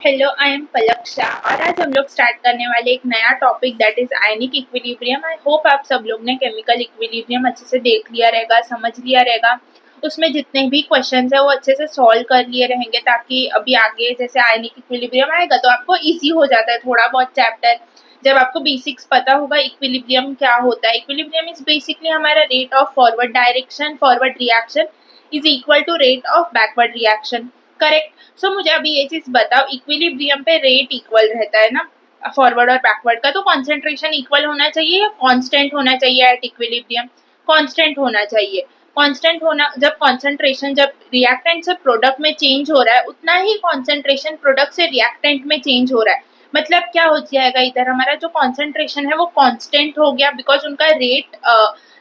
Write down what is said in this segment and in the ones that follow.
Hello, I am पलक शाह और आज हम लोग स्टार्ट करने वाले एक नया topic that is ionic equilibrium. I hope आप सब लोग ने केमिकल इक्विलिब्रियम अच्छे से देख लिया रहेगा, समझ लिया रहेगा। उसमें जितने भी क्वेश्चंस है वो अच्छे से सॉल्व कर लिए रहेंगे, ताकि अभी आगे जैसे आयनिक इक्विलिब्रियम आएगा तो आपको इजी हो जाता है थोड़ा बहुत चैप्टर। जब आपको बेसिक्स पता होगा इक्विलिब्रियम क्या होता है। इक्विलिब्रियम इज बेसिकली हमारा rate of forward direction, forward reaction is equal to rate of backward reaction. Correct. So मुझे अभी ये चीज बताओ, इक्विलिब्रियम पे रेट इक्वल रहता है ना फॉरवर्ड और बैकवर्ड का, तो कॉन्सेंट्रेशन इक्वल होना चाहिए या कांस्टेंट होना चाहिए एट इक्विलिब्रियम? कांस्टेंट होना चाहिए। कांस्टेंट होना, जब कॉन्सेंट्रेशन जब रिएक्टेंट से प्रोडक्ट में चेंज हो रहा है उतना ही कॉन्सेंट्रेशन प्रोडक्ट से रिएक्टेंट में चेंज हो रहा है। मतलब क्या हो जाएगा, इधर हमारा जो कॉन्सेंट्रेशन है वो कांस्टेंट हो गया, बिकॉज उनका रेट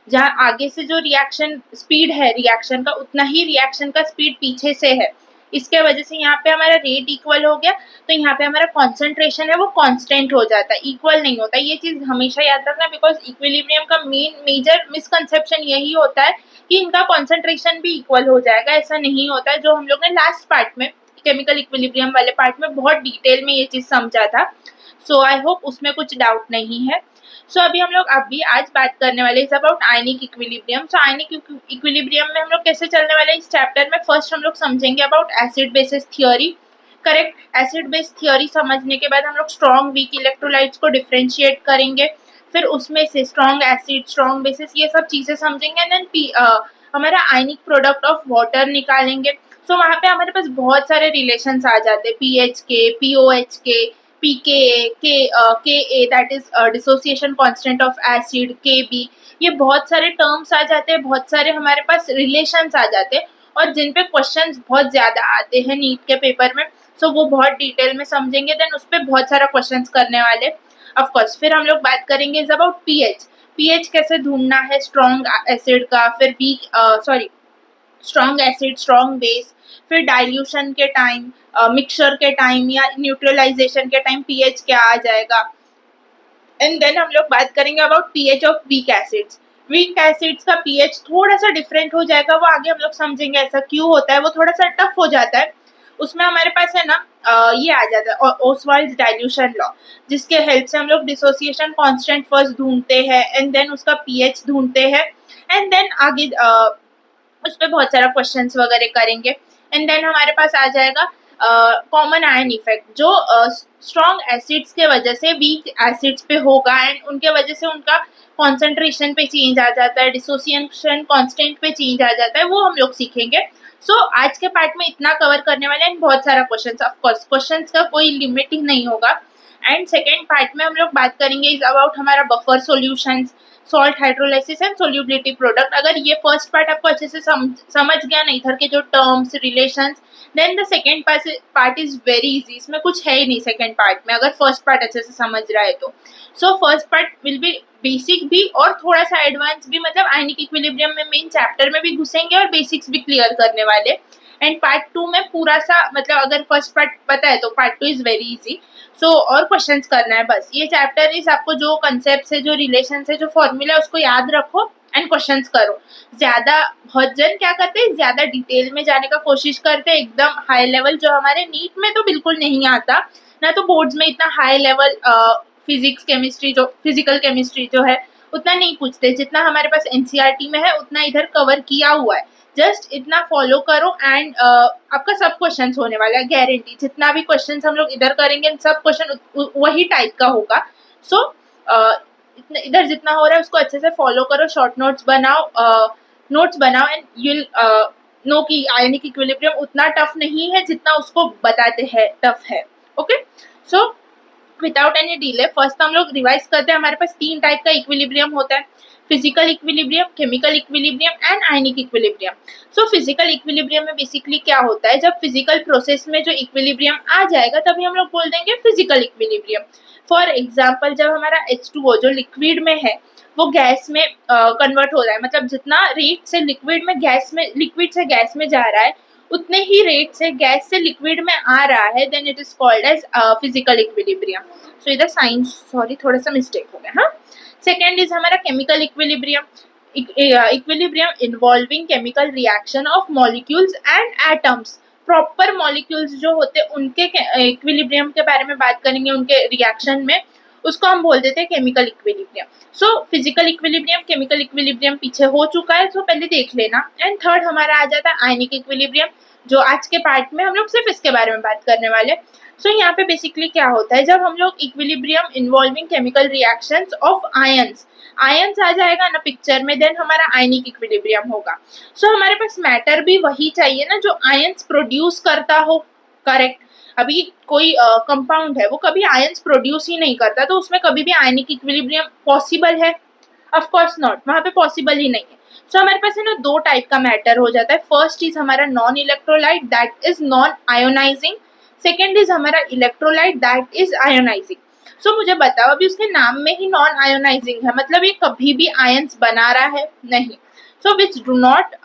जहाँ आगे से जो रिएक्शन स्पीड है रिएक्शन का, उतना ही रिएक्शन का स्पीड पीछे से है। इसके वजह से यहाँ पे हमारा रेट इक्वल हो गया, तो यहाँ पे हमारा कॉन्सेंट्रेशन है वो कांस्टेंट हो जाता है, इक्वल नहीं होता। ये चीज हमेशा याद रखना, बिकॉज इक्विलिब्रियम का मेजर मिसकंसेप्शन यही होता है कि इनका कॉन्सेंट्रेशन भी इक्वल हो जाएगा। ऐसा नहीं होता है, जो हम लोग ने लास्ट पार्ट में केमिकल इक्विलिब्रियम वाले पार्ट में बहुत डिटेल में ये चीज समझा था। सो आई होप उसमें कुछ डाउट नहीं है। सो अभी हम लोग आज बात करने वाले is about ionic equilibrium. So ionic equilibrium में हम लोग कैसे चलने वाले इस चैप्टर में, फर्स्ट हम लोग समझेंगे about acid basis theory. Correct. Acid base theory समझने के बाद हम लोग स्ट्रॉन्ग वीक इलेक्ट्रोलाइट्स को डिफ्रेंशिएट करेंगे, फिर उसमें से स्ट्रॉन्ग एसिड, स्ट्रॉन्ग बेसिस, ये सब चीजें समझेंगे। एंड देन हमारा आयनिक प्रोडक्ट ऑफ वाटर निकालेंगे। सो वहां पे हमारे पास बहुत सारे रिलेशंस आ जाते हैं, पीएच के, पीओएच के, pKa, Ka that is dissociation constant of acid, Kb, ये बहुत सारे टर्म्स आ जाते हैं, बहुत सारे हमारे पास रिलेशंस आ जाते हैं, और जिन पे क्वेश्चंस बहुत ज्यादा आते हैं नीट के पेपर में। सो वो बहुत डिटेल में समझेंगे, देन उस पर बहुत सारा क्वेश्चंस करने वाले ऑफकोर्स। फिर हम लोग बात करेंगे इज अबाउट पीएच। पीएच कैसे ढूंढना है स्ट्रॉन्ग एसिड का, फिर weak sorry strong acid, strong base, फिर डाइल्यूशन के टाइम, मिक्सचर के टाइम या न्यूट्रलाइजेशन के टाइम पीएच क्या आ जाएगा। एंड देन हम लोग बात करेंगे about pH of weak acids. Weak acids का पीएच थोड़ा सा डिफरेंट हो जाएगा, वो आगे हम लोग समझेंगे ऐसा क्यों होता है, वो थोड़ा सा टफ हो जाता है। उसमें हमारे पास है ना ये आ जाता है ओसवाल्ड्स डाइल्यूशन लॉ, जिसके हेल्प से हम लोग डिसोसिएशन कांस्टेंट फर्स्ट ढूंढते हैं एंड देन उसका पीएच ढूंढते हैं, एंड देन आगे उस पर बहुत सारा क्वेश्चंस वगैरह करेंगे। एंड देन हमारे पास आ जाएगा कॉमन आयन इफेक्ट, जो स्ट्रॉन्ग एसिड्स के वजह से वीक एसिड्स पे होगा, एंड उनके वजह से उनका कॉन्सेंट्रेशन पे चेंज आ जाता है, डिसोसिएशन कांस्टेंट पे चेंज आ जाता है, वो हम लोग सीखेंगे। सो आज के पार्ट में इतना कवर करने वाले हैं, बहुत सारा क्वेश्चंस, ऑफकोर्स क्वेश्चंस का कोई लिमिट ही नहीं होगा। एंड सेकेंड पार्ट में हम लोग बात करेंगे इज अबाउट हमारा buffer solutions, salt hydrolysis and solubility product. अगर ये फर्स्ट पार्ट आपको अच्छे से समझ गया ना, इधर के जो terms relations, then the second part is very easy. इसमें कुछ है ही नहीं सेकेंड पार्ट में, अगर फर्स्ट पार्ट अच्छे से समझ रहा है तो। So first part will be basic भी और थोड़ा सा एडवांस भी, मतलब आयनिक इक्विलिब्रियम में मेन चैप्टर में भी घुसेंगे और बेसिक्स भी क्लियर करने वाले। एंड पार्ट टू में पूरा सा, मतलब अगर फर्स्ट पार्ट पता है तो part two is very easy. So और क्वेश्चंस करना है बस। ये चैप्टर इज आपको जो कंसेप्ट है, जो रिलेशन है, जो फॉर्मूला है, उसको याद रखो एंड क्वेश्चंस करो। ज्यादा बहुत जन क्या करते हैं, ज्यादा डिटेल में जाने का कोशिश करते हैं, एकदम हाई लेवल, जो हमारे नीट में तो बिल्कुल नहीं आता ना, तो बोर्ड्स में इतना हाई लेवल फिजिक्स केमिस्ट्री, जो फिजिकल केमिस्ट्री जो है उतना नहीं पूछते, जितना हमारे पास एनसीईआरटी में है उतना इधर कवर किया हुआ है। जस्ट इतना फॉलो करो एंड आपका सब क्वेश्चंस होने वाला है, गारंटी। जितना भी क्वेश्चंस हम लोग इधर करेंगे सब क्वेश्चन वही टाइप का होगा। सो इधर जितना हो रहा है उसको अच्छे से फॉलो करो, शॉर्ट नोट्स बनाओ एंड यूल नो कि आयनिक इक्विलिब्रियम उतना टफ नहीं है जितना उसको बताते हैं टफ है। Okay. So without any delay first हम लोग रिवाइज करते हैं। हमारे पास तीन टाइप का इक्विलिब्रियम होता है, physical equilibrium, chemical equilibrium and ionic equilibrium. So physical equilibrium में बेसिकली क्या होता है, जब फिजिकल प्रोसेस में जो इक्विलिब्रियम आ जाएगा तभी हम लोग बोल देंगे फिजिकल इक्विलिब्रियम। फॉर एग्जाम्पल, जब हमारा H2O जो लिक्विड में है वो गैस में कन्वर्ट हो रहा है, मतलब जितना रेट से लिक्विड से गैस में जा रहा है उतने ही रेट से गैस से लिक्विड में आ रहा है, then it is called as physical equilibrium. So इधर साइंस सॉरी थोड़ा सा मिस्टेक हो गया। हाँ, सेकेंड इज हमारा chemical equilibrium, equilibrium involving chemical reaction of molecules and atoms proper molecules जो होते हैं उनके इक्विलिब्रियम के बारे में बात करेंगे, उनके रिएक्शन में, उसको हम बोल देते हैं chemical equilibrium. So physical equilibrium, chemical equilibrium पीछे हो चुका है, सो पहले देख लेना। एंड थर्ड हमारा आ जाता है आयनिक इक्विलिब्रियम, जो आज के पार्ट में हम लोग सिर्फ इसके बारे में बात करने वाले। सो यहाँ पे बेसिकली क्या होता है, जब हम लोग equilibrium involving chemical reactions of ions, ions आ जाएगा ना पिक्चर में, देन हमारा आयनिक इक्विलिब्रियम होगा। सो हमारे पास मैटर भी वही चाहिए ना जो आयंस प्रोड्यूस करता हो, करेक्ट। अभी कोई कंपाउंड है वो कभी आयंस प्रोड्यूस ही नहीं करता, तो उसमें कभी भी आयनिक इक्विलिब्रियम पॉसिबल है? ऑफ कोर्स नॉट, वहां पे पॉसिबल ही नहीं है। सो हमारे पास है ना दो टाइप का मैटर हो जाता है। फर्स्ट इज हमारा non electrolyte, that is non ionising. Second is हमारा electrolyte, that is ionising. So मुझे बताओ, अभी उसके नाम में ही नॉन आयोनाइजिंग है, मतलब ये कभी भी आयंस बना रहा है नहीं। So which do not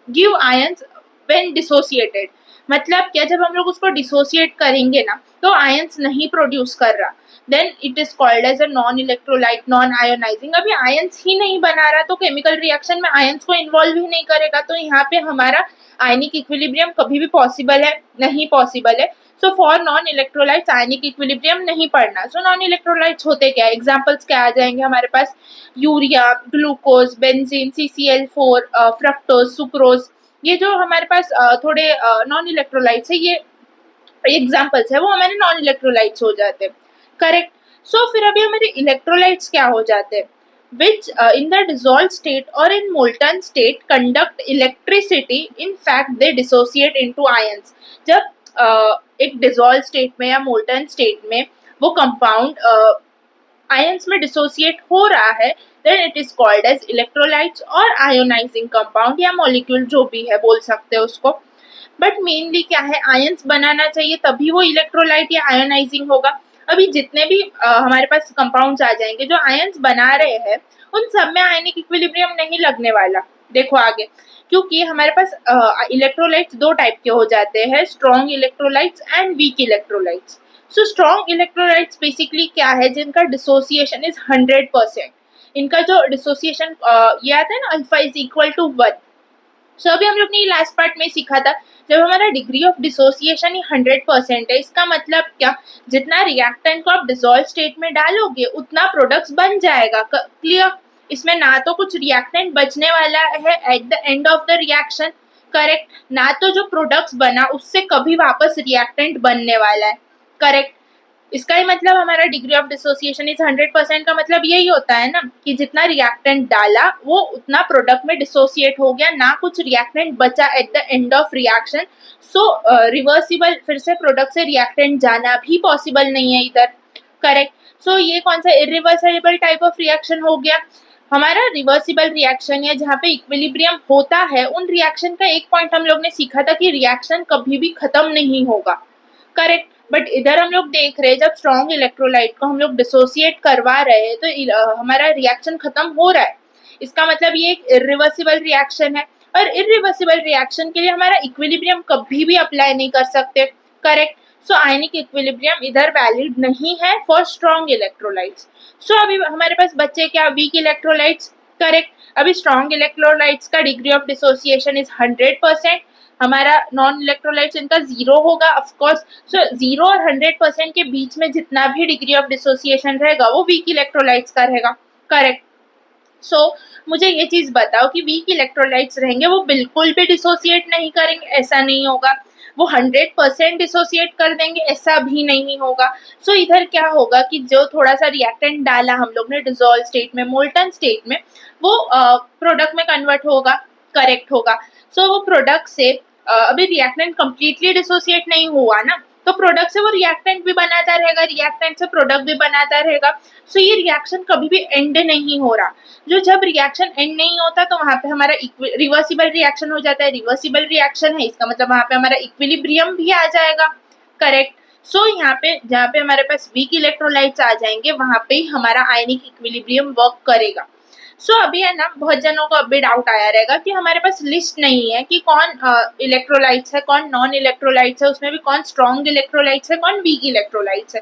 give ions when dissociated, मतलब क्या, जब हम लोग उसको डिसोसिएट करेंगे ना तो आयंस नहीं प्रोड्यूस कर रहा, then it is called as a non electrolyte, non ionising. अभी आयंस ही नहीं बना रहा तो केमिकल रिएक्शन में आयंस को इन्वॉल्व ही नहीं करेगा, तो यहाँ पे हमारा आयनिक इक्विलिब्रियम कभी भी पॉसिबल है नहीं, पॉसिबल है। So for non electrolytes ionic equilibrium नहीं पढ़ना। सो नॉन इलेक्ट्रोलाइट्स होते क्या, एग्जांपल्स क्या आ जाएंगे हमारे पास, urea, glucose, benzene, CCl4, fructose, sucrose, ये जो हमारे पास थोड़े नॉन इलेक्ट्रोलाइट्स है, ये एग्जांपल्स है, वो हमारे नॉन इलेक्ट्रोलाइट्स हो जाते हैं, करेक्ट। सो फिर अभी हमारे इलेक्ट्रोलाइट्स क्या हो जाते हैं, which in the dissolved state or in molten state conduct electricity, in fact they dissociate into ions। जब एक dissolved state में या molten state में वो कंपाउंड आयंस में डिसोसिएट हो रहा है, then it is called as electrolytes और आयोनाइजिंग कंपाउंड, या मॉलिक्यूल जो भी है बोल सकते हैं उसको। बट मेनली क्या है, आयंस बनाना चाहिए तभी वो इलेक्ट्रोलाइट या आयोनाइजिंग होगा। अभी जितने भी हमारे पास कंपाउंड्स आ जाएंगे जो आयंस बना रहे हैं, उन सब में आयनिक इक्विलिब्रियम नहीं लगने वाला। देखो आगे, क्योंकि हमारे पास इलेक्ट्रोलाइट्स दो टाइप के हो जाते हैं, strong electrolytes and weak electrolytes. So strong electrolytes basically क्या है, जिनका डिसोसिएशन इज 100%। इनका जो डिसोसिएशन ये आता है ना, अल्फा इज इक्वल टू 1। सो अभी हम लोग ने लास्ट पार्ट में सीखा था, जब हमारा डिग्री ऑफ डिसोसिएशन ही 100% है, इसका मतलब क्या, जितना रिएक्टेंट को आप डिसॉल्व स्टेट में डालोगे उतना प्रोडक्ट्स बन जाएगा, क्लियर। इसमें ना तो कुछ रिएक्टेंट बचने वाला है at the end of the reaction, correct, ना तो जो प्रोडक्ट्स बना उससे कभी वापस रिएक्टेंट बनने वाला है, करेक्ट। इसका ही मतलब हमारा डिग्री ऑफ डिसोसिएशन इज 100% का मतलब यही होता है ना कि जितना रिएक्टेंट डाला वो उतना प्रोडक्ट में डिसोसिएट हो गया, ना कुछ रिएक्टेंट बचा at the end of reaction. So reversible, फिर से प्रोडक्ट से रिएक्टेंट जाना भी पॉसिबल नहीं है इधर, करेक्ट। सो ये कौन सा इरिवर्सिबल टाइप ऑफ रिएक्शन हो गया। हमारा रिवर्सिबल रिएक्शन या जहाँ पे इक्विलिब्रियम होता है, उन रिएक्शन का एक पॉइंट हम लोग ने सीखा था कि रिएक्शन कभी भी खत्म नहीं होगा, करेक्ट। बट इधर हम लोग देख रहे हैं, जब स्ट्रॉन्ग इलेक्ट्रोलाइट को हम लोग डिसोसिएट करवा रहे हैं तो हमारा रिएक्शन खत्म हो रहा है, इसका मतलब ये एक इरिवर्सिबल रिएक्शन है। और इरिवर्सिबल रिएक्शन के लिए हमारा इक्विलिब्रियम कभी भी अप्लाई नहीं कर सकते, करेक्ट। सो आयनिक इक्विलिब्रियम इधर वैलिड नहीं है फॉर स्ट्रॉन्ग इलेक्ट्रोलाइट्स। सो अभी हमारे पास बच्चे क्या, वीक इलेक्ट्रोलाइट्स, करेक्ट। अभी स्ट्रॉन्ग इलेक्ट्रोलाइट्स का डिग्री ऑफ डिसोसिएशन इज 100%, हमारा नॉन इलेक्ट्रोलाइट्स इनका 0 होगा ऑफकोर्स। सो 0 और 100% के बीच में जितना भी डिग्री ऑफ डिसोसिएशन रहेगा वो वीक इलेक्ट्रोलाइट्स का रहेगा, करेक्ट। सो मुझे ये चीज बताओ कि वीक इलेक्ट्रोलाइट्स रहेंगे वो बिल्कुल भी डिसोसिएट नहीं करेंगे, ऐसा नहीं होगा। वो 100% डिसोसिएट कर देंगे, ऐसा भी नहीं होगा। सो इधर क्या होगा कि जो थोड़ा सा रिएक्टेंट डाला हम लोग ने डिसॉल्व स्टेट में, मोल्टन स्टेट में, वो प्रोडक्ट में कन्वर्ट होगा, करेक्ट होगा। सो वो प्रोडक्ट से अभी रिएक्टेंट कंप्लीटली डिसोसिएट नहीं हुआ ना, तो प्रोडक्ट से वो रिएक्टेंट भी बनाता रहेगा, रिएक्टेंट से प्रोडक्ट भी बनाता रहेगा। सो ये रिएक्शन कभी भी एंड नहीं हो रहा। जो जब रिएक्शन एंड नहीं होता तो वहां पे हमारा रिवर्सिबल रिएक्शन हो जाता है। रिवर्सिबल रिएक्शन है इसका मतलब वहां पे हमारा इक्विलिब्रियम भी आ जाएगा, करेक्ट। सो यहाँ पे जहाँ पे हमारे पास वीक इलेक्ट्रोलाइट्स आ जाएंगे वहां पे ही हमारा आयनिक इक्विलिब्रियम वर्क करेगा। सो अभी है ना, बहुत जनों को अभी डाउट आया रहेगा कि हमारे पास लिस्ट नहीं है कि कौन इलेक्ट्रोलाइट्स है, कौन नॉन इलेक्ट्रोलाइट्स है, उसमें भी कौन स्ट्रॉन्ग इलेक्ट्रोलाइट्स है, कौन वीक इलेक्ट्रोलाइट्स है।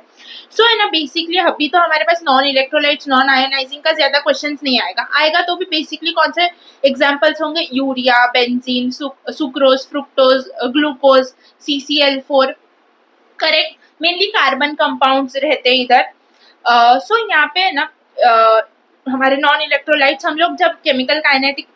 सो है ना, बेसिकली अभी तो हमारे पास नॉन इलेक्ट्रोलाइट्स, नॉन आयोनाइजिंग का ज्यादा क्वेश्चन नहीं आएगा। आएगा तो भी बेसिकली कौन से एग्जाम्पल्स होंगे, urea, benzene, sucrose, fructose, glucose, CCl4, correct. Mainly carbon compounds रहते हैं इधर। सो यहाँ पे है ना, हमारे नॉन इलेक्ट्रोलाइट्स हम लोग जब केमिकल काइनेटिक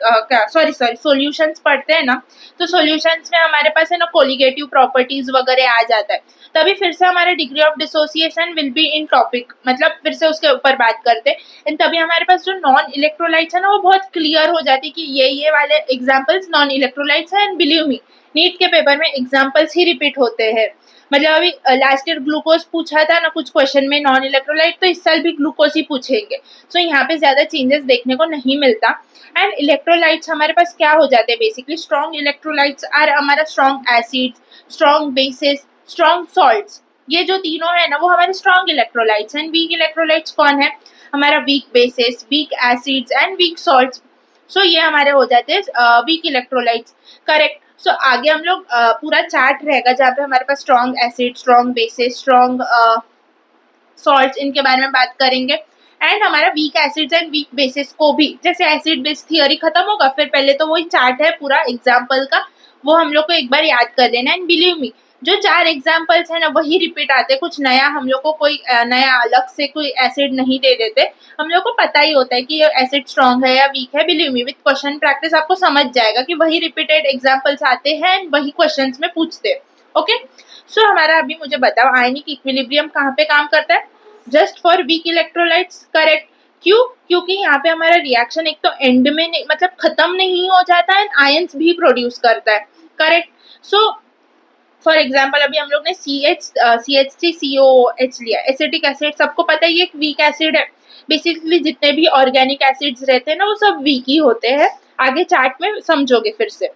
सॉरी सॉल्यूशंस पढ़ते हैं ना, तो सॉल्यूशंस में हमारे पास है ना कोलिगेटिव प्रॉपर्टीज वगैरह आ जाता है, तभी फिर से हमारे degree of dissociation will be in topic, मतलब फिर से उसके ऊपर बात करते हैं। एंड तभी हमारे पास जो नॉन इलेक्ट्रोलाइट्स है ना, वो बहुत क्लियर हो जाती है कि ये वाले एग्जाम्पल्स नॉन इलेक्ट्रोलाइट्स है। एंड बिलीव मी, नीट के पेपर में एग्जाम्पल्स ही रिपीट होते हैं। मतलब अभी लास्ट ईयर ग्लूकोज पूछा था ना कुछ क्वेश्चन में नॉन इलेक्ट्रोलाइट, तो इस साल भी ग्लूकोज ही पूछेंगे। सो यहाँ पे ज्यादा चेंजेस देखने को नहीं मिलता। एंड इलेक्ट्रोलाइट्स हमारे पास क्या हो जाते हैं, बेसिकली स्ट्रॉन्ग इलेक्ट्रोलाइट्स आर हमारा strong acids, strong bases, strong salts. ये जो तीनों है ना, वो हमारे strong electrolytes. And weak electrolytes कौन है, हमारा weak bases, weak acids and weak salts. So ये हमारे हो जाते हैं वीक इलेक्ट्रोलाइट्स, करेक्ट। सो आगे हम लोग पूरा चार्ट रहेगा जहाँ पे हमारे पास strong acid, strong bases, strong salts, इनके बारे में बात करेंगे। एंड हमारा weak acids and weak bases को भी, जैसे एसिड बेस थियोरी खत्म होगा, फिर पहले तो वही चार्ट है पूरा एग्जाम्पल का, वो हम लोग को एक बार याद कर लेना। एंड बिलीव मी, जो 4 एग्जाम्पल्स है ना, वही रिपीट आते, कुछ नया हम लोग को कोई नया अलग से कोई एसिड नहीं दे देते। हम लोग को पता ही होता है कि ये एसिड स्ट्रॉन्ग है या वीक है। Believe me, with question practice आपको समझ जाएगा कि वही रिपीटेड एग्जाम्पल्स आते हैं एंड वही क्वेश्चन में पूछते हैं। ओके। सो हमारा अभी मुझे बताओ, आयनिक इक्विलिब्रियम कहाँ पे काम करता है, just for weak electrolytes, correct. क्यों, क्योंकि यहाँ पे हमारा रिएक्शन एक तो एंड में नहीं, मतलब खत्म नहीं हो जाता है, आयंस भी प्रोड्यूस करता है, करेक्ट। सो फॉर एग्जाम्पल अभी हम लोग ने CH3COOH लिया, एसिटिक एसिड, सबको पता है ये एक वीक एसिड है। बेसिकली जितने भी ऑर्गेनिक एसिड्स रहते हैं ना, वो सब वीक ही होते हैं, आगे चार्ट में समझोगे फिर से।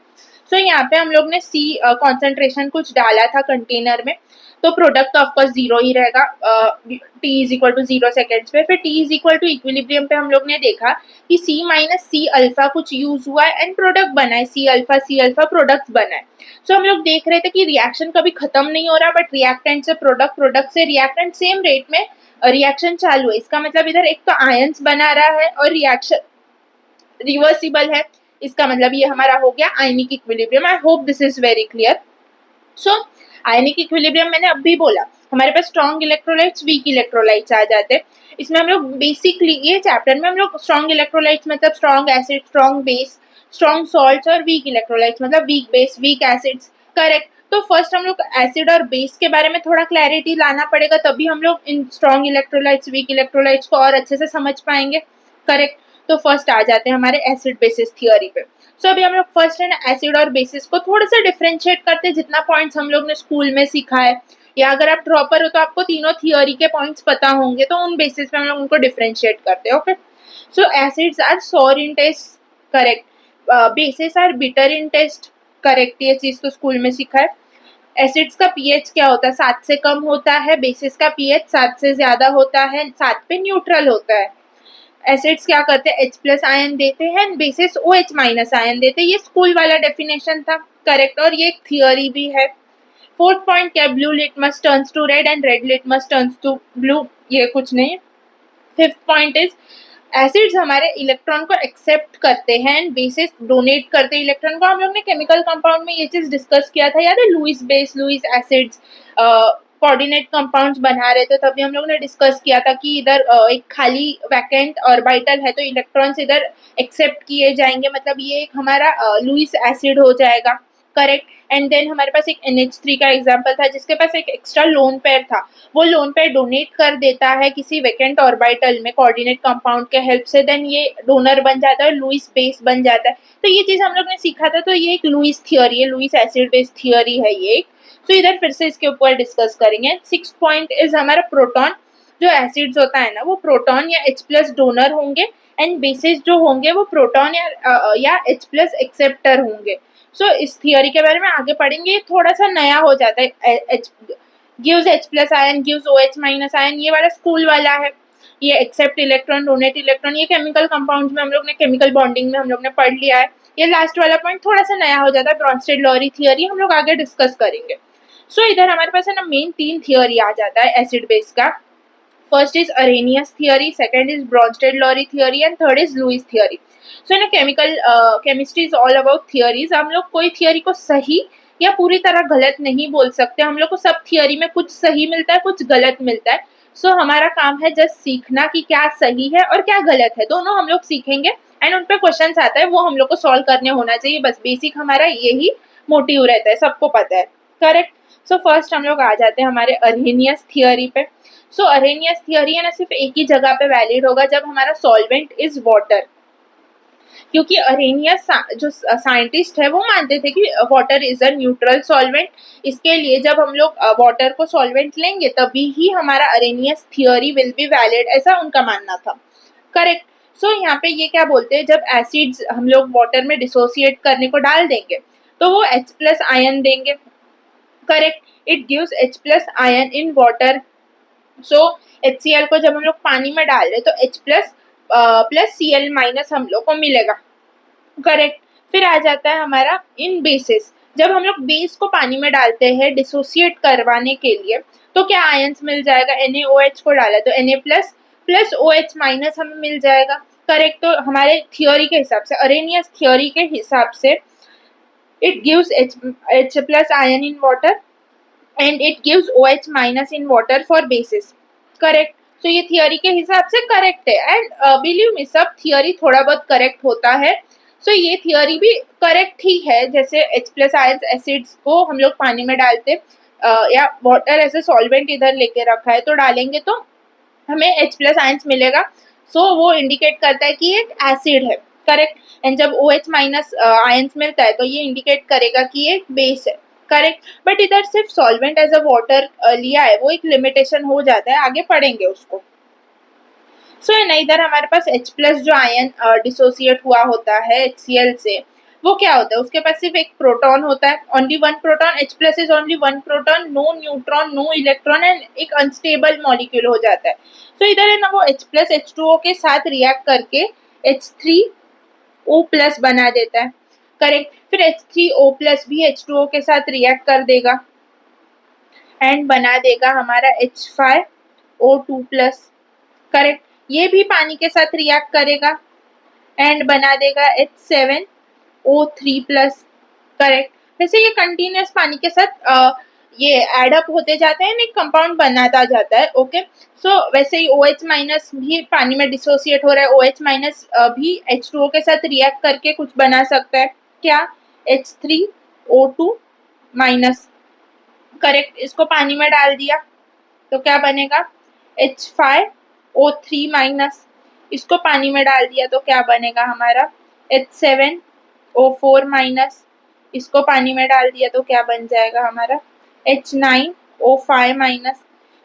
सो यहाँ पे हम लोग ने C कॉन्सेंट्रेशन कुछ डाला था कंटेनर में, तो प्रोडक्ट ऑफकोर्स जीरो ही रहेगा, T is equal to 0 seconds पे। फिर T is equal to equilibrium पे हम लोग ने देखा कि C माइनस C अल्फा कुछ यूज हुआ है एंड प्रोडक्ट बना है, C अल्फा प्रोडक्ट बना है। सो हम लोग देख रहे थे कि रिएक्शन कभी खत्म नहीं हो रहा, बट रिएक्टेंट से प्रोडक्ट, प्रोडक्ट से रिएक्टेंट, सेम रेट में रिएक्शन चालू है। इसका मतलब इधर एक तो आयंस बना रहा है और रिएक्शन रिवर्सिबल है। इसका मतलब ये हमारा हो गया ionic equilibrium. I hope this is very clear. So ionic equilibrium मैंने अब भी बोला, हमारे पास स्ट्रॉन्ग इलेक्ट्रोलाइट्स, वीक इलेक्ट्रोलाइट्स आ जाते हैं। इसमें हम लोग बेसिकली ये चैप्टर में हम लोग स्ट्रॉन्ग इलेक्ट्रोलाइट्स मतलब strong acid, strong base, strong salts, और वीक इलेक्ट्रोलाइट्स मतलब weak base, weak acids, correct. तो फर्स्ट हम लोग एसिड और बेस के बारे में थोड़ा क्लैरिटी लाना पड़ेगा, तभी हम लोग इन स्ट्रॉन्ग इलेक्ट्रोलाइट्स, वीक इलेक्ट्रोलाइट्स को और अच्छे से समझ पाएंगे, करेक्ट। तो फर्स्ट आ जाते हैं हमारे एसिड बेसिस थियोरी पे। सो अभी हम लोग फर्स्ट है ना एसिड और बेसिस को थोड़ा सा डिफरेंशिएट करते हैं, जितना पॉइंट्स हम लोग ने स्कूल में सीखा है, या अगर आप ड्रॉपर हो तो आपको तीनों थियोरी के पॉइंट्स पता होंगे, तो उन बेसिस पे हम लोग उनको डिफरेंशिएट करते हैं, okay. So acids are sour in taste, correct. Bases are bitter in taste, correct. ये चीज तो स्कूल में सीखा है। एसिड्स का पीएच क्या होता है, 7 से कम होता है। बेसिस का पीएच 7 से ज्यादा होता है, 7 पे न्यूट्रल होता है। एसिड्स क्या करते हैं, H+ आयन देते हैं, बेसिस OH- आयन देते हैं। ये स्कूल वाला डेफिनेशन था, करेक्ट, और ये एक थियोरी भी है। फोर्थ पॉइंट क्या है, blue litmus turns to red and red litmus turns to blue, ये कुछ नहीं। फिफ्थ पॉइंट इज एसिड्स हमारे इलेक्ट्रॉन को एक्सेप्ट करते हैं एंड बेसिस डोनेट करते हैं इलेक्ट्रॉन को। हम लोग ने केमिकल कंपाउंड में ये चीज डिस्कस किया था, याद है, Lewis base, Lewis acids, coordinate compounds बना रहे थे, तभी हम लोग ने डिस्कस किया था कि इधर एक खाली वैकेंट ऑर्बिटल है, तो इलेक्ट्रॉन्स इधर एक्सेप्ट किए जाएंगे, मतलब ये एक हमारा लुईस एसिड हो जाएगा, करेक्ट। एंड देन हमारे पास एक NH3 का एग्जाम्पल था, जिसके पास एक एक्स्ट्रा लोन पेयर था, वो लोन पेयर डोनेट कर देता है किसी वैकेंट ऑर्बिटल में कोऑर्डिनेट कंपाउंड के हेल्प से, देन ये डोनर बन जाता है, लुईस बेस बन जाता है। तो ये चीज हम लोग ने सीखा था, तो ये एक लुईस थियोरी है, लुईस एसिड बेस थियोरी है ये एक। तो इधर फिर से इसके ऊपर डिस्कस करेंगे। 6th पॉइंट इज हमारा प्रोटॉन। जो एसिड्स होता है ना, वो प्रोटॉन या H+ डोनर होंगे, एंड बेसिस जो होंगे वो प्रोटॉन या H+ एक्सेप्टर होंगे। सो इस थियोरी के बारे में आगे पढ़ेंगे, थोड़ा सा नया हो जाता है। Gives H+ ion, gives OH- ion, ये वाला स्कूल वाला है। ये एक्सेप्ट इलेक्ट्रॉन, डोनेट इलेक्ट्रॉन, ये केमिकल कंपाउंड्स में हम लोग ने केमिकल बॉन्डिंग में हम लोग ने पढ़ लिया है। ये लास्ट वाला पॉइंट थोड़ा सा नया हो जाता है, ब्रॉन्स्टेड-लॉरी थियरी हम लोग आगे डिस्कस करेंगे। सो इधर हमारे पास है ना मेन 3 थियरी आ जाता है एसिड बेस का। First is Arrhenius theory, second is Bronsted Lowry theory and third is Lewis theory. So in chemistry is all about theories. हम लोग कोई थियरी को सही या पूरी तरह गलत नहीं बोल सकते, हम लोग को सब थियरी में कुछ सही मिलता है, कुछ गलत मिलता है। सो हमारा काम है जस्ट सीखना कि क्या सही है और क्या गलत है, दोनों हम लोग सीखेंगे एंड उन पे क्वेश्चंस आता है वो हम लोग को सॉल्व करने होना चाहिए। बस बेसिक हमारा यही मोटिव रहता है, सबको पता है, करेक्ट। सो फर्स्ट हम लोग आ जाते हैं हमारे अरेनियस थियरी पे। सो अरेनियस थियरी है ना सिर्फ एक ही जगह पे वैलिड होगा जब हमारा सॉल्वेंट इज वाटर, क्योंकि अरेनियस जो साइंटिस्ट है वो मानते थे कि water is a neutral solvent. इसके लिए जब हम लोग वाटर को सॉल्वेंट लेंगे तभी ही हमारा Arrhenius theory will be valid, ऐसा उनका मानना था, करेक्ट। सो यहाँ पे ये क्या बोलते हैं, जब एसिड्स हम लोग वाटर में डिसोसिएट करने को डाल देंगे तो वो H प्लस आयन देंगे, correct. It gives H plus ion in water. So HCl को जब हम लोग पानी में डाल रहे तो H plus plus Cl minus हम लोग को मिलेगा, करेक्ट। फिर आ जाता है हमारा इन बेसिस। जब हम लोग बेस को पानी में डालते हैं डिसोसिएट करवाने के लिए तो क्या आयंस मिल जाएगा, NaOH को डाला तो Na plus plus OH minus हमें मिल जाएगा, करेक्ट। तो हमारे थियोरी के हिसाब से, अरेनियस थियोरी के हिसाब से, it gives H plus ion in water and it gives OH minus in water for basis, correct. तो ये थियोरी के हिसाब से करेक्ट है एंड बिलीव मी सब थियोरी थोड़ा बहुत करेक्ट होता है। सो ये थियोरी भी करेक्ट ही है, जैसे H प्लस आयन एसिड्स को हम लोग पानी में डालते या वाटर ऐसे सॉल्वेंट इधर लेके रखा है तो डालेंगे तो हमें H प्लस आयंस मिलेगा। सो वो इंडिकेट करता है कि एक एसिड है, करेक्ट। एंड जब OH माइनस आयंस मिलता है तो ये इंडिकेट करेगा कि ये बेस है, करेक्ट। बट इधर सिर्फ सॉल्वेंट एज अ वाटर लिया है, वो एक लिमिटेशन हो जाता है, आगे पढ़ेंगे उसको। सो इधर हमारे पास H प्लस जो आयन डिसोसिएट हुआ होता है HCl से, वो क्या होता है, उसके पास सिर्फ एक प्रोटॉन होता है, only one proton. H plus is only one proton, no neutron, no electron and एक अनस्टेबल मॉलिक्यूल हो जाता है। तो इधर है ना वो H प्लस H2O के साथ रिएक्ट करके H3O प्लस बना देता है, करेक्ट। फिर H3O प्लस भी H2O के साथ रिएक्ट कर देगा एंड बना देगा हमारा H5O2 प्लस, करेक्ट। ये भी पानी के साथ रिएक्ट करेगा एंड बना देगा H7O3 प्लस, करेक्ट। वैसे ये कंटिन्यूस पानी के साथ ये एडअप होते जाते हैं, एक कंपाउंड बनाता जाता है, ओके। सो वैसे ही OH माइनस भी पानी में डिसोसिएट हो रहा है, OH माइनस भी H2O के साथ रिएक्ट करके कुछ बना सकता है, क्या, H3O2 माइनस, करेक्ट। इसको पानी में डाल दिया तो क्या बनेगा, H5O3 माइनस। इसको पानी में डाल दिया तो क्या बनेगा हमारा, H7O4 माइनस। इसको पानी में डाल दिया तो क्या बन जाएगा हमारा, H9O5 माइनस,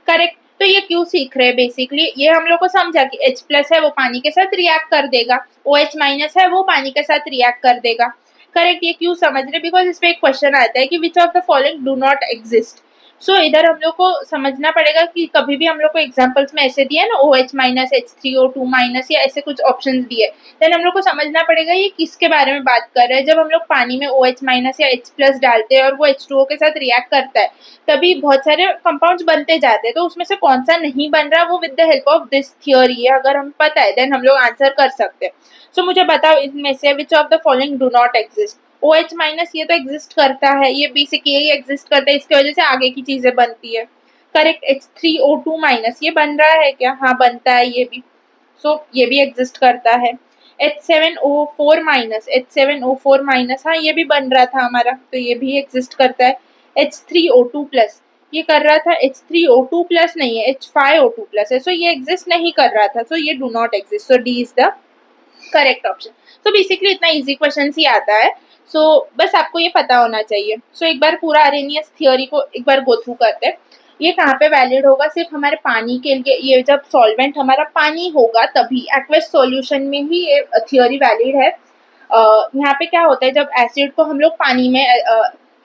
करेक्ट। तो ये क्यों सीख रहे हैं, बेसिकली ये हम लोग को समझा कि H प्लस है वो पानी के साथ रिएक्ट कर देगा, OH माइनस है वो पानी के साथ रिएक्ट कर देगा, करेक्ट। ये क्यों समझ रहे, बिकॉज इस पे एक क्वेश्चन आता है कि which of the following do not exist. So इधर हम लोग को समझना पड़ेगा कि कभी भी हम लोग को एग्जाम्पल्स में ऐसे दिए ना OH माइनस H3O2 माइनस या ऐसे कुछ ऑप्शन दिए, देन हम लोग को समझना पड़ेगा ये किसके बारे में बात कर रहे हैं। जब हम लोग पानी में OH माइनस या H प्लस डालते हैं और वो H2O के साथ रिएक्ट करता है तभी बहुत सारे कंपाउंड्स बनते जाते हैं, तो उसमें से कौन सा नहीं बन रहा वो with the help of this theory है, अगर हम पता है देन हम लोग आंसर कर सकते हैं। सो मुझे बताओ इनमें से विच of the following do not exist. OH minus ये तो एग्जिस्ट करता है, ये बेसिक यही एग्जिस्ट करता है, इसकी वजह से आगे की चीजें बनती है, करेक्ट। H3O2 माइनस ये बन रहा है क्या, हाँ बनता है ये भी, सो ये भी एग्जिस्ट करता है। H7O4 माइनस, H7O4 माइनस, हाँ ये भी बन रहा था हमारा, तो ये भी एग्जिस्ट करता है। H3O2 प्लस ये कर रहा था, H3O2 प्लस नहीं है, H5O2 प्लस है, सो ये एग्जिस्ट नहीं कर रहा था, सो ये do not exist, so D is the correct option. So basically इतना इजी क्वेश्चन ही आता है, सो बस आपको ये पता होना चाहिए। सो एक बार पूरा अरेनियस थियोरी को एक बार गो थ्रू करते हैं। ये कहाँ पे वैलिड होगा, सिर्फ हमारे पानी के लिए, ये जब सॉल्वेंट हमारा पानी होगा तभी, एक्वस सॉल्यूशन में ही ये थियोरी वैलिड है। यहाँ पे क्या होता है, जब एसिड को हम लोग पानी में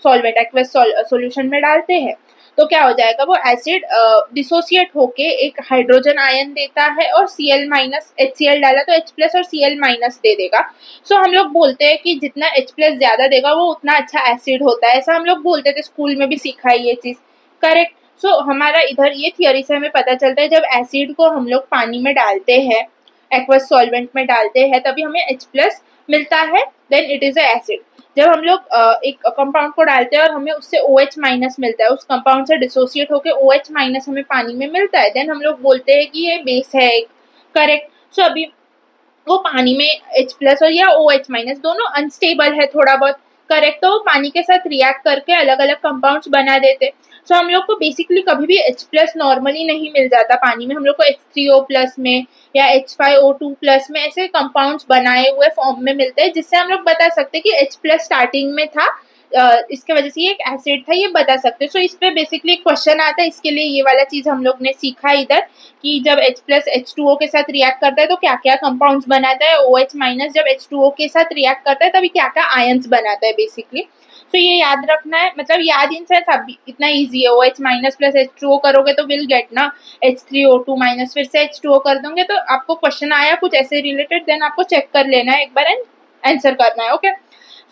सॉल्वेंट एक्वस सॉल्यूशन में डालते हैं तो क्या हो जाएगा, वो एसिड डिसोसिएट होके एक हाइड्रोजन आयन देता है और Cl माइनस HCl डाला तो H+ और Cl माइनस दे देगा। सो हम लोग बोलते हैं कि जितना H+ ज्यादा देगा वो उतना अच्छा एसिड होता है, ऐसा हम लोग बोलते थे, स्कूल में भी सीखा है ये चीज, करेक्ट। सो हमारा इधर ये थियोरी से हमें पता चलता है जब एसिड को हम लोग पानी में डालते हैं, एक्वस सॉल्वेंट में डालते हैं, तभी हमें H+ मिलता है, then it is a acid. जब हम लोग एक कंपाउंड को डालते हैं और हमें उससे OH माइनस मिलता है, उस कंपाउंड से डिसोसिएट होकर OH माइनस हमें पानी में मिलता है, देन हम लोग बोलते हैं कि ये बेस है एक, करेक्ट। सो अभी वो पानी में H+ और या OH माइनस दोनों अनस्टेबल है थोड़ा बहुत, करेक्ट, तो वो पानी के साथ रिएक्ट करके अलग अलग कंपाउंड्स बना देते। सो हम लोग को बेसिकली कभी भी H+ नॉर्मली नहीं मिल जाता पानी में, हम लोग को H3O+ में या H5O2+ में ऐसे कंपाउंड्स बनाए हुए फॉर्म में मिलते हैं, जिससे हम लोग बता सकते हैं कि H+ स्टार्टिंग में था, इसके वजह से ये एक एसिड था, ये बता सकते हैं। सो इस पे बेसिकली क्वेश्चन आता है, इसके लिए ये वाला चीज हम लोग ने सीखा इधर कि जब H+ H2O के साथ रिएक्ट करता है तो क्या क्या कंपाउंड्स बनाता है, OH- जब H2O के साथ रिएक्ट करता है तभी क्या क्या आयंस बनाता है बेसिकली। तो ये याद रखना है, मतलब याद इन सेंस अभी इतना इजी है, OH- प्लस H2O करोगे तो विल गेट ना H3O2-, फिर से H2O कर दोगे तो आपको क्वेश्चन आया कुछ ऐसे रिलेटेड, देन आपको चेक कर लेना है एक बार एंड आंसर करना है, ओके।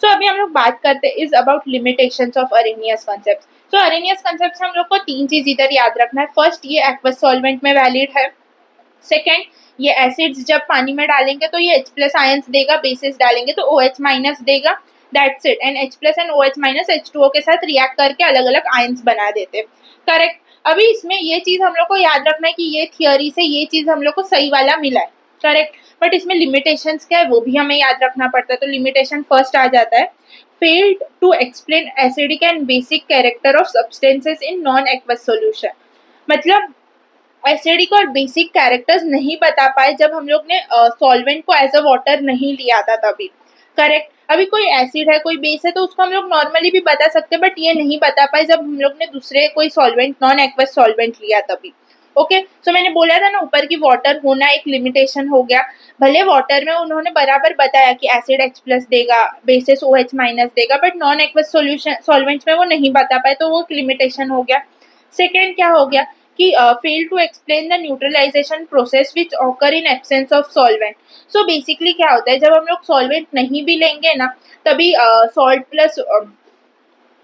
सो अभी हम लोग बात करते हैं is about limitations of Arrhenius concept. तो अरेनियस कॉन्सेप्ट से हम लोग को 3 चीज इधर याद रखना है। फर्स्ट, ये एक्वस सॉल्वेंट में वैलिड है। सेकेंड, ये एसिड्स जब पानी में डालेंगे तो ये H+ आयंस देगा, बेसिस डालेंगे तो OH- देगा, that's it. And H+ and OH- H2O के साथ रिएक्ट करके अलग अलग आयंस बना देते, करेक्ट। अभी इसमें ये चीज हम लोग को याद रखना है कि ये थियोरी से ये चीज हम लोग को सही वाला मिला है, करेक्ट, बट इसमें लिमिटेशंस क्या है वो भी हमें याद रखना पड़ता है। तो लिमिटेशन फर्स्ट आ जाता है, failed to explain acidic and basic character of substances in non aqueous solution. मतलब एसिडिक और बेसिक कैरेक्टर्स नहीं बता पाए जब हम लोग ने सॉल्वेंट को एज अ वाटर नहीं लिया था तभी, करेक्ट। अभी कोई एसिड है कोई बेस है तो उसको हम लोग नॉर्मली भी बता सकते हैं, बट ये नहीं बता पाए जब हम लोग ने दूसरे कोई सॉल्वेंट, नॉन एक्वस सॉल्वेंट लिया तभी, ओके। सो मैंने बोला था ना ऊपर की वाटर होना एक लिमिटेशन हो गया। भले वाटर में उन्होंने बराबर बताया कि एसिड H+ देगा, बेसिस OH- देगा, but non aqueous solution solvents में वो नहीं बता पाए, तो वो एक लिमिटेशन हो गया। सेकेंड क्या हो गया कि fail to explain the neutralisation process which occur in absence of solvent. So basically क्या होता है, जब हम लोग सॉल्वेंट नहीं भी लेंगे ना तभी सॉल्ट प्लस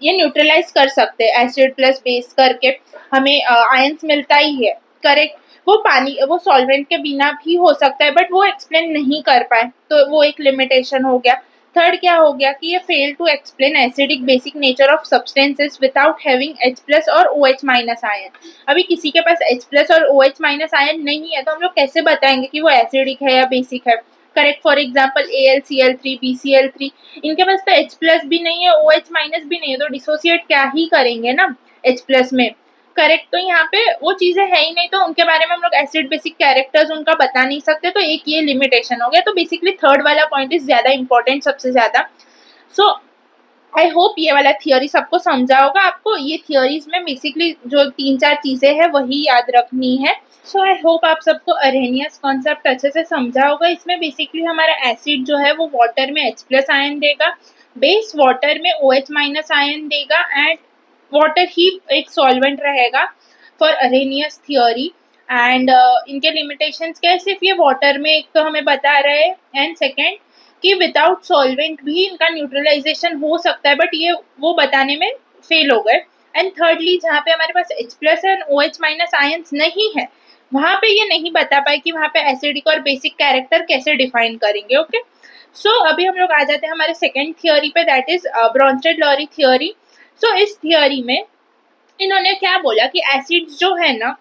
ये न्यूट्रलाइज कर सकते हैं, एसिड प्लस बेस करके हमें आयंस मिलता ही है, करेक्ट। वो पानी वो सॉल्वेंट के बिना भी हो सकता है बट वो एक्सप्लेन नहीं कर पाए, तो वो एक लिमिटेशन हो गया। थर्ड क्या हो गया कि ये fail to explain acidic basic nature of substances without having H+ और OH- आयन। अभी किसी के पास H+ और OH- आयन नहीं है तो हम लोग कैसे बताएंगे कि वो एसिडिक है या बेसिक है, correct. For example AlCl3, BCl3, इनके पास तो H+ भी नहीं है, OH- भी नहीं है, तो डिसोसिएट क्या ही करेंगे ना H+ में, करेक्ट। तो यहाँ पे वो चीजें है ही नहीं, तो उनके बारे में हम लोग एसिड बेसिक कैरेक्टर्स उनका बता नहीं सकते, तो एक ये लिमिटेशन हो गया। तो बेसिकली थर्ड वाला पॉइंट इज ज्यादा इंपॉर्टेंट, सबसे ज्यादा। सो आई होप ये वाला थियोरी सबको समझा होगा। आपको ये थियोरीज में बेसिकली जो 3-4 चीजें हैं वही याद रखनी है। सो आई होप आप सबको अरेनियस कॉन्सेप्ट अच्छे से समझा होगा। इसमें बेसिकली हमारा एसिड जो है वो वाटर में H+ आयन देगा, बेस वाटर में OH- आयन देगा, एंड वाटर ही एक सॉल्वेंट रहेगा फॉर अरेनियस थियोरी। एंड इनके लिमिटेशंस क्या है, सिर्फ ये वाटर में एक तो हमें बता रहे हैं, एंड सेकेंड कि विदाउट सॉल्वेंट भी इनका न्यूट्रलाइजेशन हो सकता है, बट ये वो बताने में फेल हो गए। एंड थर्डली जहाँ पे हमारे पास H+ एंड OH- आयंस नहीं है वहां पे ये नहीं बता पाए कि वहां पे एसिडिक और बेसिक कैरेक्टर कैसे डिफाइन करेंगे, ओके। सो अभी हम लोग आ जाते हैं हमारे सेकेंड थियोरी पे, दैट इज ब्रॉन्स्टेड-लॉरी थियोरी। सो इस थियोरी में इन्होंने क्या बोला कि एसिड्स जो है ना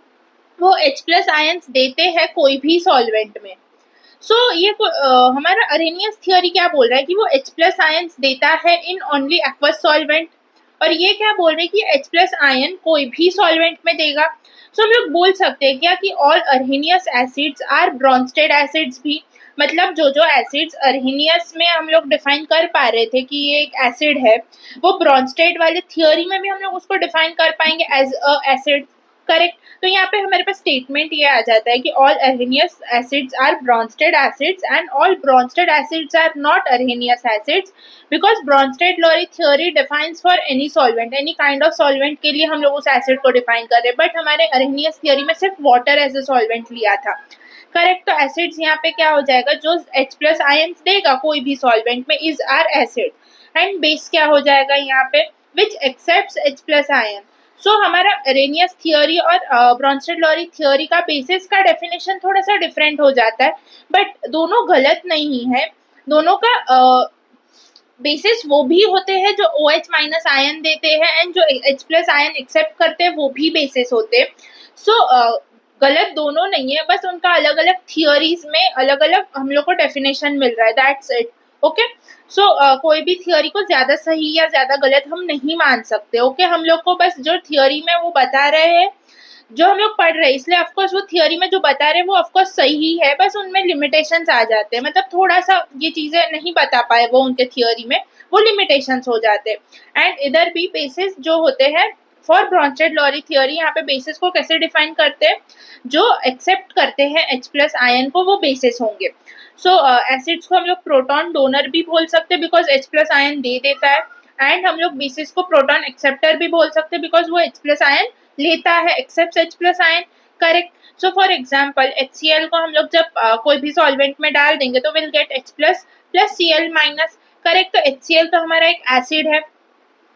वो H+ आयंस देते हैं कोई भी सॉल्वेंट में। सो ये हमारा अरेनियस थियोरी क्या बोल रहा है कि वो H+ आयंस देता है इन ओनली एक्वस सॉल्वेंट, और ये क्या बोल रहे हैं कि H+ आयन कोई भी सॉल्वेंट में देगा। सो हम लोग बोल सकते हैं क्या कि all Arrhenius acids are Bronsted acids भी, मतलब जो जो एसिड्स अरहेनियस में हम लोग डिफाइन कर पा रहे थे कि ये एक एसिड है, वो ब्रॉन्स्टेड वाले थियोरी में भी हम लोग उसको डिफाइन कर पाएंगे एज अ एसिड, करेक्ट। तो यहाँ पे हमारे पास स्टेटमेंट ये आ जाता है कि all Arrhenius acids are Bronsted acids and all Bronsted acids are not Arrhenius acids because Bronsted Lowry theory defines for any solvent, any kind of solvent के लिए हम लोग उस एसिड को डिफाइन कर रहे हैं, बट हमारे अर्हेनियस थ्योरी में सिर्फ वाटर एज ए सॉल्वेंट लिया था। करेक्ट। तो एसिड्स यहाँ पे क्या हो जाएगा, जो H प्लस आयन्स देगा कोई भी सॉल्वेंट में is are acid, and base क्या हो जाएगा यहाँ पे, which accepts H plus ion. So हमारा अरेनियस थियोरी और ब्रॉन्स्टेड-लॉरी थ्योरी का बेसिस का डेफिनेशन थोड़ा सा डिफरेंट हो जाता है, बट दोनों गलत नहीं है। दोनों का बेसिस वो भी होते हैं जो OH माइनस आयन देते हैं, एंड जो H प्लस आयन एक्सेप्ट करते हैं वो भी बेसिस होते हैं। सो गलत दोनों नहीं है, बस उनका अलग अलग थियोरीज में अलग अलग हम लोग को डेफिनेशन मिल रहा है, दैट्स इट। ओके। सो कोई भी थियोरी को ज्यादा सही या ज्यादा गलत हम नहीं मान सकते। ओके। हम लोग को बस जो थियोरी में वो बता रहे हैं, जो हम लोग पढ़ रहे हैं, इसलिए ऑफकोर्स वो थियोरी में जो बता रहे हैं वो ऑफकोर्स सही है, बस उनमें लिमिटेशंस आ जाते हैं, मतलब थोड़ा सा ये चीजें नहीं बता पाए वो उनके थियोरी में, वो लिमिटेशंस हो जाते हैं। एंड इधर भी बेसिस जो होते हैं फॉर ब्रॉन्स्टेड-लॉरी थ्योरी, यहाँ पे बेसिस को कैसे डिफाइन करते हैं, जो एक्सेप्ट करते हैं H प्लस आयन को वो बेसिस होंगे। सो एसिड्स को हम लोग प्रोटॉन डोनर भी बोल सकते हैं बिकॉज H प्लस आयन दे देता है, एंड हम लोग बेसिस को प्रोटॉन एक्सेप्टर भी बोल सकते हैं बिकॉज वो H प्लस आयन लेता है, accept H plus ion. Correct. So for example HCl को हम लोग जब कोई भी सॉल्वेंट में डाल देंगे तो will get H plus plus Cl minus. Correct. तो HCl तो हमारा एक एसिड है।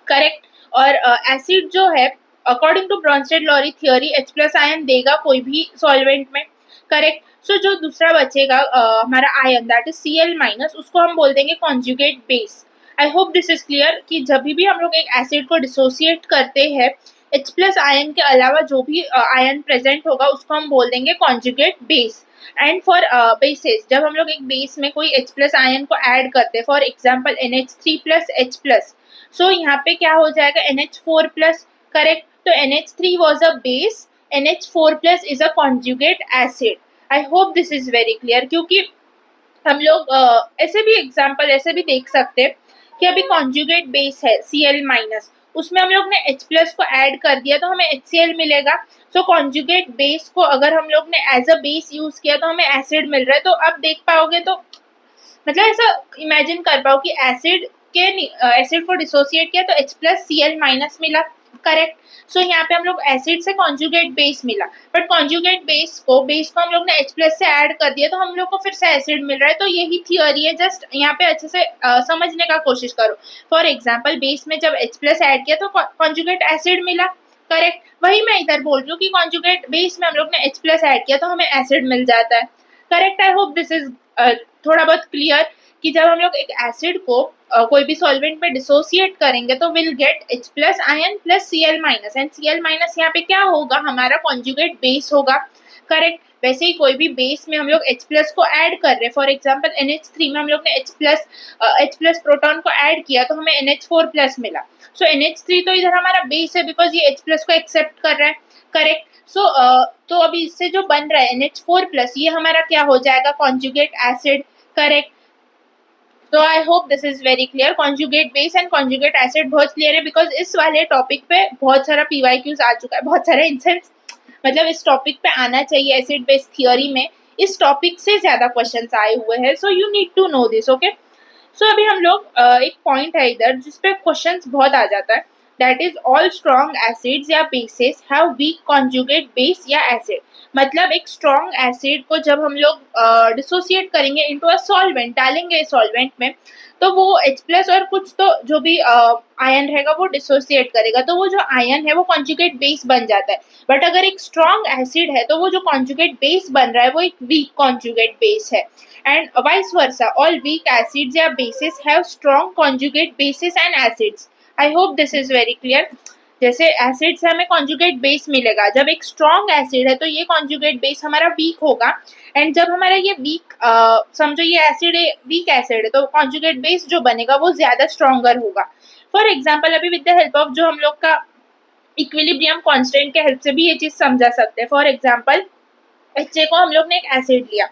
करेक्ट। और एसिड जो है according to Bronsted Lowry theory H plus ion देगा कोई भी सॉल्वेंट में। करेक्ट। सो जो दूसरा बचेगा हमारा ion that is Cl minus, उसको हम बोल देंगे conjugate base. I hope this is clear कि जब भी हम लोग एक एसिड को डिसोसिएट करते हैं H प्लस आयन के अलावा जो भी आयन प्रेजेंट होगा उसको हम बोल देंगे conjugate base. And for bases, जब हम लोग एक बेस में कोई H प्लस आयन को ऐड करते हैं, for example NH3 plus H plus, so यहाँ पे क्या हो जाएगा NH4 प्लस। करेक्ट। तो NH3 was a base, NH4 plus is a conjugate acid. I hope this is very clear, क्योंकि हम लोग ऐसे भी एग्जाम्पल ऐसे भी देख सकते हैं कि अभी कॉन्जुगेट बेस है Cl माइनस, उसमें हम लोग ने H प्लस को ऐड कर दिया तो हमें HCl मिलेगा। सो कॉन्जुगेट बेस को अगर हम लोग ने एज अ बेस यूज किया तो हमें एसिड मिल रहा है। तो अब देख पाओगे तो मतलब ऐसा इमेजिन कर पाओ कि एसिड को डिसोसिएट किया तो H प्लस Cl माइनस मिला। करेक्ट। सो यहाँ पे हम लोग एसिड से कॉन्जुगेट बेस मिला, बट कॉन्जुगेट बेस को हम लोग ने H प्लस से ऐड कर दिया तो हम लोग को फिर से एसिड मिल रहा है। तो यही थियोरी है, जस्ट यहाँ पे अच्छे से समझने का कोशिश करो। फॉर एग्जाम्पल बेस में जब H प्लस ऐड किया तो कॉन्जुगेट एसिड मिला। करेक्ट। वही मैं इधर बोल रही हूँ कि कॉन्जुगेट बेस में हम लोग ने H प्लस ऐड किया तो हमें एसिड मिल जाता है। Correct. I hope this is थोड़ा बहुत क्लियर कि जब हम लोग एक एसिड को कोई भी सॉल्वेंट में डिसोसिएट करेंगे तो will get H plus ion plus Cl minus, and Cl minus यहाँ पे क्या होगा, हमारा कॉन्जुगेट बेस होगा। करेक्ट। वैसे ही कोई भी बेस में हम लोग H प्लस को ऐड कर रहे हैं, फॉर एग्जाम्पल NH3 में हम लोग ने H प्लस प्रोटॉन को ऐड किया तो हमें NH4 प्लस मिला। सो NH3 तो इधर हमारा बेस है बिकॉज ये H प्लस को एक्सेप्ट कर रहा है। करेक्ट। सो तो अभी इससे जो बन रहा है NH4 प्लस, ये हमारा क्या हो जाएगा, कॉन्जुगेट एसिड। करेक्ट। तो आई hope this is very clear. Conjugate base and conjugate acid बहुत क्लियर है बिकॉज इस वाले टॉपिक पे बहुत सारा PYQs आ चुका है, बहुत सारा इंसेंस, मतलब इस टॉपिक पे आना चाहिए एसिड बेस थियोरी में। इस टॉपिक से ज्यादा क्वेश्चंस आए हुए हैं, so you need to know this. Okay. So अभी हम लोग एक पॉइंट है इधर जिसपे क्वेश्चंस बहुत आ जाता है, that is all strong acids या bases have weak conjugate base या एसिड। मतलब एक स्ट्रॉन्ग एसिड को जब हम लोग डिसोसिएट करेंगे इनटू अ सॉल्वेंट, डालेंगे सॉल्वेंट में, तो वो H प्लस और कुछ तो जो भी आयन रहेगा वो डिसोसिएट करेगा, तो वो जो आयन है वो कॉन्जुगेट बेस बन जाता है। बट अगर एक स्ट्रॉन्ग एसिड है तो वो जो कॉन्जुगेट बेस बन रहा है वो एक वीक कॉन्जुगेट बेस है। And vice versa, all weak acids या bases have strong conjugate bases and acids. I hope this is very clear. जैसे एसिड से हमें कॉन्जुगेट बेस मिलेगा, जब एक स्ट्रॉन्ग एसिड है तो ये कॉन्जुगेट बेस हमारा वीक होगा, एंड जब हमारा ये वीक समझो ये एसिड है, वीक एसिड है, तो कॉन्जुगेट बेस जो बनेगा वो ज्यादा स्ट्रॉन्गर होगा। फॉर एग्जाम्पल अभी विद द हेल्प ऑफ जो हम लोग का इक्विलिब्रियम कांस्टेंट के हेल्प से भी ये चीज समझा सकते हैं। फॉर एग्जाम्पल HA को हम लोग ने एक एसिड लिया,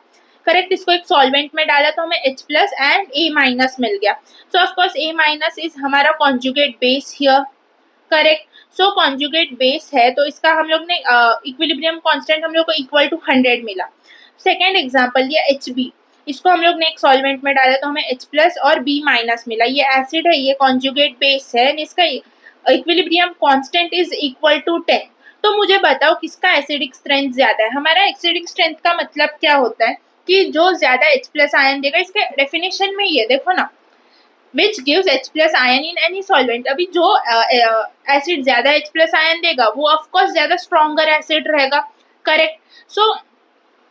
करेक्ट, इसको एक सॉल्वेंट में डाला तो हमें H plus and A minus मिल गया। So of course A minus is हमारा conjugate base here. Correct. So conjugate base है तो इसका हम लोग ने इक्विलिब्रियम कांस्टेंट हम लोग को इक्वल टू 100 मिला। सेकेंड एग्जांपल ये HB, इसको हम लोग ने एक सॉल्वेंट में डाला तो हमें H प्लस और B माइनस मिला। ये एसिड है, ये कॉन्जुगेट बेस है, इसका equilibrium constant is equal to 10। तो मुझे बताओ किसका एसिडिक स्ट्रेंथ ज्यादा है। हमारा एसिडिक स्ट्रेंथ का मतलब क्या होता है कि जो ज्यादा H प्लस आयन देगा, इसके डेफिनेशन में ये देखो ना, which gives H plus ion in any solvent। अभी जो एसिड ज्यादा H plus ion देगा वो ऑफ कोर्स ज्यादा स्ट्रॉन्गर एसिड रहेगा। करेक्ट। सो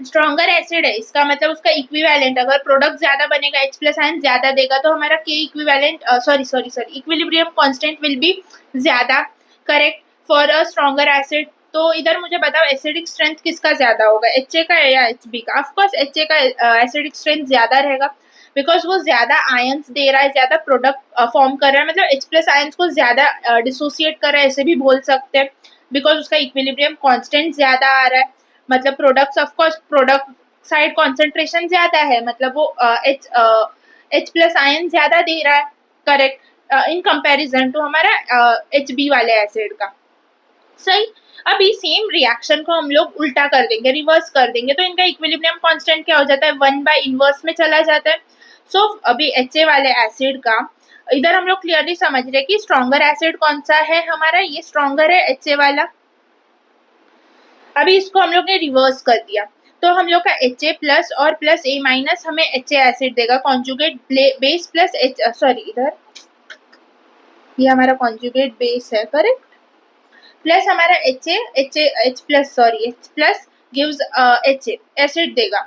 स्ट्रॉन्गर एसिड है, इसका मतलब उसका इक्विवेलेंट, अगर प्रोडक्ट ज्यादा बनेगा H प्लस आयन ज्यादा देगा तो हमारा K equivalent sorry equilibrium constant will be ज्यादा। Correct, for a stronger acid. तो इधर मुझे बताओ एसिडिक स्ट्रेंथ किसका ज्यादा होगा, HA का या HB का। ऑफ कोर्स HA का एसिडिक स्ट्रेंथ ज्यादा रहेगा, बिकॉज वो ज्यादा आयंस दे रहा है, ज्यादा प्रोडक्ट फॉर्म कर रहा है, मतलब H प्लस आयंस को ज्यादा डिसोसिएट कर रहा है, ऐसे भी बोल सकते हैं, बिकॉज उसका इक्विलिब्रियम कांस्टेंट ज्यादा आ रहा है। मतलब products of course product side concentration ज्यादा है, मतलब वो H प्लस आयन ज्यादा दे रहा है। करेक्ट, इन कंपैरिजन टू हमारा HB वाले एसिड का। सही। अभी सेम रिएक्शन को हम लोग उल्टा कर देंगे, रिवर्स कर देंगे, तो इनका इक्विलिब्रियम कांस्टेंट क्या हो जाता है, 1/इनवर्स में चला जाता है। सो अभी HA वाले एसिड का इधर हम लोग क्लियरली समझ रहे हैं कि स्ट्रॉन्गर एसिड कौन सा है हमारा, ये स्ट्रॉन्गर है HA वाला। अभी इसको हम लोग ने रिवर्स कर दिया तो हम लोग का HA प्लस और प्लस A माइनस हमें HA एसिड देगा, कॉन्जुगेट बेस प्लस इधर ये हमारा कॉन्जुगेट बेस है। करेक्ट, प्लस हमारा H plus gives HA acid देगा।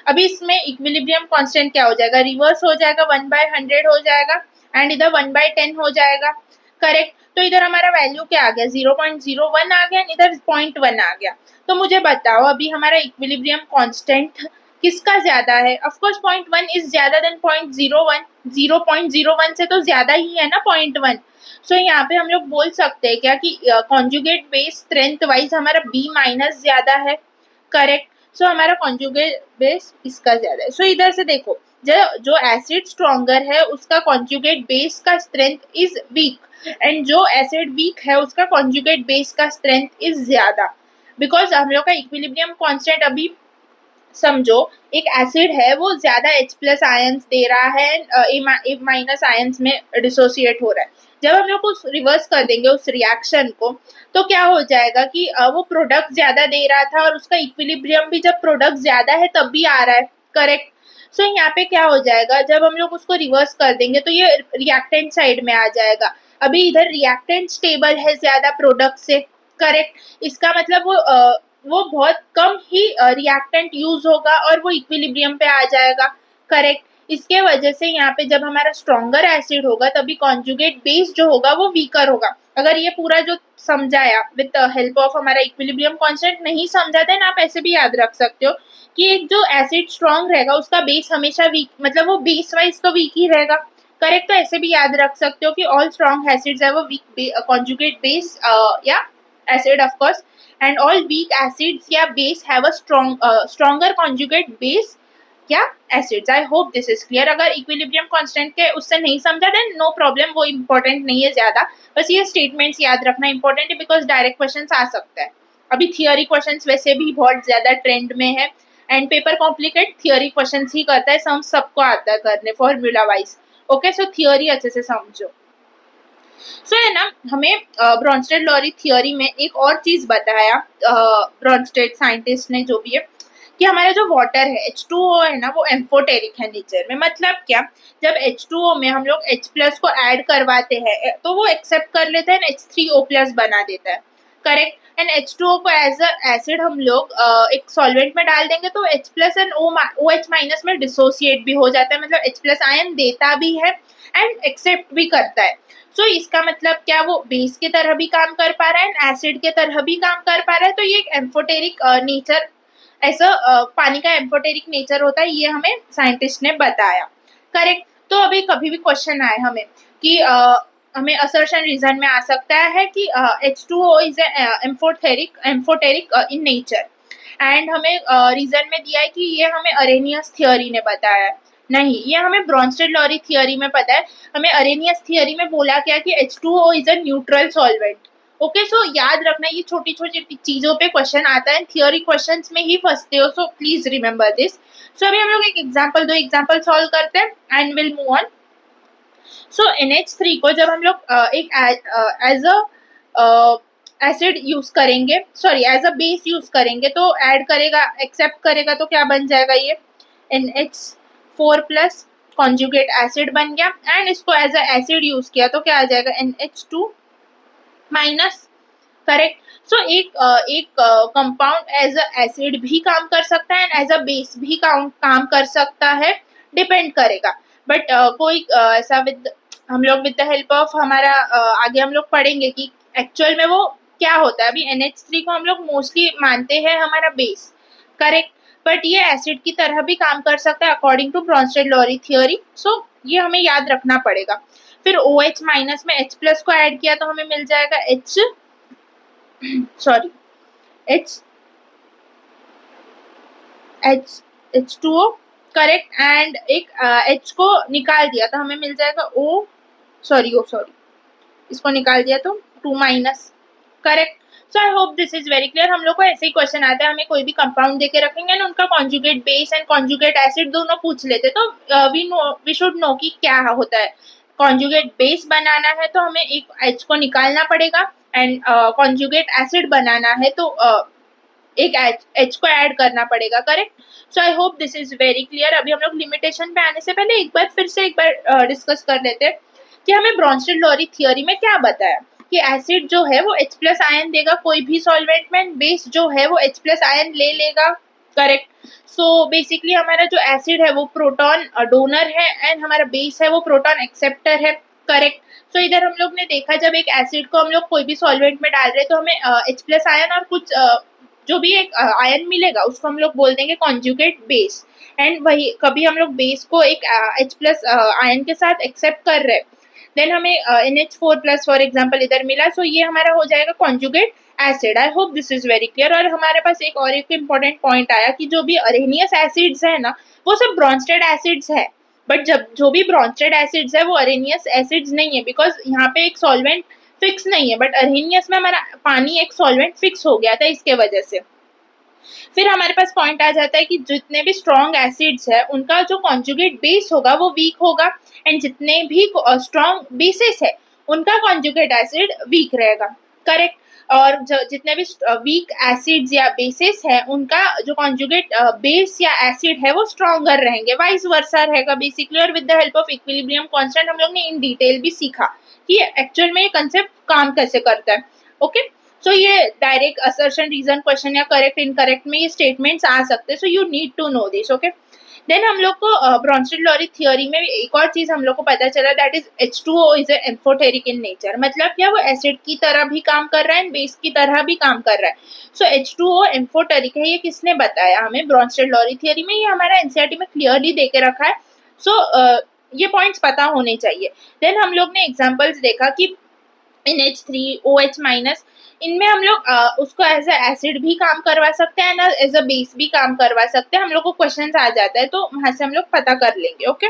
अभी इसमें इक्विलिब्रियम कांस्टेंट क्या हो जाएगा, रिवर्स हो जाएगा, 1/100 हो जाएगा एंड इधर 1/10 हो जाएगा। करेक्ट, तो इधर हमारा वैल्यू क्या आ गया, 0.01 आ गया, इधर 0.1 आ गया। तो मुझे बताओ अभी हमारा इक्विलिब्रियम कांस्टेंट किसका ज्यादा है। ऑफ कोर्स 0.1 इज ज्यादा देन 0.01, 0.01 से तो ज्यादा ही है ना 0.1। सो यहाँ पे हम लोग बोल सकते हैं क्या कि कॉन्जुगेट बेस स्ट्रेंथ वाइज हमारा B माइनस ज्यादा है। करेक्ट, सो हमारा कॉन्जुगेट बेस इसका ज्यादा है। सो इधर से देखो, जो एसिड स्ट्रॉन्गर है उसका कॉन्जुगेट बेस का स्ट्रेंथ इज वीक एंड जो एसिड वीक है उसका कॉन्जुगेट बेस का स्ट्रेंथ इज ज्यादा, बिकॉज हम लोग का इक्विलिब्रियम कांस्टेंट अभी समझो एक एसिड है वो ज्यादा H प्लस आयंस दे रहा है, A माइनस आयंस में डिसोसिएट हो रहा है। जब हम लोग उस रिवर्स कर देंगे उस रिएक्शन को तो क्या हो जाएगा कि वो प्रोडक्ट ज्यादा दे रहा था और उसका इक्विलिब्रियम भी जब प्रोडक्ट ज्यादा है तब भी आ रहा है। करेक्ट, सो यहाँ पे क्या हो जाएगा, जब हम लोग उसको रिवर्स कर देंगे तो ये रिएक्टेंट साइड में आ जाएगा। अभी इधर रिएक्टेंट स्टेबल है ज्यादा प्रोडक्ट से। करेक्ट, इसका मतलब वो बहुत कम ही रिएक्टेंट यूज होगा और वो इक्विलिब्रियम पे आ जाएगा। करेक्ट, इसके वजह से यहाँ पे जब हमारा स्ट्रॉन्गर एसिड होगा तभी कॉन्जुगेट बेस जो होगा वो वीकर होगा। अगर ये पूरा जो समझाया विद हेल्प ऑफ हमारा इक्विलिब्रियम कांस्टेंट नहीं समझा देन आप ऐसे भी याद रख सकते हो कि एक जो एसिड स्ट्रॉन्ग रहेगा उसका बेस हमेशा वीक, मतलब वो बेस वाइज तो वीक ही रहेगा। करेक्ट, तो ऐसे भी याद रख सकते हो कि ऑल स्ट्रॉन्ग एसिड्स है वो वीक कॉन्जुगेट बेस या acid of course, and all weak acids या base have a stronger conjugate base या acids। I hope this is clear। अगर equilibrium constant के उससे नहीं समझा then no problem, वो important नहीं है ज्यादा, बस ये statements याद रखना important है because direct questions आ सकता है। अभी theory questions वैसे भी बहुत ज्यादा trend में है and paper complicate theory questions ही करता है, सम सबको आता है करने formula wise। ओके, सो theory अच्छे से समझो। सो है ना, हमें ब्रॉन्स्टेड लॉरी थियोरी में एक और चीज बताया ब्रॉन्स्टेड साइंटिस्ट ने जो भी है कि हमारा जो वाटर है H2O है ना वो एम्फोटेरिक है नेचर में। मतलब क्या, जब H2O में हम लोग H प्लस को ऐड करवाते हैं तो वो एक्सेप्ट कर लेता है H3O प्लस बना देता है। करेक्ट, एंड H2O को एज अ एसिड हम लोग एक सॉल्वेंट में डाल देंगे तो H plus and OH minus में डिसोसिएट भी हो जाता है, मतलब H प्लस आयन देता भी है एंड एक्सेप्ट भी करता है। सो इसका मतलब क्या, वो बेस की तरह भी काम कर पा रहा है एंड एसिड के तरह भी काम कर पा रहा है। तो ये एक एम्फोटेरिक नेचर, ऐसा पानी का एम्फोटेरिक नेचर होता है, ये हमें साइंटिस्ट ने बताया। करेक्ट, तो अभी कभी भी क्वेश्चन आए हमें कि हमें असर्शन रीजन में आ सकता है कि H2O is amphoteric in nature and हमें रीजन में दिया है कि ये हमें अरेनियस थियोरी ने बताया है। नहीं, ये हमें ब्रोंस्टेड-लॉरी थियरी में पता है। हमें अरेनियस थियरी में बोला क्या कि H2O is a neutral solvent. Okay, so याद रखना ये छोटी छोटी चीजों पे क्वेश्चन आता है, थियरी क्वेश्चंस में ही फंसते हो, सो प्लीज रिमेंबर दिस। सो अभी हम लोग एक एग्जांपल, दो एग्जांपल सॉल्व करते हैं and will move on. So NH3 को जब हम लोग एक एज अ एसिड यूज करेंगे, sorry as a base use करेंगे, तो ऐड करेगा, एक्सेप्ट करेगा, तो क्या बन जाएगा ये NH4 प्लस कॉन्जुगेट एसिड बन गया। एंड इसको एज अ एसिड यूज किया तो क्या आ जाएगा NH2 माइनस। करेक्ट। सो एक कंपाउंड एज अ एसिड भी काम कर सकता है एंड एज अ बेस भी काम कर सकता है, डिपेंड करेगा। बट कोई ऐसा विद हम लोग विद द हेल्प ऑफ हमारा आगे हम लोग पढ़ेंगे कि एक्चुअल में वो क्या होता है। अभी NH3 को हम लोग मोस्टली मानते हैं हमारा बेस। करेक्ट। बट ये एसिड की तरह भी काम कर सकता है अकॉर्डिंग टू ब्रोंस्टेड-लॉरी थियरी। सो ये हमें याद रखना पड़ेगा। फिर OH माइनस में H प्लस को ऐड किया तो हमें मिल जाएगा H2O। करेक्ट। एंड एक H को निकाल दिया तो हमें मिल जाएगा सॉरी इसको निकाल दिया तो 2 minus. Correct. So I hope this is very clear. हम लोग को ऐसे ही क्वेश्चन आता है, हमें कोई भी कंपाउंड देके रखेंगे एंड उनका conjugate base and conjugate acid दोनों पूछ लेते, तो वी शुड नो कि क्या होता है। कॉन्जुगेट बेस बनाना है तो हमें एक H को निकालना पड़ेगा एंड कॉन्जुगेट एसिड बनाना है तो एक H को ऐड करना पड़ेगा। Correct. So I hope this is very clear. अभी हम लोग लिमिटेशन पे आने से पहले एक बार फिर से डिस्कस कर लेते हैं कि हमें ब्रोंस्टेड-लॉरी थियरी में क्या बताया कि एसिड जो है वो H प्लस आयन देगा कोई भी सॉल्वेंट में, बेस जो है वो H प्लस आयन ले लेगा। करेक्ट। सो बेसिकली हमारा जो एसिड है वो प्रोटॉन डोनर है एंड हमारा बेस है वो प्रोटॉन एक्सेप्टर है। करेक्ट। सो इधर हम लोग ने देखा जब एक एसिड को हम लोग कोई भी सॉल्वेंट में डाल रहे हैं तो हमें H प्लस आयन और कुछ जो भी एक आयन मिलेगा उसको हम लोग बोल देंगे कॉन्जुगेट बेस। एंड वही कभी हम लोग बेस को एक H प्लस आयन के साथ एक्सेप्ट कर रहे हैं, देन हमें NH4 प्लस फॉर एग्जाम्पल इधर मिला, सो ये हमारा हो जाएगा conjugate acid. I hope this is very clear. और हमारे पास एक इम्पोर्टेंट पॉइंट आया कि जो भी अरेनियस एसिड्स है ना वो सब ब्रोंस्टेड एसिड्स है, बट जब जो भी ब्रोंस्टेड एसिड्स है वो अरेनियस एसिड्स नहीं है, बिकॉज यहाँ पे एक सॉल्वेंट फिक्स नहीं है। बट अरेनियस में हमारा पानी एक सॉल्वेंट फिक्स हो गया था, इसके वजह से। फिर हमारे पास पॉइंट आ जाता है कि जितने भी स्ट्रॉन्ग एसिड्स है उनका जो कॉन्जुगेट बेस होगा वो वीक होगा एंड जितने भी स्ट्रॉन्ग बेसिस है उनका कॉन्जुगेट एसिड वीक रहेगा। करेक्ट। और जितने भी वीक एसिड्स या बेसिस है उनका जो कॉन्जुगेट बेस या एसिड है वो स्ट्रॉन्गर रहेंगे, वाइस वर्सा रहेगा बेसिकली। और with the help of equilibrium constant हम लोग ने इन डिटेल भी सीखा कि एक्चुअल में ये कंसेप्ट काम कैसे करता है। ओके। सो ये डायरेक्ट असर्शन, रीजन, क्वेश्चन या करेक्ट इनकरेक्ट में ये स्टेटमेंट्स आ सकते हैं, so you need to know this. Okay. Then हम लोग को ब्रोंस्टेड-लॉरी थियरी में एक और चीज हम लोग को पता चला, that is H2O is amphoteric in nature. मतलब क्या वो एसिड की तरह भी काम कर रहा है एंड बेस की तरह भी काम कर रहा है। सो H2O एम्फोटेरिक है, ये किसने बताया हमें ब्रोंस्टेड-लॉरी थियरी में? ये हमारा एनसीईआरटी में क्लियरली दे के रखा है। सो ये पॉइंट्स पता होने चाहिए। देन हम लोग ने एग्जाम्पल्स देखा कि NH3, OH माइनस, इनमें हम लोग उसको एज अ एसिड भी काम करवा सकते हैं और एज अ बेस भी काम करवा सकते हैं। हम लोग को क्वेश्चंस आ जाता है तो वहां से हम लोग पता कर लेंगे। ओके।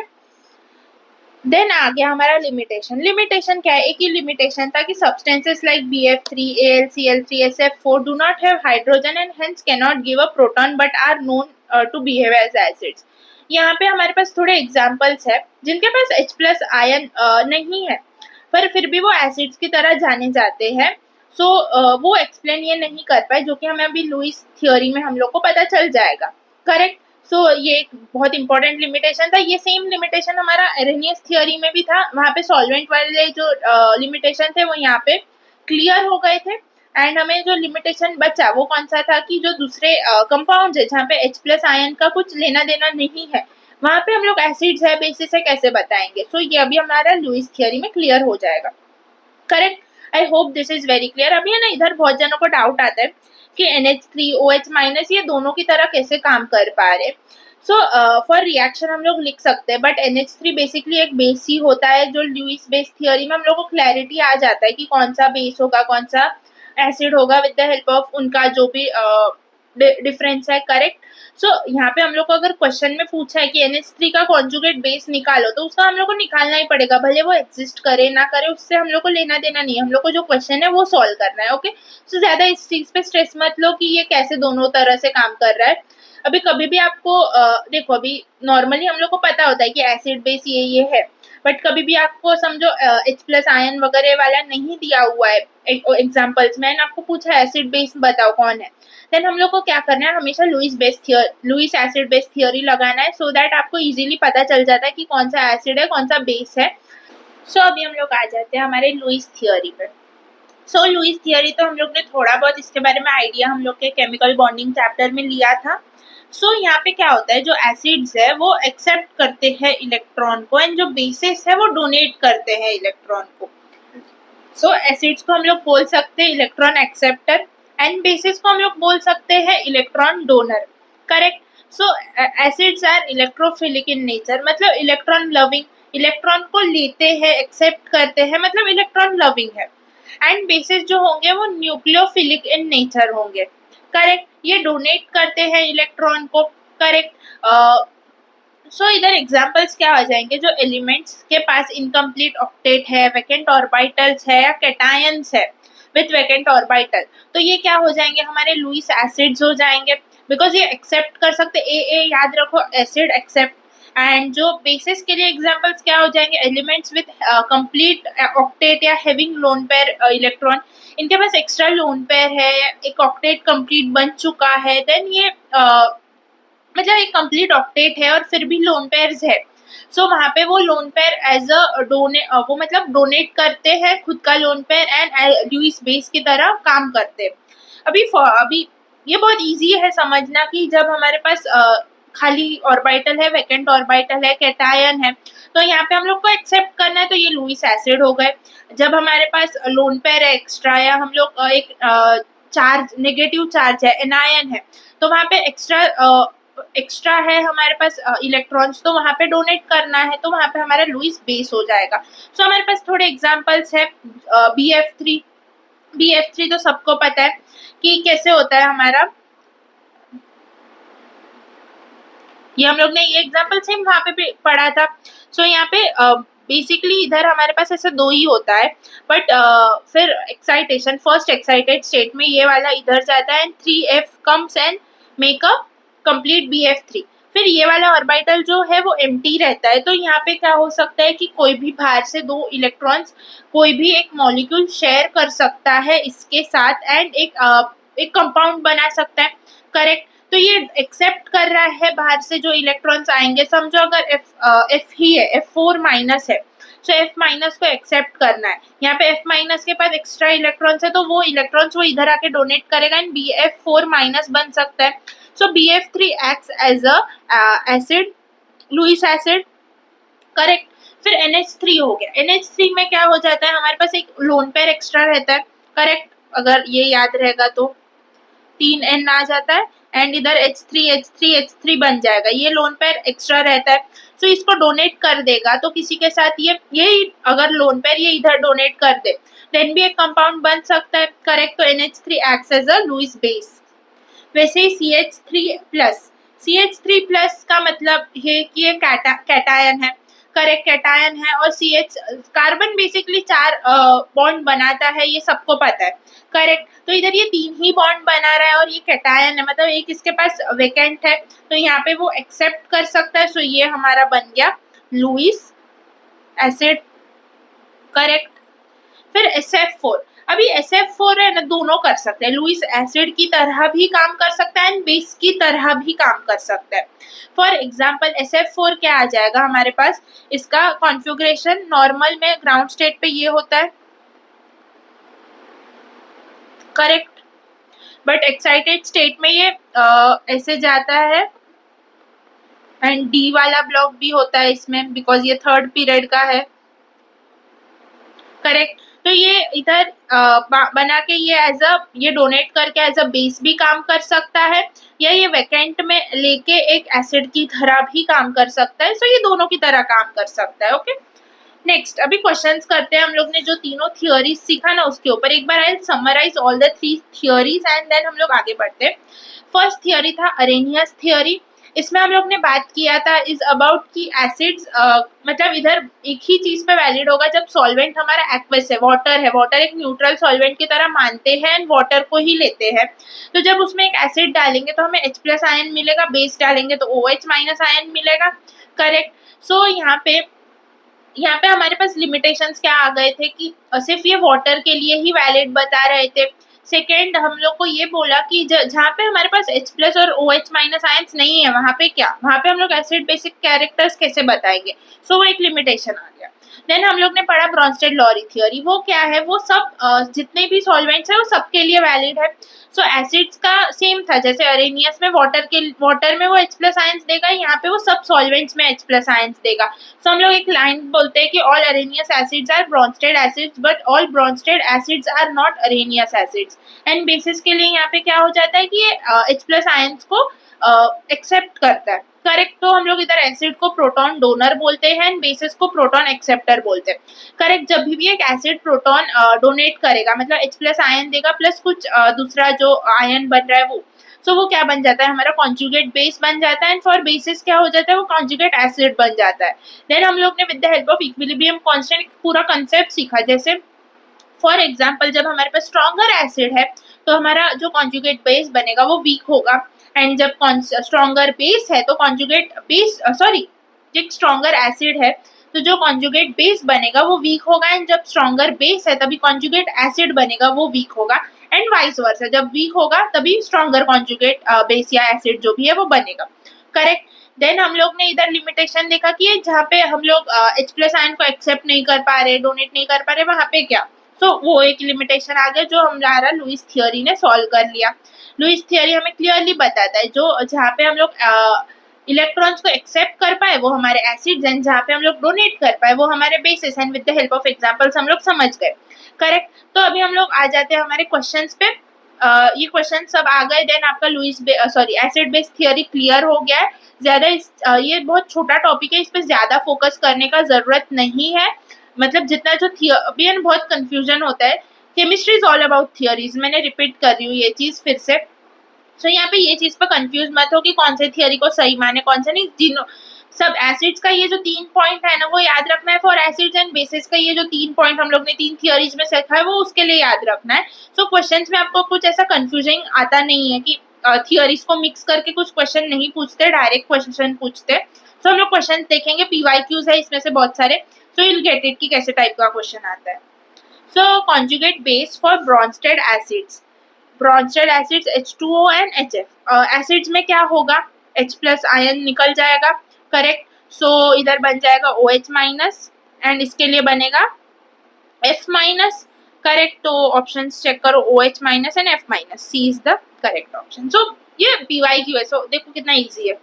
देन आ गया हमारा लिमिटेशन। लिमिटेशन क्या है? एक ही लिमिटेशन था कि substances like BF3, AlCl3, SF4 do not have hydrogen and hence can not give a proton but are known to behave as acids. यहाँ पे हमारे पास थोड़े एग्जाम्पल्स है जिनके पास H प्लस आयन नहीं है पर फिर भी वो एसिड्स की तरह जाने जाते हैं। सो वो एक्सप्लेन ये नहीं कर पाए, जो कि हमें अभी लुईस थियोरी में हम लोग को पता चल जाएगा। करेक्ट। सो ये एक बहुत इंपॉर्टेंट लिमिटेशन था। ये सेम लिमिटेशन हमारा अरेनियस थियोरी में भी था, वहाँ पे सॉल्वेंट वाले जो लिमिटेशन थे वो यहाँ पे क्लियर हो गए थे। एंड हमें जो लिमिटेशन बचा वो कौन सा था कि जो दूसरे कंपाउंड्स है जहाँ पे H प्लस आयन का कुछ लेना देना नहीं है वहां पे हम लोग एसिड्स है बेसिस है कैसे बताएंगे। सो ये अभी हमारा लुईस थियरी में क्लियर हो जाएगा। Correct. I hope this is very clear. अभी है ना इधर बहुत जनों को डाउट आता है कि NH3, OH माइनस ये दोनों की तरह कैसे काम कर पा रहे। सो फॉर रिएक्शन हम लोग लिख सकते हैं, बट NH3 बेसिकली एक बेस ही होता है। जो लुईस बेस थियरी में हम लोग को क्लैरिटी आ जाता है कि कौन सा बेस होगा कौन सा एसिड होगा विद द हेल्प ऑफ उनका जो भी डिफरेंस है, करेक्ट। सो यहाँ पे हम लोग को अगर क्वेश्चन में पूछा है कि NH3 का कॉन्जुगेट बेस निकालो, तो उसका हम लोग को निकालना ही पड़ेगा, भले वो एग्जिस्ट करे ना करे, उससे हम लोग को लेना देना नहीं है, हम लोग को जो क्वेश्चन है वो सॉल्व करना है, ओके। सो ज्यादा इस चीज पे स्ट्रेस मत लो कि ये कैसे दोनों तरह से काम कर रहा है। अभी कभी भी आपको देखो, अभी नॉर्मली हम लोग को पता होता है कि एसिड बेस ये है, बट कभी भी आपको समझो H+ आयन वगैरह वाला नहीं दिया हुआ है एग्जाम्पल्स में, आपको पूछा एसिड बेस बताओ कौन है, देन हम लोग को क्या करना है, हमेशा लुईस एसिड बेस थियोरी लगाना है, सो दैट आपको इजीली पता चल जाता है कि कौन सा एसिड है कौन सा बेस है। सो अभी हम लोग आ जाते हैं हमारे लुईस थियोरी पे। सो लुईस थियोरी तो हम लोग ने थोड़ा बहुत इसके बारे में आइडिया हम लोग के केमिकल बॉन्डिंग चैप्टर में लिया था। सो यहाँ पे क्या होता है, जो एसिड्स है वो एक्सेप्ट करते हैं इलेक्ट्रॉन को, एंड जो बेसिस है वो डोनेट करते हैं इलेक्ट्रॉन को। सो एसिड्स को हम लोग बोल सकते हैं इलेक्ट्रॉन एक्सेप्टर, एंड बेसिस को हम लोग बोल सकते हैं electron donor, correct. So acids are electrophilic in nature, मतलब इलेक्ट्रॉन लविंग, इलेक्ट्रॉन को लेते हैं एक्सेप्ट करते हैं, मतलब इलेक्ट्रॉन लविंग है। एंड बेसिस जो होंगे वो न्यूक्लियोफिलिक इन नेचर होंगे, करेक्ट, ये डोनेट करते हैं इलेक्ट्रॉन को, करेक्ट। सो इधर एग्जांपल्स क्या आ जाएंगे, जो एलिमेंट्स के पास इनकम्प्लीट ऑक्टेट है, वैकेंट ऑर्बिटल्स है, या कैटायंस है विथ वैकेंट ऑर्बिटल, तो ये क्या हो जाएंगे, हमारे लुईस एसिड्स हो जाएंगे, बिकॉज ये एक्सेप्ट कर सकते, ए याद रखो, एसिड एक्सेप्ट। एंड जो बेसिस के लिए एग्जांपल्स क्या हो जाएंगे, एलिमेंट्स विथ कंप्लीट ऑक्टेट या हैविंग लोन पेयर इलेक्ट्रॉन, इनके पास एक्स्ट्रा लोन पेयर है, एक ऑक्टेट कंप्लीट बन चुका है, देन ये मतलब एक कंप्लीट ऑक्टेट है और फिर भी लोन पेयर्स है, सो वहां पे वो लोन पेयर एज अ वो मतलब डोनेट करते हैं खुद का lone pair, and Lewis base की तरह काम करते हैं। अभी ये बहुत इजी है समझना कि जब हमारे पास खाली ऑर्बिटल है, वैकेंट ऑर्बिटल है, कैटायन है, तो यहाँ पे हम लोग को एक्सेप्ट करना है, तो ये लुईस एसिड हो गए। जब हमारे पास लोन पेयर है एक्स्ट्रा, या हम लोग एक चार्ज नेगेटिव चार्ज है, एनायन है, तो वहां पे एक्स्ट्रा है हमारे पास इलेक्ट्रॉन्स, तो वहां पे डोनेट करना है, तो वहां पे हमारा लुईस बेस हो जाएगा। सो हमारे पास थोड़े एग्जांपल्स है, BF3 तो सबको पता है कि कैसे होता है हमारा, ये हम लोग ने ये एग्जांपल सेम वहां पे पढ़ा था। सो यहाँ पे बेसिकली इधर हमारे पास ऐसा दो ही होता है, बट फिर एक्साइटेशन, फर्स्ट एक्साइटेड स्टेट में ये वाला इधर जाता है, and 3F comes and make a complete BF3, फिर ये वाला ऑर्बिटल जो है वो एम्प्टी रहता है। तो यहाँ पे क्या हो सकता है कि कोई भी बाहर से दो इलेक्ट्रॉन्स कोई भी एक मॉलिक्यूल शेयर कर सकता है इसके साथ, एंड एक कंपाउंड बना सकता है, करेक्ट। तो ये एक्सेप्ट कर रहा है बाहर से जो इलेक्ट्रॉन्स आएंगे, समझो अगर F ही है, F4 माइनस है, सो F माइनस को एक्सेप्ट करना है, यहाँ पे F माइनस के पास एक्स्ट्रा इलेक्ट्रॉन्स है, तो वो इलेक्ट्रॉन्स वो इधर आके डोनेट करेगा, एंड BF4 माइनस बन सकता है। So BF3 acts as a acid, Lewis acid, correct. फिर NH3 हो गया, NH3 में क्या हो जाता है, हमारे पास एक लोन पेयर एक्स्ट्रा रहता है, करेक्ट, अगर ये याद रहेगा तो 3N आ जाता है, एंड इधर H3 बन जाएगा, ये लोन पेयर एक्स्ट्रा रहता है, सो इसको डोनेट कर देगा, तो किसी के साथ ये अगर लोन पेयर ये इधर डोनेट कर दे, देन भी एक कंपाउंड बन सकता है, करेक्ट। तो NH3 acts as a Lewis base. वैसे ही CH3 प्लस का मतलब है कि ये कैटायन है, करेक्ट, कैटायन है, और CH कार्बन बेसिकली 4 बॉन्ड बनाता है, ये सबको पता है, करेक्ट। तो इधर ये 3 ही बॉन्ड बना रहा है, और ये कैटायन है, मतलब एक इसके पास वेकेंट है, तो यहाँ पे वो एक्सेप्ट कर सकता है, सो ये हमारा बन गया लुईस एसिड, करेक्ट। फिर SF4, अभी SF4 है ना, दोनों कर सकते हैं, लुईस एसिड की तरह भी काम कर सकता है, एंड बेस की तरह भी काम कर सकता है। फॉर एग्जाम्पल SF4 क्या आ जाएगा हमारे पास, इसका कॉन्फ़िगरेशन नॉर्मल में ग्राउंड स्टेट पे ये होता है, करेक्ट, बट एक्साइटेड स्टेट में ये ऐसे जाता है, एंड D वाला ब्लॉक भी होता है इसमें, बिकॉज ये 3rd पीरियड का है, करेक्ट। तो ये इधर बना के ये डोनेट करके एज अ बेस भी काम कर सकता है, या ये वैकेंट में लेके एक एसिड की तरह भी काम कर सकता है, सो ये दोनों की तरह काम कर सकता है, ओके। नेक्स्ट अभी क्वेश्चंस करते हैं। हम लोग ने जो तीनों थियोरीज सीखा ना उसके ऊपर एक बार I summarise all the 3 theories and then हम लोग आगे बढ़ते हैं। फर्स्ट थियोरी था अरेनियस थियोरी। इसमें हम लोग ने बात किया था इज अबाउट की एसिड्स मतलब इधर एक ही चीज पे वैलिड होगा जब सॉल्वेंट हमारा एक्वस है, वाटर एक न्यूट्रल सॉल्वेंट की तरह मानते हैं एंड वाटर को ही लेते हैं। तो जब उसमें एक एसिड डालेंगे तो हमें H+ आयन मिलेगा, बेस डालेंगे तो OH- आयन मिलेगा। करेक्ट। सो यहाँ पे हमारे पास लिमिटेशंस क्या आ गए थे कि सिर्फ ये वाटर के लिए ही वैलिड बता रहे थे। सेकेंड हम लोग को ये बोला कि जहाँ पे हमारे पास H+ और OH- आयंस नहीं है वहाँ पे हम लोग एसिड बेसिक कैरेक्टर्स कैसे बताएंगे। सो वो एक लिमिटेशन आ गया। देन हम लोग ने पढ़ा ब्रॉन्स्टेड-लॉरी थियोरी। वो क्या है, वो सब जितने भी सॉल्वेंट्स है वो सबके लिए वैलिड है। सो एसिड्स का सेम था, जैसे अरेनियस में वाटर में वो H+ आयंस देगा, यहाँ पे वो सब सॉल्वेंट्स में H+ आयंस देगा। सो हम लोग एक लाइन बोलते हैं कि all Arrhenius acids are Bronsted acids but all Bronsted acids are not Arrhenius acids. And bases के लिए यहाँ पे क्या हो जाता है कि ये H+ आयंस को एक्सेप्ट करता है। करेक्ट। तो हम लोग इधर एसिड को प्रोटॉन डोनर बोलते हैं एंड बेसिस को प्रोटॉन एक्सेप्टर बोलते हैं। करेक्ट। जब भी एक एसिड प्रोटॉन डोनेट करेगा मतलब H+ आयन देगा प्लस कुछ दूसरा जो आयन बन रहा है वो क्या बन जाता है, हमारा कॉन्जुगेट बेस बन जाता है एंड फॉर बेसिस क्या हो जाता है, वो कॉन्जुगेट एसिड बन जाता है। देन हम लोग ने with the help of equilibrium constant पूरा कंसेप्ट सीखा। जैसे फॉर एग्जाम्पल जब हमारे पास स्ट्रॉन्गर एसिड है तो हमारा जो कॉन्जुगेट बेस बनेगा वो वीक होगा एंड जब स्ट्रॉन्गर बेस है तो कॉन्जुगेट बेस जब स्ट्रॉन्गर एसिड है तो जो कॉन्जुगेट बेस बनेगा वो वीक होगा एंड जब स्ट्रॉन्गर बेस है तभी कॉन्जुगेट एसिड बनेगा वो वीक होगा एंड वाइस वर्सा, जब वीक होगा तभी स्ट्रॉन्गर कॉन्जुगेट बेस या एसिड जो भी है वो बनेगा। करेक्ट। देन हम लोग ने इधर लिमिटेशन देखा कि जहाँ पे हम लोग H+ आयन को एक्सेप्ट नहीं कर पा रहे, डोनेट नहीं कर पा रहे, वहां पे क्या, तो वो एक लिमिटेशन आ गया जो हमारा लुईस थियोरी ने सॉल्व कर लिया। लुईस थियोरी हमें क्लियरली बताता है जो जहाँ पे हम लोग इलेक्ट्रॉन्स को एक्सेप्ट कर पाए वो हमारे एसिड्स एंड जहाँ पे हम लोग डोनेट कर पाए वो हमारे basis and with the help of examples हम लोग समझ गए। करेक्ट। तो अभी हम लोग आ जाते हैं हमारे क्वेश्चंस पे। ये क्वेश्चन सब आ गए। देन आपका एसिड बेस थियोरी क्लियर हो गया है। ज्यादा ये बहुत छोटा टॉपिक है, इस पे ज्यादा फोकस करने का जरूरत नहीं है। मतलब जितना जो अभी बहुत कंफ्यूजन होता है। Chemistry is all about theories, मैंने रिपीट कर रही हूँ ये चीज फिर से। सो यहाँ पे ये चीज पर कंफ्यूज मत हो कि कौन से थियोरी को सही माने कौन से नहीं। तीनों सब एसिड्स का ये जो 3 पॉइंट है ना वो याद रखना है फॉर एसिड्स एंड बेसिस का ये जो 3 पॉइंट हम लोग ने 3 थियोरीज में सीखा है वो उसके लिए याद रखना है। सो क्वेश्चंस में आपको कुछ ऐसा कंफ्यूजिंग आता नहीं है कि थियोरीज को मिक्स करके कुछ क्वेश्चन नहीं पूछते, डायरेक्ट क्वेश्चन पूछते। सो हम लोग क्वेश्चन देखेंगे, PYQs है इसमें से बहुत सारे। सो यूल गेट इट कि कैसे टाइप का क्वेश्चन आता है। So conjugate base for Bronsted acids. Bronsted acids H2O and HF। Acids में क्या होगा, H+ आयन निकल जाएगा। करेक्ट। सो इधर बन जाएगा OH- एंड इसके लिए बनेगा F-। करेक्ट। तो ऑप्शन चेक करो OH- and F-। C is the correct option. So ये PYQ है। सो देखो कितना इजी है।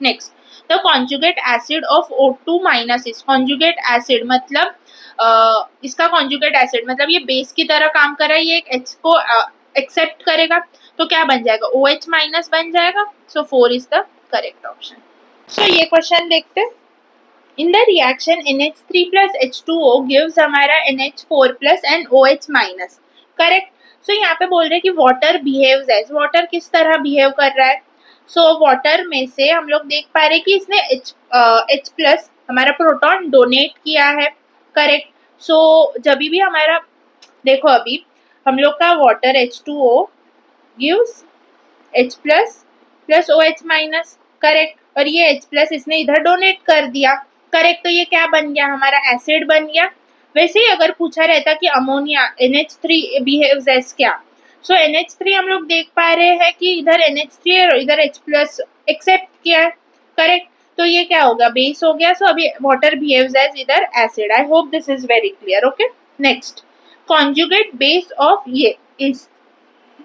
Next the conjugate acid of O2- is. Conjugate acid मतलब इसका कॉन्जुगेट एसिड मतलब ये बेस की तरह काम कर रहा है, ये एक H को एक्सेप्ट करेगा तो क्या बन जाएगा, OH- बन जाएगा। सो 4 is the correct option. So ये क्वेश्चन देखते हैं। In the reaction NH3 plus H2O gives हमारा NH4 plus and OH-। Correct. So यहाँ पे बोल रहे हैं कि वाटर बिहेव्स एज। वाटर किस तरह बिहेव कर रहा है। सो वाटर में से हम लोग देख पा रहे हैं कि इसने H+ हमारा प्रोटॉन डोनेट किया है। करेक्ट। सो जब भी हमारा देखो अभी हम लोग का water H2O gives H+ plus OH-। Correct. और ये H+ इसने इधर डोनेट कर दिया। करेक्ट। तो ये क्या बन गया, हमारा एसिड बन गया। वैसे ही अगर पूछा रहता कि अमोनिया NH3 बिहेव्स एज क्या, सो NH3 हम लोग देख पा रहे हैं कि इधर NH3 और इधर H+ एक्सेप्ट किया है। करेक्ट। तो ये क्या होगा, बेस हो गया। सो अभी वाटर बिहेव्स एज इधर acid. I hope this is very clear. Okay. Next conjugate base of ये इज।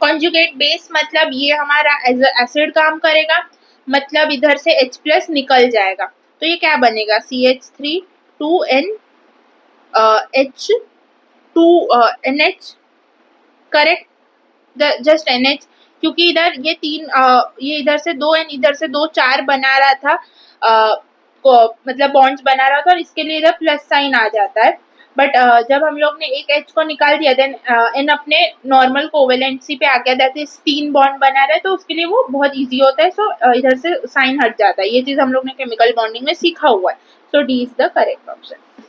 कॉन्जुगेट बेस मतलब ये हमारा एज एसिड काम करेगा, मतलब इधर से H+ निकल जाएगा तो ये क्या बनेगा, CH3 2N H2 NH। Correct. Just NH, क्योंकि इधर ये 3 ये इधर से 2 N इधर से 2 4 बना रहा था मतलब बॉन्ड्स बना रहा था और इसके लिए इधर प्लस साइन आ जाता है। बट जब हम लोग ने एक एच को निकाल दिया देन एन अपने नॉर्मल कोवेलेंसी पे आ गया, दैट इज 3 बॉन्ड बना रहा है, तो उसके लिए वो बहुत इजी होता है। सो इधर से साइन हट जाता है। ये चीज हम लोग ने केमिकल बॉन्डिंग में सीखा हुआ है। So D is the correct option.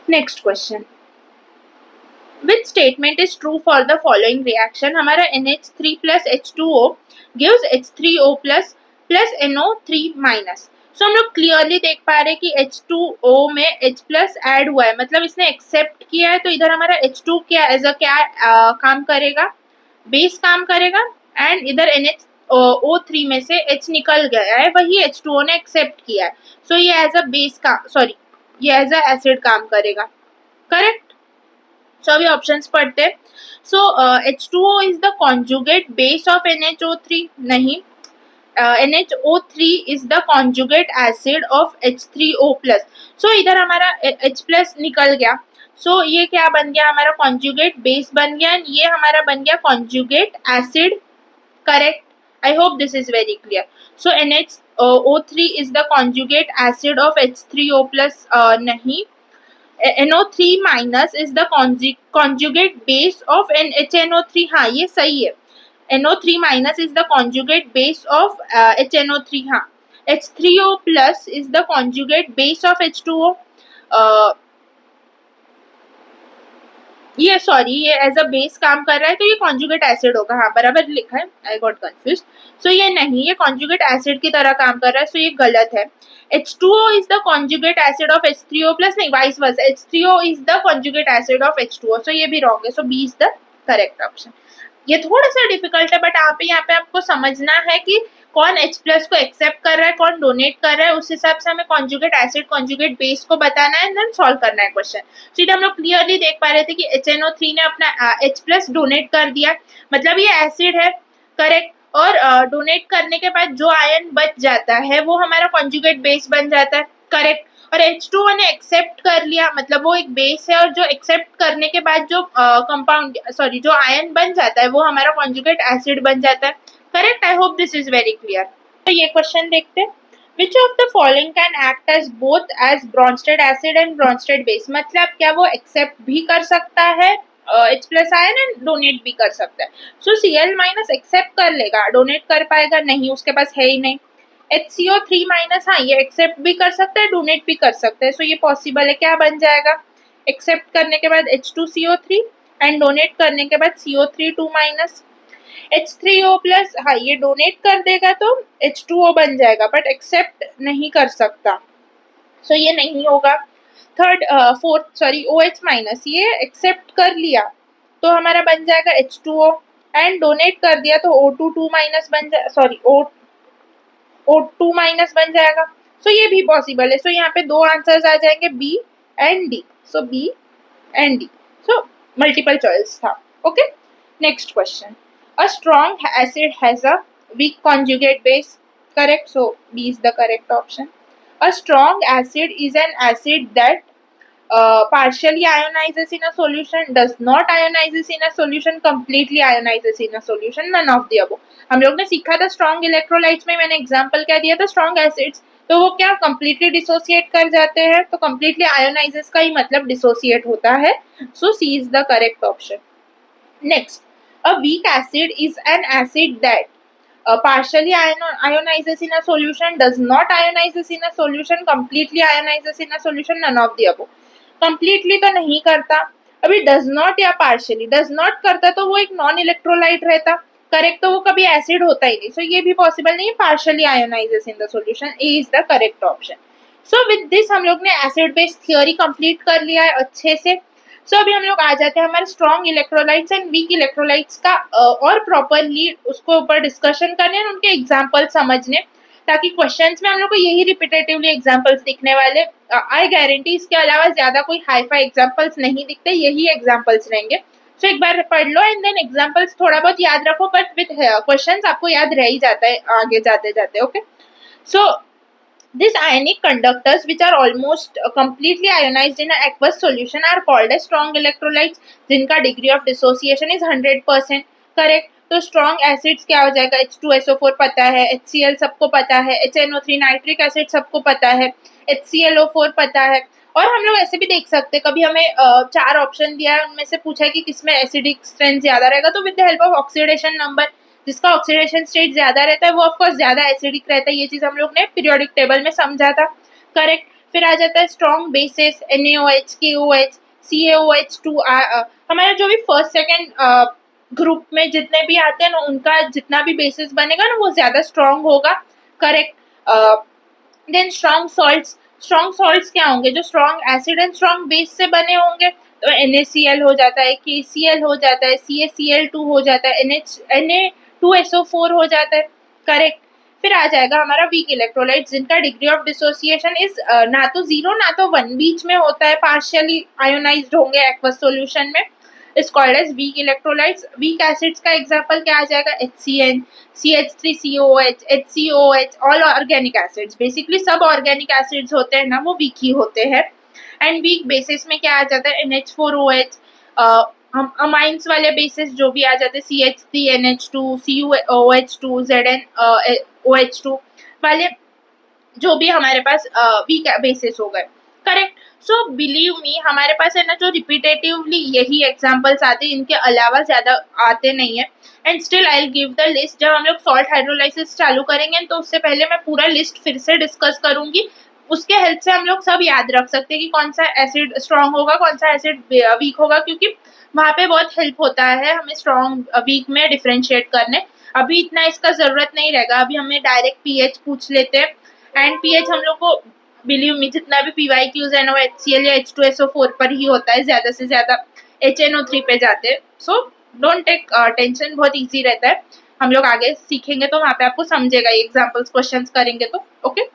Next question, which statement is true for the following reaction? हमारा NH3 plus H2O gives H3O plus plus NO3 minus। सो हम लोग क्लियरली देख पा रहे हैं कि H2O में H प्लस ऐड हुआ है, मतलब इसने एक्सेप्ट किया है। तो इधर हमारा H2 क्या एज अ क्या काम करेगा, बेस काम करेगा। एंड इधर NHO3 में से H निकल गया है, वही H2O ने एक्सेप्ट किया है। सो ये एज अ बेस का सॉरी ये एज अ एसिड काम करेगा। करेक्ट। सो अभी ऑप्शंस पढ़ते हैं। So H2O is the conjugate base of NHO3, नहीं। NHO3 is the conjugate acid of H3O plus. So इधर हमारा H प्लस निकल गया। सो ये क्या बन गया, हमारा कॉन्जुगेट बेस बन गया। ये हमारा बन गया conjugate acid. Correct. I hope this is very clear. So NHO3 is the conjugate acid of H3O plus, नहीं। NO3 minus is the conjugate base of HNO3। हाँ ये सही है। NO3 minus is the conjugate base of HNO3। हाँ। H3O plus is the conjugate base of H2O। ये sorry ये as a base काम कर रहा है, तो ये कॉन्जुगेट एसिड होगा। हाँ बराबर लिखा है, आई गॉट कंफ्यूज। सो ये नहीं, ये कॉन्जुगेट एसिड की तरह काम कर रहा है। सो ये गलत है। H2O is the conjugate acid of H3O plus, नहीं vice versa, H3O is the conjugate acid of H2O। सो ये भी रॉन्ग है। So B is the correct option. ये थोड़ा सा डिफिकल्ट है, बट यहाँ पे आपको समझना है कि कौन H प्लस को एक्सेप्ट कर रहा है, कौन डोनेट कर रहा है। उस हिसाब से हमें कॉन्जुगेट एसिड कॉन्जुगेट बेस को बताना है, देन सॉल्व करना है क्वेश्चन। तो हम लोग क्लियरली देख पा रहे थे कि HNO3 ने अपना H प्लस डोनेट कर दिया, मतलब ये एसिड है। करेक्ट। और डोनेट करने के बाद जो आयन बच जाता है वो हमारा कॉन्जुगेट बेस बन जाता है। करेक्ट। और H2O ने एक्सेप्ट कर लिया, मतलब वो एक बेस है, और जो एक्सेप्ट करने के बाद जो कंपाउंड सॉरी जो आयन बन जाता है वो हमारा कॉन्जुगेट एसिड बन जाता है। Correct. I hope this is very clear. तो ये क्वेश्चन देखते हैं। Which of the following can act as both as Bronsted acid and Bronsted base? मतलब क्या वो एक्सेप्ट भी कर सकता है H plus ion and donate भी कर सकता है। सो Cl माइनस एक्सेप्ट कर लेगा, डोनेट कर पाएगा नहीं, उसके पास है ही नहीं। HCO3 माइनस, हाँ ये एक्सेप्ट भी कर सकता है, डोनेट भी कर सकता है। सो ये पॉसिबल है। क्या बन जाएगा, एक्सेप्ट करने के बाद H2CO3 एंड डोनेट करने के बाद CO3 माइनस। H3O प्लस, हाँ ये डोनेट कर देगा तो H2O बन जाएगा, बट एक्सेप्ट नहीं कर सकता। सो ये नहीं होगा। फोर्थ सॉरी OH माइनस, ये एक्सेप्ट कर लिया तो हमारा बन जाएगा H2O, एंड डोनेट कर दिया तो O2 माइनस बन जाए, सॉरी O2 माइनस बन जाएगा। सो ये भी पॉसिबल है। सो यहाँ पे दो आंसर्स आ जाएंगे, B and D. So B and D. So multiple choice था। Okay. Next question, a strong acid has a weak conjugate base. Correct. So B is the correct option. A strong acid is an acid that partially ionizes in a solution, does not ionizes in a solution, completely ionizes in a solution, none of the above. हम लोग ने सीखा था strong electrolytes में, मैंने example क्या दिया था, स्ट्रॉन्ग एसिड्स, तो वो क्या कंप्लीटली डिसोसिएट कर जाते हैं। तो कंप्लीटली आयोनाइजेस का ही मतलब डिसोसिएट होता है। So C is the correct option. Next, a weak acid is an acid that partially ionizes in a solution, does not ionizes in a solution, completely ionizes in a solution, none of the above. completely तो नहीं करता, अभी does not या partially, does not करता तो वो एक non electrolyte रहता। करेक्ट। तो वो कभी एसिड होता ही नहीं। सो ये भी पॉसिबल नहीं है। partially ionizes in the solution, A is the correct option. So with this हम लोग ने एसिड बेस थियोरी कंप्लीट कर लिया है अच्छे से। सो अभी हम लोग आ जाते हैं हमारे strong electrolytes and weak electrolytes का और प्रॉपरली उसको ऊपर डिस्कशन करने और उनके एग्जाम्पल समझने, ताकि क्वेश्चंस में हम लोग को यही रिपीटेटिवली एग्जाम्पल्स दिखने वाले। आई गारंटी इसके अलावा ज्यादा कोई हाई फाई एग्जाम्पल्स नहीं दिखते, यही एग्जाम्पल्स रहेंगे। सो एक बार पढ़ लो एंड देन एग्जाम्पल्स थोड़ा बहुत याद रखो, बट विथ क्वेश्चंस आपको याद रह ही जाता है आगे जाते जाते। Okay. So these ionic conductors, which are almost completely ionized in an aqueous solution, are called as strong electrolytes, जिनका degree of dissociation is 100%. Correct. तो स्ट्रॉन्ग एसिड्स क्या हो जाएगा, H2SO4 पता है, HCl सबको पता है, HNO3 नाइट्रिक एसिड सबको पता है, HClO4 पता है। और हम लोग ऐसे भी देख सकते हैं, कभी हमें 4 ऑप्शन दिया है, उनमें से पूछा है कि किसमें एसिडिक स्ट्रेंथ ज्यादा रहेगा, तो with the help of oxidation number, जिसका ऑक्सीडेशन स्टेट ज्यादा रहता है वो ऑफकोर्स ज्यादा एसिडिक रहता है। ये चीज हम लोग ने पीरियोडिक टेबल में समझा था, करेक्ट। फिर आ जाता है strong bases, NaOH, KOH, CaOH2। हमारा जो भी फर्स्ट सेकेंड ग्रुप में जितने भी आते हैं ना, उनका जितना भी बेसिस बनेगा ना वो ज्यादा स्ट्रॉन्ग होगा, करेक्ट। देन स्ट्रॉन्ग सॉल्ट्स क्या होंगे, जो strong acid and strong base से बने होंगे, तो NaCl हो जाता है, KCl हो जाता है, CaCl2 हो जाता है, Na2SO4 हो जाता है, करेक्ट। फिर आ जाएगा हमारा वीक इलेक्ट्रोलाइट, जिनका डिग्री ऑफ डिसोसिएशन इज ना तो 0 ना तो 1, बीच में होता है, पार्शियली आयोनाइज्ड होंगे एक्वस सॉल्यूशन में, is called as weak electrolytes. Weak acids का एग्जांपल क्या आ जाएगा, HCN, CH3COH, HCOH, all organic acids. Basically सब ऑर्गेनिक एसिड्स होते हैं ना, वो वीक ही होते हैं। एंड वीक बेसिस में क्या आ जाता है, NH4OH, अमाइंस वाले बेसिस जो भी आ जाते हैं, CH3NH2, CuOH2, ZnOH2 वाले जो भी हमारे पास वीक बेसिस हो गए, करेक्ट। सो बिलीव मी, हमारे पास है ना जो रिपीटेटिवली यही एग्जांपल्स आते हैं, इनके अलावा ज्यादा आते नहीं है। And still I will give the list. जब हम लोग सॉल्ट हाइड्रोलाइसिस चालू करेंगे तो उससे पहले मैं पूरा लिस्ट फिर से डिस्कस करूंगी, उसके हेल्प से हम लोग सब याद रख सकते हैं कि कौन सा एसिड स्ट्रॉन्ग होगा, कौन सा एसिड वीक होगा, क्योंकि वहां पे बहुत हेल्प होता है हमें स्ट्रॉन्ग वीक में डिफ्रेंशिएट करने। अभी इतना इसका जरूरत नहीं रहेगा, अभी हमें डायरेक्ट पीएच पूछ लेते हैं। एंड पीएच हम लोग को बिलीव मी जितना भी PYQs है ना, वो HCl या H2SO4 पर ही होता है, ज्यादा से ज्यादा HNO3 पे जाते हैं। सो डोंट टेक टेंशन, बहुत इजी रहता है। हम लोग आगे सीखेंगे तो वहां पे आपको समझेगा, एग्जाम्पल्स क्वेश्चंस करेंगे तो, ओके।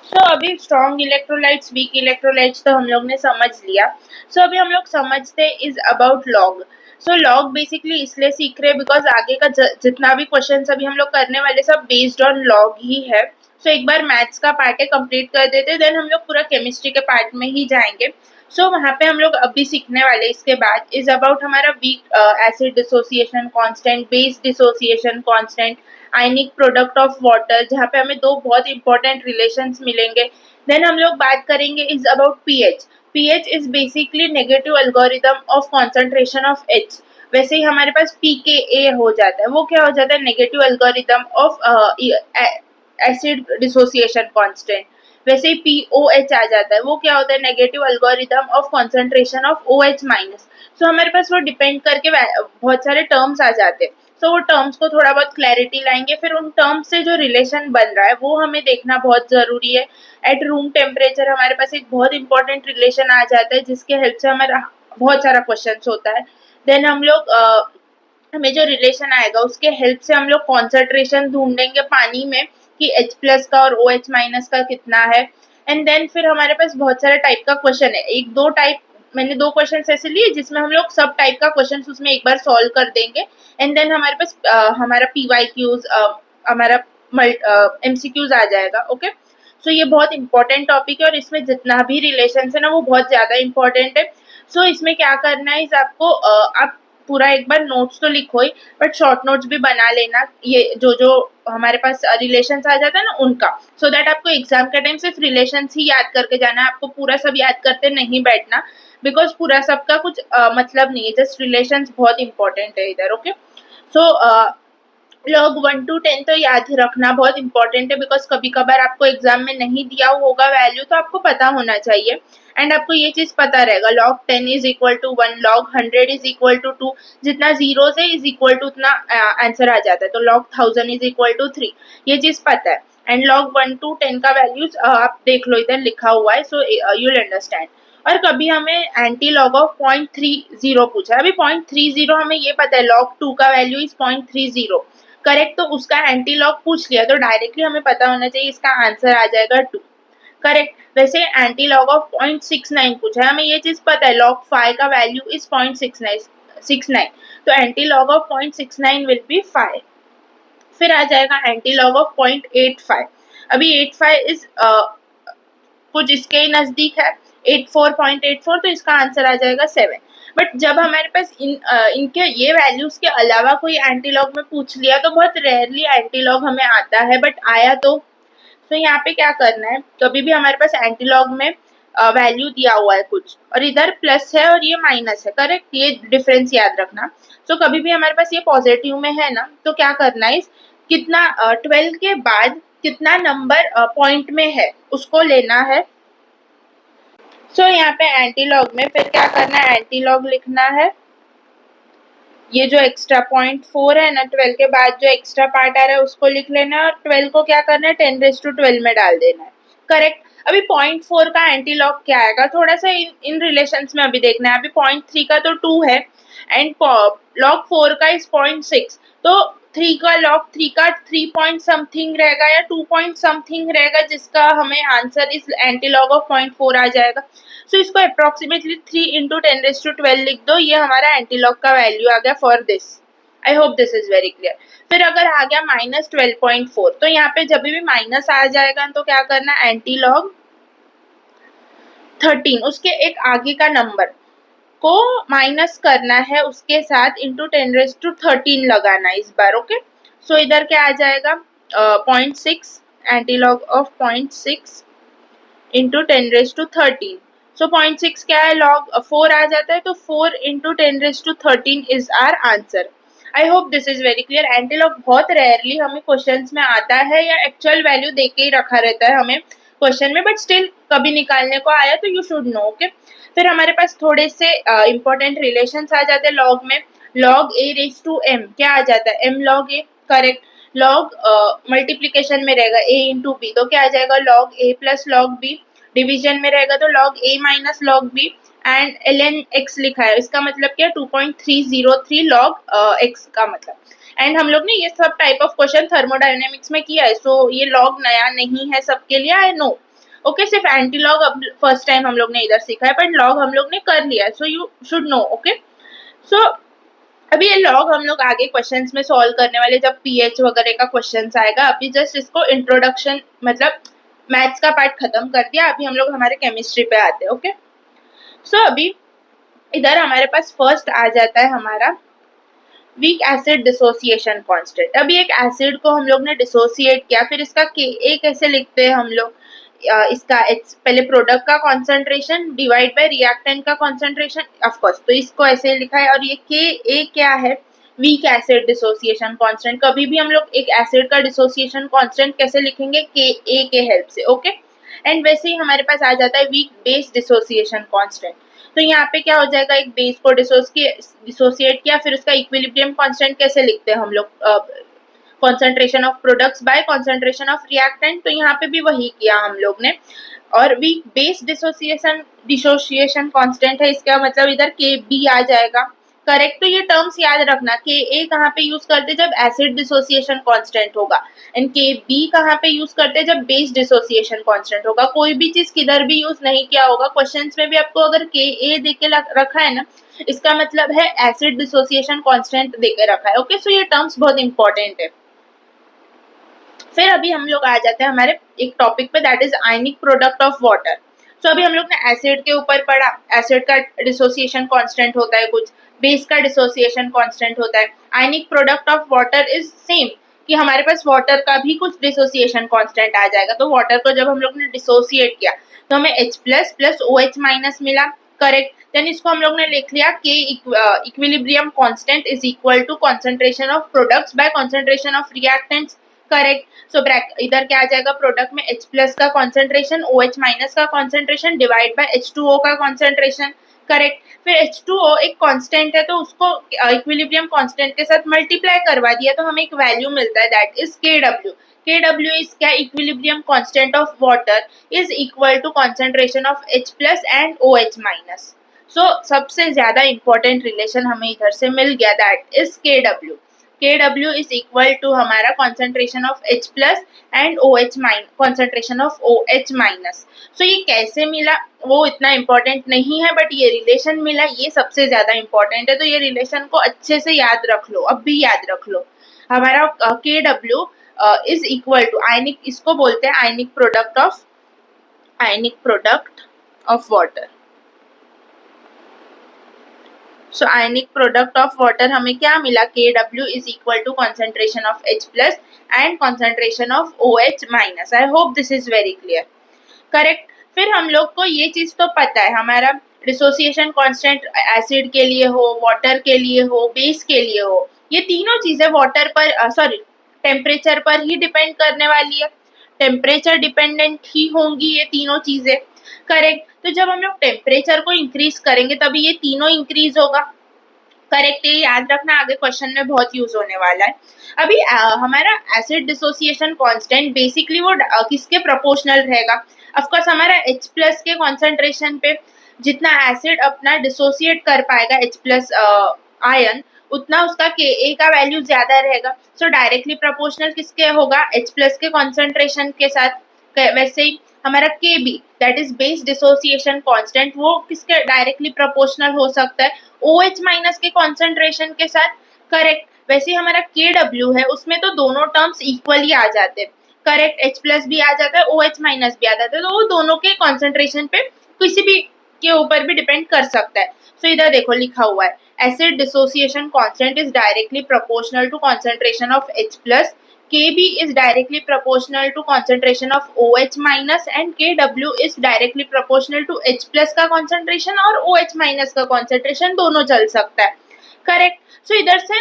सो अभी स्ट्रॉन्ग इलेक्ट्रोलाइट्स, वीक इलेक्ट्रोलाइट्स तो हम लोग ने समझ लिया। सो अभी हम लोग समझते is about log. So log basically इसलिए सीख रहे हैं बिकॉज आगे का जितना भी क्वेश्चन अभी हम लोग करने वाले सब बेस्ड ऑन लॉग ही है। सो एक बार मैथ्स का पार्ट है कंप्लीट कर देते, देन हम लोग पूरा केमिस्ट्री के पार्ट में ही जाएंगे। सो वहाँ पे हम लोग अभी सीखने वाले इसके बाद इज अबाउट हमारा week acid dissociation constant, base dissociation constant, ionic product of water, जहाँ पे हमें दो बहुत इंपॉर्टेंट रिलेशंस मिलेंगे। देन हम लोग बात करेंगे is about pH. PH is basically negative algorithm of concentration of H. वैसे ही हमारे पास pKa हो जाता है, वो क्या हो जाता है, negative algorithm of acid dissociation constant. वैसे ही POH आ जाता है, वो क्या होता है, negative algorithm of concentration of OH minus. So हमारे पास वो डिपेंड करके बहुत सारे टर्म्स आ जाते हैं। सो वो टर्म्स को थोड़ा बहुत क्लैरिटी लाएंगे, फिर उन टर्म्स से जो रिलेशन बन रहा है वो हमें देखना बहुत जरूरी है। एट रूम टेम्परेचर हमारे पास एक बहुत इंपॉर्टेंट रिलेशन आ जाता है, जिसके हेल्प से हमारा बहुत सारा क्वेश्चन होता है। देन हम लोग हमें जो रिलेशन आएगा उसके हेल्प से हम लोग कॉन्सेंट्रेशन ढूंढेंगे पानी में कि H+ का और OH- का कितना है। एंड देन फिर हमारे पास बहुत सारे टाइप का क्वेश्चन है, एक दो टाइप, मैंने दो क्वेश्चन ऐसे लिए जिसमें हम लोग सब टाइप का क्वेश्चन उसमें एक बार सॉल्व कर देंगे। एंड देन हमारे पास हमारा PYQs, हमारा MCQs आ जाएगा, ओके। सो ये बहुत इंपॉर्टेंट टॉपिक है और इसमें जितना भी रिलेशन है ना वो बहुत ज्यादा इंपॉर्टेंट है। सो इसमें क्या करना है, इस आपको आप पूरा एक बार नोट्स तो लिखो ही, बट शॉर्ट नोट्स भी बना लेना, ये जो जो हमारे पास रिलेशंस आ जाता है ना उनका, सो दैट आपको एग्जाम के टाइम सिर्फ रिलेशंस ही याद करके जाना है, आपको पूरा सब याद करते नहीं बैठना, बिकॉज पूरा सबका कुछ मतलब नहीं है, जस्ट रिलेशंस बहुत इंपॉर्टेंट है इधर, ओके। सो लॉग 1 to 10 तो याद ही रखना बहुत इंपॉर्टेंट है, बिकॉज कभी कभार आपको एग्जाम में नहीं दिया होगा वैल्यू, तो आपको पता होना चाहिए। एंड आपको ये चीज पता रहेगा, log 10 is equal to 1, log 100 is equal to 2, जितना जीरो से इज इक्वल टू उतना आंसर आ जाता है, तो log 1000 इज इक्वल टू 3, ये चीज पता है। एंड log 1 to 10 का वैल्यूज आप देख लो, इधर लिखा हुआ है, सो यू विल अंडरस्टैंड। और कभी हमें एंटी लॉग ऑफ 0.30 पूछा है, अभी 0.30 हमें ये पता है, log 2 का वैल्यू इज 0.30, करेक्ट। तो उसका एंटी लॉग पूछ लिया तो डायरेक्टली हमें पता होना चाहिए इसका आंसर आ जाएगा 2, करेक्ट। वैसे एंटी लॉग ऑफ 0.69 पूछा है, हमें ये चीज पता है, log 5 का वैल्यू इज 0.69, तो anti log of 0.69 will be 5। फिर आ जाएगा एंटी लॉग ऑफ 0.85, अभी 85 इज कुछ इसके ही नजदीक है, 0.84, तो इसका आंसर आ जाएगा 7। बट जब हमारे पास इनके ये वैल्यूज के अलावा कोई एंटीलॉग में पूछ लिया तो बहुत रेयरली एंटीलॉग हमें आता है, बट आया तो यहाँ पे क्या करना है, कभी भी हमारे पास एंटीलॉग में वैल्यू दिया हुआ है कुछ और इधर प्लस है और ये माइनस है, करेक्ट, ये डिफरेंस याद रखना। तो कभी भी हमारे पास ये पॉजिटिव में है ना, तो क्या करना है, कितना 12 के बाद कितना नंबर पॉइंट में है उसको लेना है। सो यहाँ पे एंटीलॉग में फिर क्या करना है, एंटीलॉग लिखना है, ये जो एक्स्ट्रा 0.4 है ना 12 के बाद जो एक्स्ट्रा पार्ट आ रहा है उसको लिख लेना है और 12 को क्या करना है 10⁻12 में डाल देना है, करेक्ट। अभी 0.4 का एंटीलॉग क्या आएगा, थोड़ा सा इन रिलेशंस में अभी देखना है। अभी 0.3 का तो 2 है एंड लॉग 4 का इज 0.6, तो 3 का लॉग 3 का 3 पॉइंट समथिंग रहेगा या 2 पॉइंट समथिंग रहेगा, जिसका हमें आंसर इस एंटीलॉग ऑफ 0.4 आ जाएगा। सो इसको अप्रोक्सीमेटली 3 इंटू 10⁻12 लिख दो, ये हमारा एंटीलॉग का वैल्यू आ गया for this. I hope this is very clear. फिर अगर आ गया -12.4, तो यहाँ पे जब भी माइनस आ जाएगा तो क्या करना, एंटीलॉग 13 उसके एक आगे का नंबर को माइनस करना है उसके साथ इंटू 10⁻13 लगाना इस बार, ओके। सो इधर क्या आ जाएगा 0.6, एंटीलॉग ऑफ 0.6 इंटू 10⁻13। सो 0.6 क्या है, लॉग 4 आ जाता है, तो 4 into 10⁻13 is are answer. I hope this is very clear. Antilog बहुत रेयरली हमें क्वेश्चंस में आता है या एक्चुअल वैल्यू देके ही रखा रहता है हमें क्वेश्चन में, बट स्टिल कभी निकालने को आया तो यू शुड नो, ओके। फिर हमारे पास थोड़े से इंपॉर्टेंट रिलेशंस आ जाते हैं लॉग में। Log a raise to m क्या आ जाता है, m log a, करेक्ट। लॉग मल्टीप्लीकेशन में रहेगा a इंटू बी, तो क्या आ जाएगा log a plus log b। Division में रहेगा तो log a minus log b and ln x लिखा है, इसका मतलब क्या 2.303 log x का मतलब। एंड हम लोग ने ये सब टाइप ऑफ क्वेश्चन थर्मोडायनेमिक्स में किया है, सो ये लॉग नया नहीं है सबके लिए, आई नो, ओके। सिर्फ एंटी लॉग अब फर्स्ट टाइम हम लोग ने इधर सीखा है, बट लॉग हम लोग ने कर लिया है, so you should know, okay. So अभी ये लॉग हम लोग आगे क्वेश्चंस में सॉल्व करने वाले, जब पीएच वगैरह का क्वेश्चंस आएगा। अभी जस्ट इसको इंट्रोडक्शन मतलब मैथ्स का पार्ट खत्म कर दिया, अभी हम लोग हमारे केमिस्ट्री पे आते हैं, ओके। सो अभी इधर हमारे पास फर्स्ट आ जाता है हमारा वीक एसिड डिसोसिएशन कांस्टेंट। अभी एक एसिड को हम लोग ने डिसोसिएट किया, फिर इसका Ka कैसे लिखते हैं हम लोग, इसका H पहले प्रोडक्ट का कॉन्सेंट्रेशन डिवाइड बाय रिएक्टेंट का कॉन्सेंट्रेशन, ऑफ कोर्स, तो इसको ऐसे लिखा है। और ये Ka क्या है, वीक एसिड डिसोसिएशन कांस्टेंट। कभी भी हम लोग एक एसिड का डिसोसिएशन कांस्टेंट कैसे लिखेंगे, Ka के हेल्प से, ओके। एंड वैसे ही हमारे पास आ जाता है वीक बेस डिसोसिएशन कांस्टेंट। तो यहाँ पे क्या हो जाएगा, एक बेस को डिसोसिएट किया, फिर उसका इक्विलिब्रियम कांस्टेंट कैसे लिखते हैं हम लोग, concentration of products by concentration of reactant, तो यहाँ पे भी वही किया हम लोग ने। और वीक बेस डिसोसिएशन कांस्टेंट है, इसका मतलब इधर Kb आ जाएगा, करेक्ट। तो ये टर्म्स याद रखना, Ka कहाँ पे यूज करते जब एसिड डिसोसिएशन कांस्टेंट होगा, एंड Kb कहाँ पे यूज करते जब बेस डिसोसिएशन कांस्टेंट होगा। कोई भी चीज किधर भी यूज नहीं किया होगा, क्वेश्चंस में भी आपको अगर Ka देके रखा है ना, इसका मतलब है एसिड डिसोसिएशन कांस्टेंट देके रखा है, ओके। सो ये टर्म्स बहुत इंपॉर्टेंट है। फिर अभी हम लोग आ जाते हैं हमारे एक टॉपिक पे, that is ionic product of water. So अभी हम लोग ने एसिड के ऊपर पढ़ा, एसिड का डिसोसिएशन कांस्टेंट होता है कुछ, बेस का डिसोसिएशन कांस्टेंट होता है। Ionic product of water is same, कि हमारे पास वाटर का भी कुछ डिसोसिएशन कांस्टेंट आ जाएगा। तो वाटर को जब हम लोग ने डिसोसिएट किया तो हमें H प्लस OH माइनस मिला, करेक्ट। देन इसको हम लोग ने लिख लिया K equilibrium constant is equal to concentration of products by concentration of reactants, correct. So इधर क्या आ जाएगा, प्रोडक्ट में H प्लस का कॉन्सेंट्रेशन, OH माइनस का कॉन्सेंट्रेशन डिवाइड बाय H2O का कॉन्सेंट्रेशन, करेक्ट। फिर H2O एक कांस्टेंट है, तो उसको इक्विलिब्रियम कांस्टेंट के साथ मल्टीप्लाई करवा दिया तो हमें एक वैल्यू मिलता है, दैट इज Kw। Kw इज क्या, equilibrium constant of water is equal to concentration of H plus and OH minus. So सबसे ज्यादा इंपॉर्टेंट रिलेशन हमें इधर से मिल गया, that is Kw। Kw is equal to हमारा concentration of H plus and OH minus, concentration of OH minus। So ये कैसे मिला वो इतना important नहीं है, बट ये relation मिला ये सबसे ज्यादा important है। तो ये relation को अच्छे से याद रख लो, अब भी याद रख लो। हमारा Kw is equal to आयनिक, इसको बोलते हैं ionic product of water. So ionic product of water हमें क्या मिला, KW is equal to concentration of H plus and concentration of OH minus. I hope this is very clear, correct. फिर हम लोग को ये चीज तो पता है, हमारा डिसोसिएशन कांस्टेंट एसिड के लिए हो, वाटर के लिए हो, बेस के लिए हो, ये तीनों चीजें वाटर पर सॉरी टेम्परेचर पर ही डिपेंड करने वाली है, टेम्परेचर डिपेंडेंट ही होंगी ये तीनों चीजें, करेक्ट। तो जब हम लोग टेम्परेचर को इंक्रीज करेंगे तभी ये तीनों इंक्रीज होगा, करेक्ट। ये याद रखना, आगे क्वेश्चन में बहुत यूज होने वाला है। अभी हमारा एसिड डिसोसिएशन कांस्टेंट बेसिकली वो किसके प्रोपोर्शनल रहेगा, ऑफकोर्स हमारा H प्लस के कॉन्सेंट्रेशन पे जितना एसिड अपना डिसोसिएट कर पाएगा H प्लस आयन, उतना उसका Ka का वैल्यू ज्यादा रहेगा। सो डायरेक्टली प्रोपोर्शनल किसके होगा, H प्लस के कॉन्सेंट्रेशन के साथ। वैसे ही हमारा Kb that is base dissociation constant, वो किसके डायरेक्टली प्रोपोर्शनल हो सकता है, OH माइनस के कॉन्सेंट्रेशन के साथ, करेक्ट। वैसे ही हमारा KW है, उसमें तो दोनों टर्म्स इक्वली आ जाते हैं, करेक्ट। H प्लस भी आ जाता है, OH माइनस भी आ जाता है, तो वो दोनों के कॉन्सेंट्रेशन पे किसी भी के ऊपर भी डिपेंड कर सकता है। सो इधर देखो लिखा हुआ है, acid dissociation constant is directly proportional to concentration of H plus, Kb is directly proportional to concentration of OH minus and KW is directly proportional to H plus का concentration और OH minus का concentration, दोनों चल सकता है, correct. So इधर से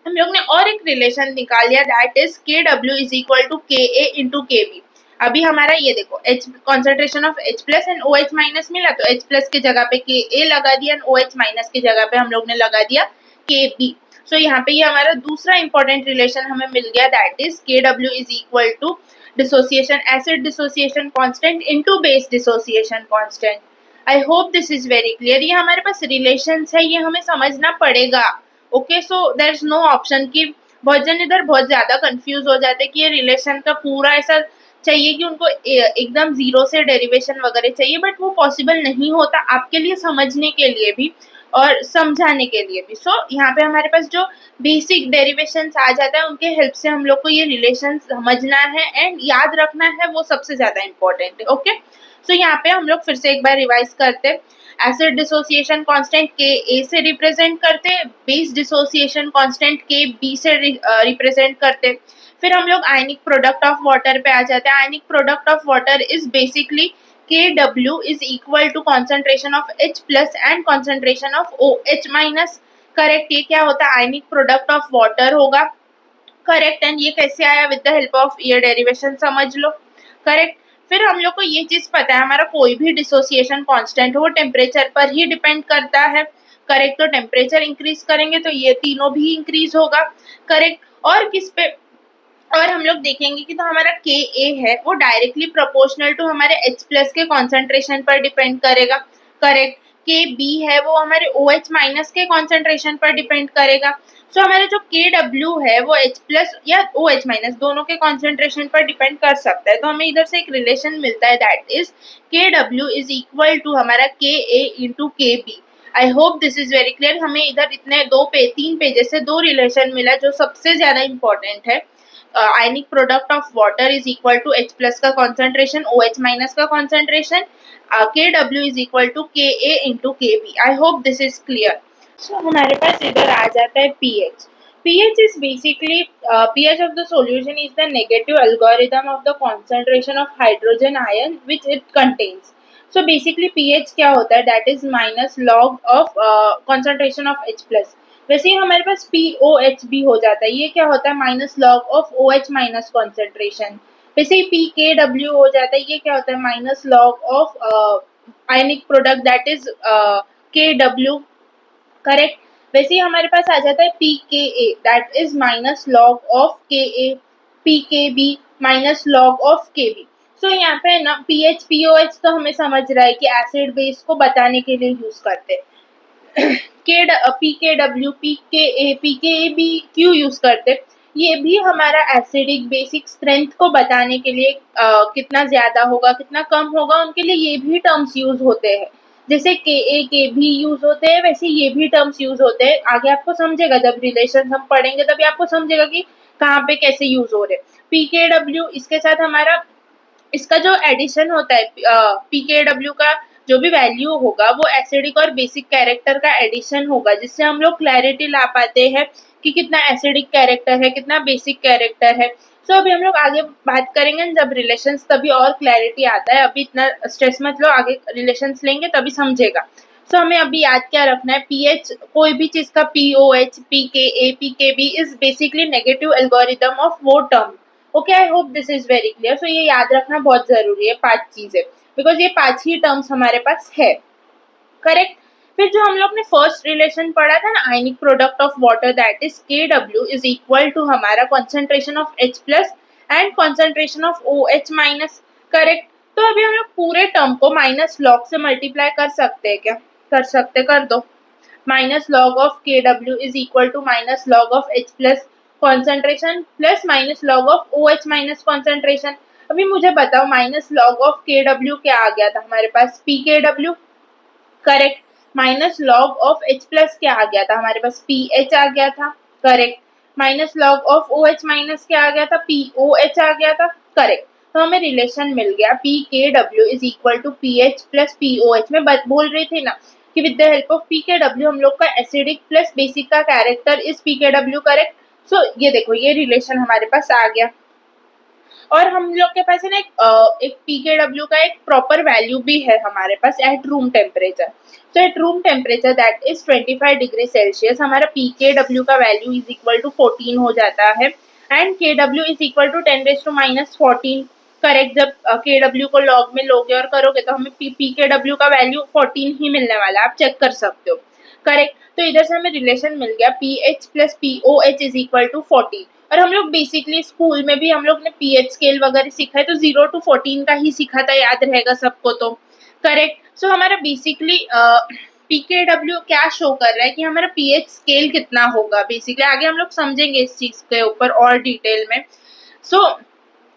हम लोग ने और एक रिलेशन निकाल लिया, that is KW is equal to KA into KB। अभी हमारा ये देखो H concentration of H plus and OH minus मिला, तो H प्लस की जगह पे KA लगा दिया एंड OH माइनस की जगह पे हम लोग ने लगा दिया KB। सो यहाँ पे ये हमारा दूसरा इंपॉर्टेंट रिलेशन हमें मिल गया, that is KW is equal to dissociation acid dissociation constant into base dissociation constant. I hope this is very clear. ये हमारे पास रिलेशंस है, ये हमें समझना पड़ेगा, okay. So there is no option कि बहुत जन इधर बहुत ज्यादा कंफ्यूज हो जाते कि ये रिलेशन का पूरा ऐसा चाहिए कि उनको एकदम जीरो से डेरिवेशन वगैरह चाहिए, बट वो पॉसिबल नहीं होता, आपके लिए समझने के लिए भी और समझाने के लिए भी। सो यहाँ पे हमारे पास जो बेसिक डेरिवेशंस आ जाता है, उनके हेल्प से हम लोग को ये रिलेशन समझना है एंड याद रखना है, वो सबसे ज्यादा इंपॉर्टेंट है, ओके। सो यहाँ पे हम लोग फिर से एक बार रिवाइज करते, एसिड डिसोसिएशन कांस्टेंट Ka से रिप्रेजेंट करते, बेस डिसोसिएशन कांस्टेंट Kb से रिप्रेजेंट करते। फिर हम लोग आयनिक प्रोडक्ट ऑफ वाटर पे आ जाते हैं। Ionic product of water is basically KW is equal to concentration of H plus and concentration of OH minus, correct. ये क्या होता है, आयनिक प्रोडक्ट ऑफ वाटर होगा, करेक्ट। एंड ये कैसे आया, विद द हेल्प ऑफ ये डेरिवेशन समझ लो, करेक्ट। फिर हम लोग को ये चीज पता है, हमारा कोई भी डिसोसिएशन कांस्टेंट हो वो टेम्परेचर पर ही डिपेंड करता है, करेक्ट। तो टेम्परेचर इंक्रीज करेंगे तो ये तीनों भी इंक्रीज होगा, करेक्ट। और किस पे, और हम लोग देखेंगे कि तो हमारा Ka है वो डायरेक्टली प्रोपोर्शनल टू हमारे H प्लस के कॉन्सेंट्रेशन पर डिपेंड करेगा, करेक्ट। Kb है वो हमारे OH माइनस के कॉन्सेंट्रेशन पर डिपेंड करेगा। सो हमारे जो KW है वो H प्लस या OH माइनस दोनों के कॉन्सेंट्रेशन पर डिपेंड कर सकता है। तो हमें इधर से एक रिलेशन मिलता है, that is KW is equal to हमारा Ka into KB। I hope this is very clear. हमें इधर इतने तीन पेजेस से दो रिलेशन मिला जो सबसे ज्यादा इंपॉर्टेंट है। Ionic product of water is equal to H plus का कॉन्सेंट्रेशन, OH माइनस का concentration, KW is equal to Ka into KB। I hope this is clear. So हमारे पास इधर आ जाता है pH। pH is basically pH of the solution is the negative algorithm of the concentration of hydrogen ion which it contains. So basically pH क्या होता है, that is minus log of concentration of H plus। वैसे ही हमारे पास POH भी हो जाता है, ये क्या होता है, minus log of OH minus concentration. वैसे ही PKW हो जाता है, ये क्या होता है, minus log of ionic product that is KW, correct. वैसे ही हमारे पास आ जाता है pKa that is minus log of Ka, pKb minus log of Kb। सो यहाँ पे ना pH POH तो हमें समझ रहा है कि एसिड बेस को बताने के लिए यूज करते हैं। PKW pKa pKb क्यों यूज करते, ये भी हमारा एसिडिक बेसिक स्ट्रेंथ को बताने के लिए कितना ज्यादा होगा कितना कम होगा उनके लिए ये भी टर्म्स यूज होते हैं। जैसे Ka के भी यूज होते हैं, वैसे ये भी टर्म्स यूज होते हैं। आगे आपको समझेगा, जब रिलेशन हम पढ़ेंगे तभी आपको समझेगा कि कहाँ पे कैसे यूज हो रहे। PKW इसके साथ हमारा इसका जो एडिशन होता है PKW का जो भी वैल्यू होगा वो एसिडिक और बेसिक कैरेक्टर का एडिशन होगा, जिससे हम लोग क्लैरिटी ला पाते हैं कि कितना एसिडिक कैरेक्टर है, कितना बेसिक कैरेक्टर है। सो अभी हम लोग आगे बात करेंगे जब रिलेशंस, तभी और क्लैरिटी आता है। अभी इतना स्ट्रेस मत लो, आगे रिलेशंस लेंगे तभी समझेगा। सो हमें अभी याद क्या रखना है, पीएच कोई भी चीज का pOH, pKa, pKb is basically negative algorithm of वो term. Okay, I hope this is very clear. So ये याद रखना बहुत जरूरी है, 5 चीजें, बिकॉज ये 5 ही टर्म्स हमारे पास है। करेक्ट। फिर जो हम लोग ने फर्स्ट रिलेशन पढ़ा था ना, ionic product of water, that is KW is equal to हमारा concentration of H plus and concentration of OH minus. Correct. तो अभी हम लोग पूरे टर्म को माइनस लॉग से मल्टीप्लाई कर सकते हैं क्या? कर सकते, कर दो। Minus log of KW is equal to minus log of H plus concentration plus minus log of OH minus concentration. अभी मुझे बताओ माइनस लॉग ऑफ KW क्या आ गया था हमारे पास? PKW। Correct. Minus log of H plus क्या आ गया था हमारे पास? PH आ गया था। Correct. Minus log of OH minus क्या आ गया था? POH आ गया था। करेक्ट। तो हमें रिलेशन मिल गया PKW is equal to PH plus POH। मैं बोल रही थी ना कि with the help of PKW हम लोग का एसिडिक प्लस बेसिक का character is PKW। Correct. So ये देखो, ये रिलेशन हमारे पास आ गया। और हम लोग के पास है ना एक PKW का एक प्रॉपर वैल्यू भी है हमारे पास at room temperature. So at room temperature that is 25 degree Celsius हमारा PKW का वैल्यू इज इक्वल टू 14 हो जाता है and KW is equal to 10⁻⁻14। Correct. जब KW को लॉग में लोगे और करोगे तो हमें PKW का वैल्यू 14 ही मिलने वाला है, आप चेक कर सकते हो। करेक्ट। तो इधर से हमें रिलेशन मिल गया PH plus POH is equal to 14। और हम लोग बेसिकली स्कूल में भी हम लोग ने पीएच स्केल वगैरह सीखा है, तो 0 to 14 का ही सीखा था, याद रहेगा सबको तो। करेक्ट। सो हमारा बेसिकली PKW क्या शो कर रहा है कि हमारा पीएच स्केल कितना होगा। बेसिकली आगे हम लोग समझेंगे इस चीज के ऊपर और डिटेल में। सो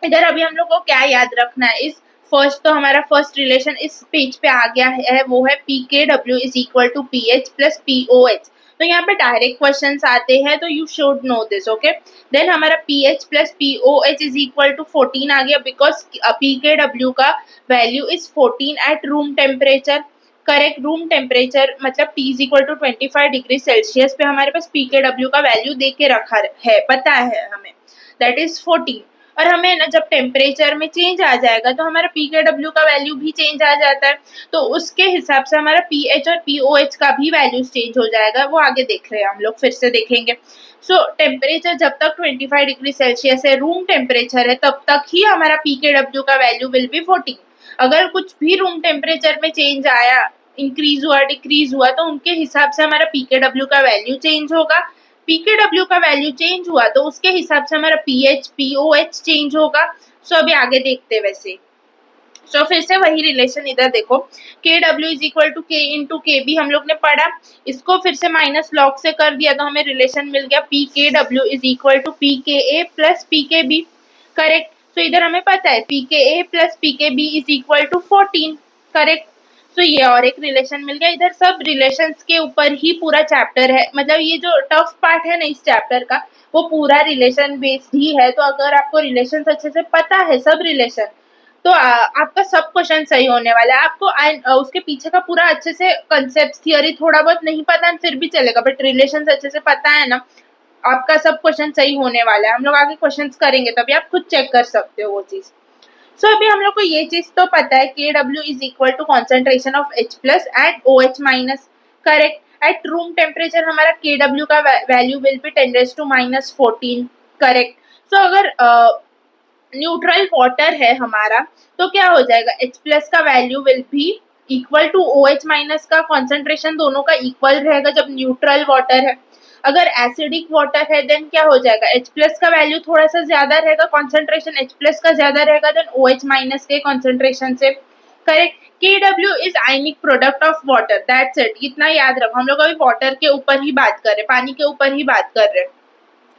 इधर अभी हम लोग को क्या याद रखना है, इस फर्स्ट तो हमारा फर्स्ट रिलेशन इस पेज पे आ गया है, वो है PKW is equal to PH plus POH। तो यहाँ पे डायरेक्ट क्वेश्चंस आते हैं, तो you should know this. Okay. Then हमारा PH plus POH is equal to 14 आ गया, बिकॉज PKW का value is 14 at room temperature. Correct. Room temperature मतलब T is equal to 25 degree Celsius पे हमारे पास PKW का वैल्यू दे के रखा है, पता है हमें, दैट इज 14। और हमें ना जब टेम्परेचर में चेंज आ जाएगा तो हमारा PKW का वैल्यू भी चेंज आ जाता है, तो उसके हिसाब से हमारा PH और POH का भी वैल्यू चेंज हो जाएगा। वो आगे देख रहे हैं हम लोग, फिर से देखेंगे। सो टेम्परेचर जब तक 25 डिग्री सेल्सियस है, रूम टेम्परेचर है, तब तक ही हमारा PKW का वैल्यू विल बी 14। अगर कुछ भी रूम टेम्परेचर में चेंज आया, इंक्रीज हुआ, डिक्रीज हुआ, तो उनके हिसाब से हमारा PKW का वैल्यू चेंज होगा। PKW का वैल्यू चेंज हुआ तो उसके हिसाब से हमारा PH POH चेंज होगा। सो अभी आगे देखते हैं वैसे। सो फिर से वही रिलेशन इधर देखो, KW is equal to K into KB हम लोग ने पढ़ा, इसको फिर से माइनस लॉग से कर दिया तो हमें रिलेशन मिल गया PKW is equal to PKA plus PKB। Correct. So इधर हमें पता है PKA plus PKB is equal to 14। Correct. So ये और एक रिलेशन मिल गया। इधर सब रिलेशंस के ऊपर ही पूरा चैप्टर है, मतलब ये जो टफ पार्ट है ना इस चैप्टर का, वो पूरा रिलेशन बेस्ड ही है। तो अगर आपको रिलेशंस अच्छे से पता है, सब रिलेशन, तो आपका सब क्वेश्चन सही होने वाला है। आपको उसके पीछे का पूरा अच्छे से कंसेप्ट, थियरी थोड़ा बहुत नहीं पता है फिर भी चलेगा, बट रिलेशंस अच्छे से पता है ना, आपका सब क्वेश्चन सही होने वाला है। हम लोग आगे क्वेश्चंस करेंगे तभी आप खुद चेक कर सकते हो वो चीज। सो अभी हम लोग को ये चीज तो पता है, KW is equal to concentration of H plus at OH minus. Correct. At room temperature हमारा KW का value will be 10⁻⁻14। Correct. So अगर न्यूट्रल वाटर है हमारा, तो क्या हो जाएगा, H प्लस का वैल्यू विल भी इक्वल टू OH माइनस का कॉन्सेंट्रेशन, दोनों का इक्वल रहेगा जब न्यूट्रल वाटर है। अगर एसिडिक वाटर है देन क्या हो जाएगा, H प्लस का वैल्यू थोड़ा सा ज्यादा रहेगा, कॉन्सेंट्रेशन H प्लस का ज्यादा रहेगा देन OH माइनस के कॉन्सेंट्रेशन से। Correct. KW is ionic product of water, that's it, इतना याद रखो। हम लोग अभी वाटर के ऊपर ही बात कर रहे हैं, पानी के ऊपर ही बात कर रहे हैं।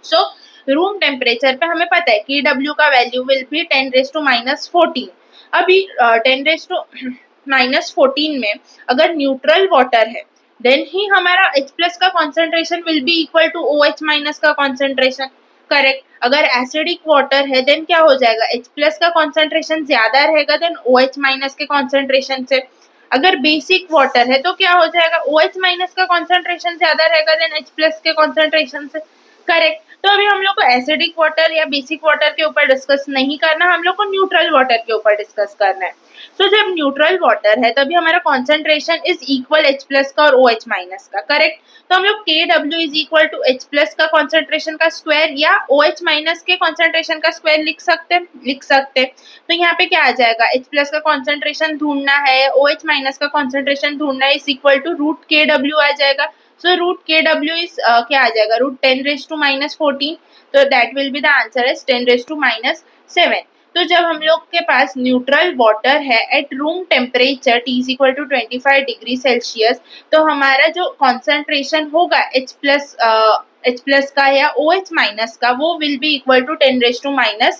सो रूम टेम्परेचर पे हमें पता है KW का वैल्यू विल बी 10⁻⁻14। अभी 10⁻⁻14 में अगर न्यूट्रल वाटर है देन ही हमारा H प्लस का concentration will be equal to OH minus का कॉन्सेंट्रेशन। करेक्ट। अगर एसिडिक वाटर है देन क्या हो जाएगा, H प्लस का कॉन्सेंट्रेशन ज्यादा रहेगा देन OH माइनस के कॉन्सेंट्रेशन से। अगर बेसिक वाटर है तो क्या हो जाएगा, OH माइनस का कॉन्सेंट्रेशन ज्यादा रहेगा देन H प्लस के कॉन्सेंट्रेशन से, करेक्ट। तो अभी हम लोग को एसिडिक वाटर या बेसिक वाटर के ऊपर डिस्कस नहीं करना, हम लोग को न्यूट्रल वाटर के ऊपर डिस्कस करना है। तो जब न्यूट्रल वाटर है तभी हमारा concentration is equal H plus का और OH माइनस का, करेक्ट। तो हम लोग KW is equal to H plus का कॉन्सेंट्रेशन का स्क्वायर या OH माइनस के कॉन्सेंट्रेशन का स्क्वायर लिख सकते। तो यहाँ पे क्या आ जाएगा, H प्लस का कॉन्सेंट्रेशन ढूंढना है, OH माइनस का कॉन्सेंट्रेशन ढूंढना है, is equal to root KW आ जाएगा। सो रूट KW इज क्या आ जाएगा, रूट 10⁻⁻14, तो that will be the answer is 10⁻⁻7। तो जब हम लोग के पास न्यूट्रल वाटर है at room temperature T is equal to 25 degree Celsius, तो हमारा जो कॉन्सेंट्रेशन होगा H प्लस का या OH माइनस का, वो विल बी इक्वल टू 10⁻⁷।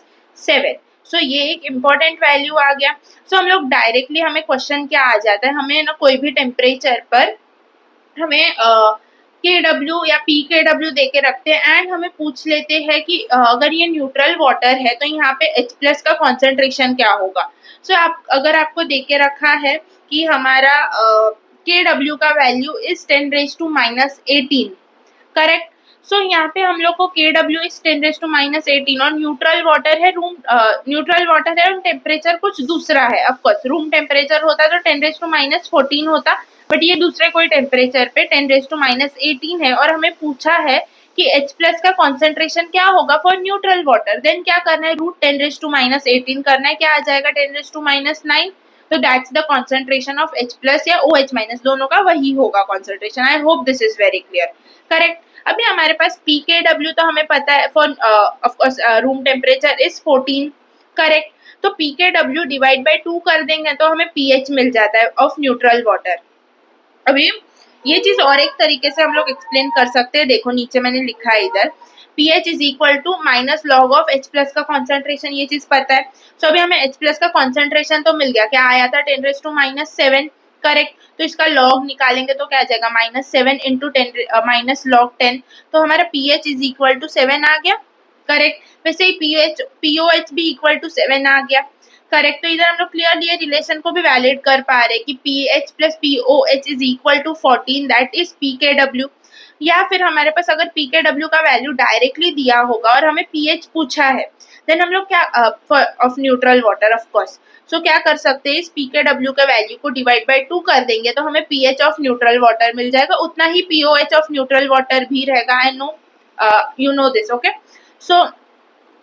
सो ये एक इम्पॉर्टेंट वैल्यू आ गया। सो हम लोग डायरेक्टली, हमें क्वेश्चन क्या आ जाता है, हमें ना कोई भी टेम्परेचर पर हमें KW या PKW दे के रखते हैं एंड हमें पूछ लेते हैं कि अगर ये न्यूट्रल वाटर है तो यहाँ पे H प्लस का कॉन्सेंट्रेशन क्या होगा। सो अगर आपको दे के रखा है कि हमारा KW का वैल्यू इज 10⁻⁻18, करेक्ट। सो यहाँ पे हम लोग को KW इज 10⁻⁻18 और न्यूट्रल वाटर है और टेम्परेचर कुछ दूसरा है। ऑफकोर्स रूम टेम्परेचर होता तो 10⁻⁻14 होता, बट ये दूसरे कोई टेम्परेचर पे 10⁻⁻18 है और हमें पूछा है कि H प्लस का कॉन्सेंट्रेशन क्या होगा फॉर न्यूट्रल वाटर। देन क्या करना है, रूट 10⁻⁻18 करना है, क्या आ जाएगा 10⁻�9। तो that's the concentration of H plus या OH माइनस, दोनों का वही होगा concentration. I hope this is very clear, correct. अभी हमारे पास PKW तो हमें पता है, for of course room temperature is 14, correct. तो PKW डिवाइड बाई 2 कर देंगे तो हमें pH मिल जाता है ऑफ न्यूट्रल वाटर। अभी ये चीज और एक तरीके से हम लोग एक्सप्लेन कर सकते हैं, देखो नीचे मैंने लिखा है इधर, pH is equal to minus log of H plus का कॉन्सेंट्रेशन, ये चीज पता है। सो अभी हमें H प्लस का कॉन्सेंट्रेशन तो मिल गया, क्या आया था 10⁻⁻7, करेक्ट। तो इसका लॉग निकालेंगे तो क्या आ जाएगा, -7 इंटू -log10, तो हमारा pH इज इक्वल टू 7 आ गया, करेक्ट। वैसे ही POH भी इक्वल टू 7 आ गया, करेक्ट। तो इधर हम लोग क्लियरली ये रिलेशन को भी वैलिड कर पा रहे हैं कि pH plus POH is equal to 14, that is PKW। या फिर हमारे पास अगर PKW का वैल्यू डायरेक्टली दिया होगा और हमें pH पूछा है, देन हम लोग क्या of neutral water of course, so क्या कर सकते हैं, इस PKW का वैल्यू को डिवाइड बाई 2 कर देंगे तो हमें pH ऑफ न्यूट्रल वाटर मिल जाएगा, उतना ही POH ऑफ न्यूट्रल वाटर भी रहेगा। I know you know this, okay. So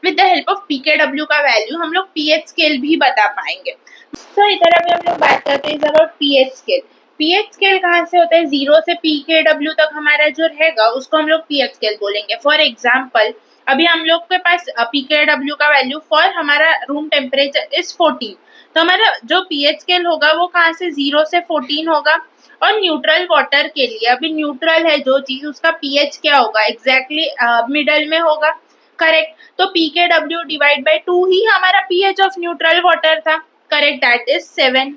with the help of PKW का वैल्यू हम लोग pH स्केल भी बता पाएंगे। तो इधर अभी हम लोग बात करते हैं about pH scale. pH scale कहाँ से होता है, 0 से PKW तक हमारा जो रहेगा उसको हम लोग pH स्केल बोलेंगे। फॉर एग्जाम्पल अभी हम लोग के पास PKW का वैल्यू फॉर हमारा रूम टेम्परेचर इज 14, तो हमारा जो pH स्केल होगा वो कहाँ से 0 से 14 होगा। और न्यूट्रल वाटर के लिए, अभी न्यूट्रल है जो चीज, उसका pH क्या होगा, एग्जैक्टली मिडल में होगा, करेक्ट। तो PKW डिवाइड बाई 2 ही हमारा pH ऑफ न्यूट्रल वाटर था, करेक्ट, दैट इज 7।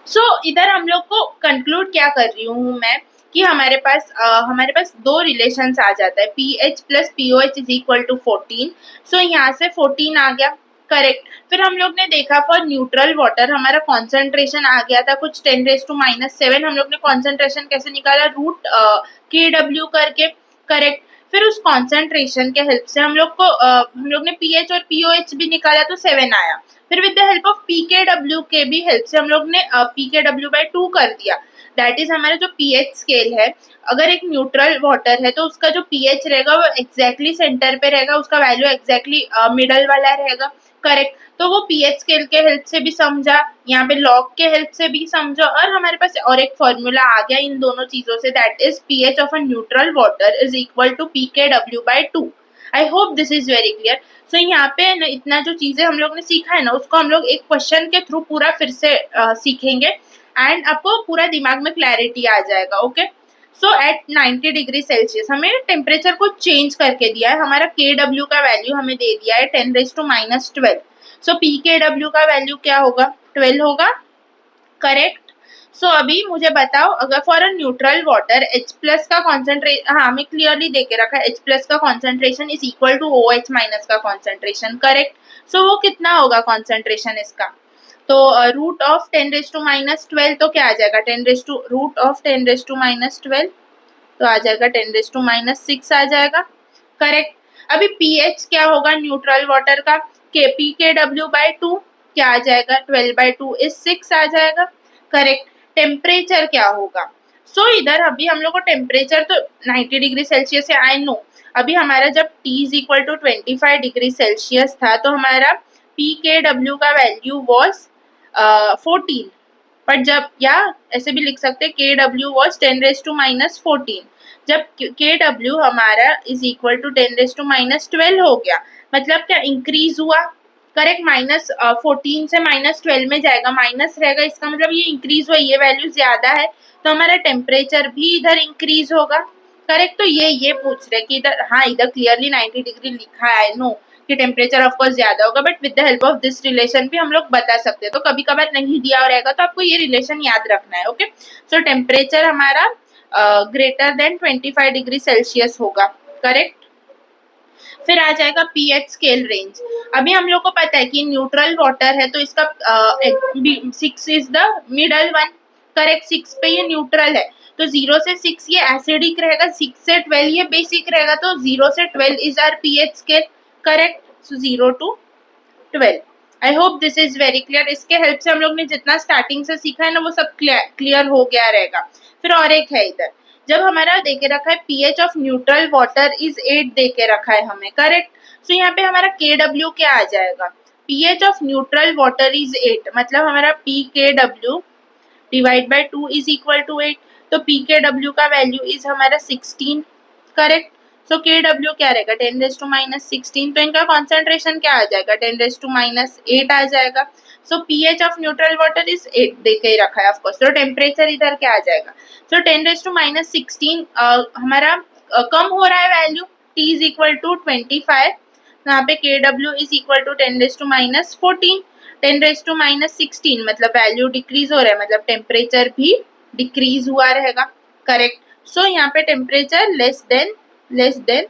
सो इधर हम लोग को कंक्लूड क्या कर रही हूँ मैं कि हमारे पास दो रिलेशंस आ जाता है, pH plus POH is equal to 14। So यहाँ से 14 आ गया, करेक्ट। फिर हम लोग ने देखा फॉर न्यूट्रल वाटर हमारा कॉन्सेंट्रेशन आ गया था कुछ 10⁻⁻7, हम लोग ने कॉन्सेंट्रेशन कैसे निकाला, रूट KW करके, करेक्ट। फिर उस कॉन्सेंट्रेशन के हेल्प से हम लोग ने pH और POH भी निकाला तो 7 आया। फिर with the help of PKW के भी हेल्प से हम लोग ने PKW बाई 2 कर दिया, दैट इज हमारा जो pH स्केल है। अगर एक न्यूट्रल वाटर है तो उसका जो pH रहेगा वो एग्जैक्टली सेंटर पे रहेगा, उसका वैल्यू एग्जैक्टली मिडल वाला रहेगा, करेक्ट। तो वो pH स्केल के हेल्प से भी समझा, यहाँ पे लॉग के हेल्प से भी समझो, और हमारे पास और एक फॉर्मूला आ गया इन दोनों चीजों से, that is pH of a neutral water is equal to PKW by 2। I hope this is very clear. So यहाँ पे इतना जो चीजें हम लोग ने सीखा है ना, उसको हम लोग एक क्वेश्चन के थ्रू पूरा फिर से सीखेंगे एंड आपको पूरा दिमाग में क्लैरिटी आ जाएगा, ओके। सो एट 90 डिग्री सेल्सियस हमें टेम्परेचर को चेंज करके दिया है, हमारा KW का वैल्यू हमें दे दिया है 10⁻⁻12। सो PKW का वैल्यू क्या होगा, 12 होगा, करेक्ट। सो अभी मुझे बताओ, अगर for a neutral water H plus का कॉन्सेंट्रेशन, हाँ हमें क्लियरली दे के रखा है H प्लस का concentration is equal to OH minus का कॉन्सेंट्रेशन, करेक्ट। सो वो कितना होगा कॉन्सेंट्रेशन इसका, तो रूट ऑफ 10⁻⁻12 तो क्या आ जाएगा, रूट ऑफ 10⁻⁻12 तो आ जाएगा 10⁻⁻6 आ जाएगा। करेक्ट। अभी पीएच क्या होगा न्यूट्रल वाटर का, के पी के डब्ल्यू बाई 2 क्या आ जाएगा, 12/2 इज 6 आ जाएगा। करेक्ट। टेम्परेचर क्या होगा, इधर अभी हम लोग को टेम्परेचर तो 90 डिग्री सेल्सियस है, आई नो। अभी हमारा जब T is equal to 25 degree Celsius था तो हमारा पी के डब्ल्यू का वैल्यू वॉज 14, पर जब, या ऐसे भी लिख सकते के डब्ल्यू वॉज 10⁻⁻14, जब के डब्ल्यू हमारा इज इक्वल टू 10⁻⁻12 हो गया, मतलब क्या इंक्रीज हुआ। करेक्ट। -14 से -12 में जाएगा, माइनस रहेगा, इसका मतलब ये इंक्रीज हुआ, ये वैल्यू ज्यादा है तो हमारा टेम्परेचर भी इधर इंक्रीज होगा। करेक्ट। तो ये पूछ रहे कि इधर, हाँ इधर क्लियरली 90 डिग्री लिखा है, आई नो कि टेम्परेचर ऑफ कोर्स ज्यादा होगा, but with the help of this relation भी हम लोग बता सकते हैं। तो कभी कभार नहीं दिया रहेगा तो आपको ये रिलेशन याद रखना है। ओके। सो टेम्परेचर हमारा ग्रेटर देन 25 डिग्री सेल्सियस होगा। करेक्ट। फिर आ जाएगा पीएच स्केल रेंज। अभी हम लोग को पता है कि न्यूट्रल वाटर है तो इसका 6 is the middle one. Correct. 6 पे ये न्यूट्रल है तो 0 से 6 ये एसिडिक रहेगा, 6 से 12 ये बेसिक रहेगा, तो 0 से 12 is our pH scale. Correct. So 0 to 12। I hope this is very clear. इसके हेल्प से हम लोग ने जितना स्टार्टिंग से सीखा है ना वो सब क्लियर हो गया रहेगा। फिर और एक है इधर, जब हमारा देके रखा है pH of neutral water is 8 देके रखा है हमें। करेक्ट। सो यहाँ पे हमारा के डब्ल्यू क्या आ जाएगा, pH of neutral water is 8, मतलब हमारा P K W divide by 2 is equal to 8, तो पी के डब्ल्यू का वैल्यू इज हमारा 16। करेक्ट। सो के डब्ल्यू क्या रहेगा 10⁻⁻16, तो इनका कॉन्सेंट्रेशन क्या आ जाएगा 10⁻⁸ आ जाएगा। सो pH of neutral water is 8 देके ही रखा है ऑफकोर्स। तो टेम्परेचर इधर क्या आ जाएगा, सो 10⁻⁻16 हमारा कम हो रहा है value, T is equal to 25, यहाँ पे के डब्ल्यू इज इक्वल टू 10⁻⁻14, 10⁻⁻16 मतलब वैल्यू डिक्रीज हो रहा है, मतलब टेम्परेचर भी डिक्रीज हुआ रहेगा। करेक्ट। सो यहाँ पे temperature less than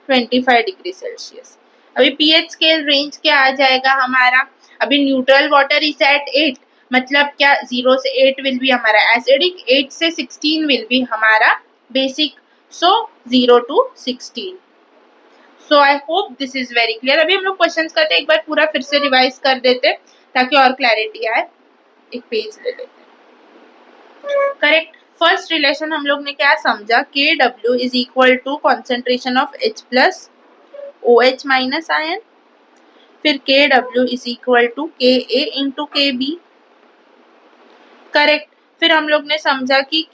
25 degree Celsius. अभी पीएच स्केल रेंज क्या आ जाएगा हमारा, अभी न्यूट्रल वाटर इज एट 8, मतलब क्या 0 से 8 विल बी हमारा एसिडिक, 8 से 16 विल बी हमारा basic, so 0 to 16। So I hope this is very clear. अभी हम लोग क्वेश्चंस करते हैं, एक बार पूरा फिर से रिवाइज कर देते ताकि और क्लैरिटी आए। एक पेज ले लेते हैं। करेक्ट। फर्स्ट रिलेशन हम लोग ने क्या समझा, K W is equal to concentration of H plus OH minus ion, फिर K W is equal to K A into K B. Correct. फिर हम लोग ने समझा कि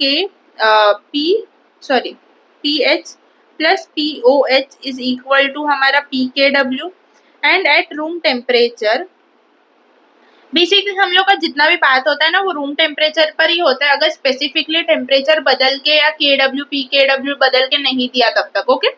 P H plus POH is equal to हमारा P K W, and at room temperature, basically हम लोग का जितना भी बात होता है ना वो रूम टेम्परेचर पर ही होता है, अगर स्पेसिफिकली टेम्परेचर बदल के या के डब्ल्यू बदल के नहीं दिया तब तक। Okay.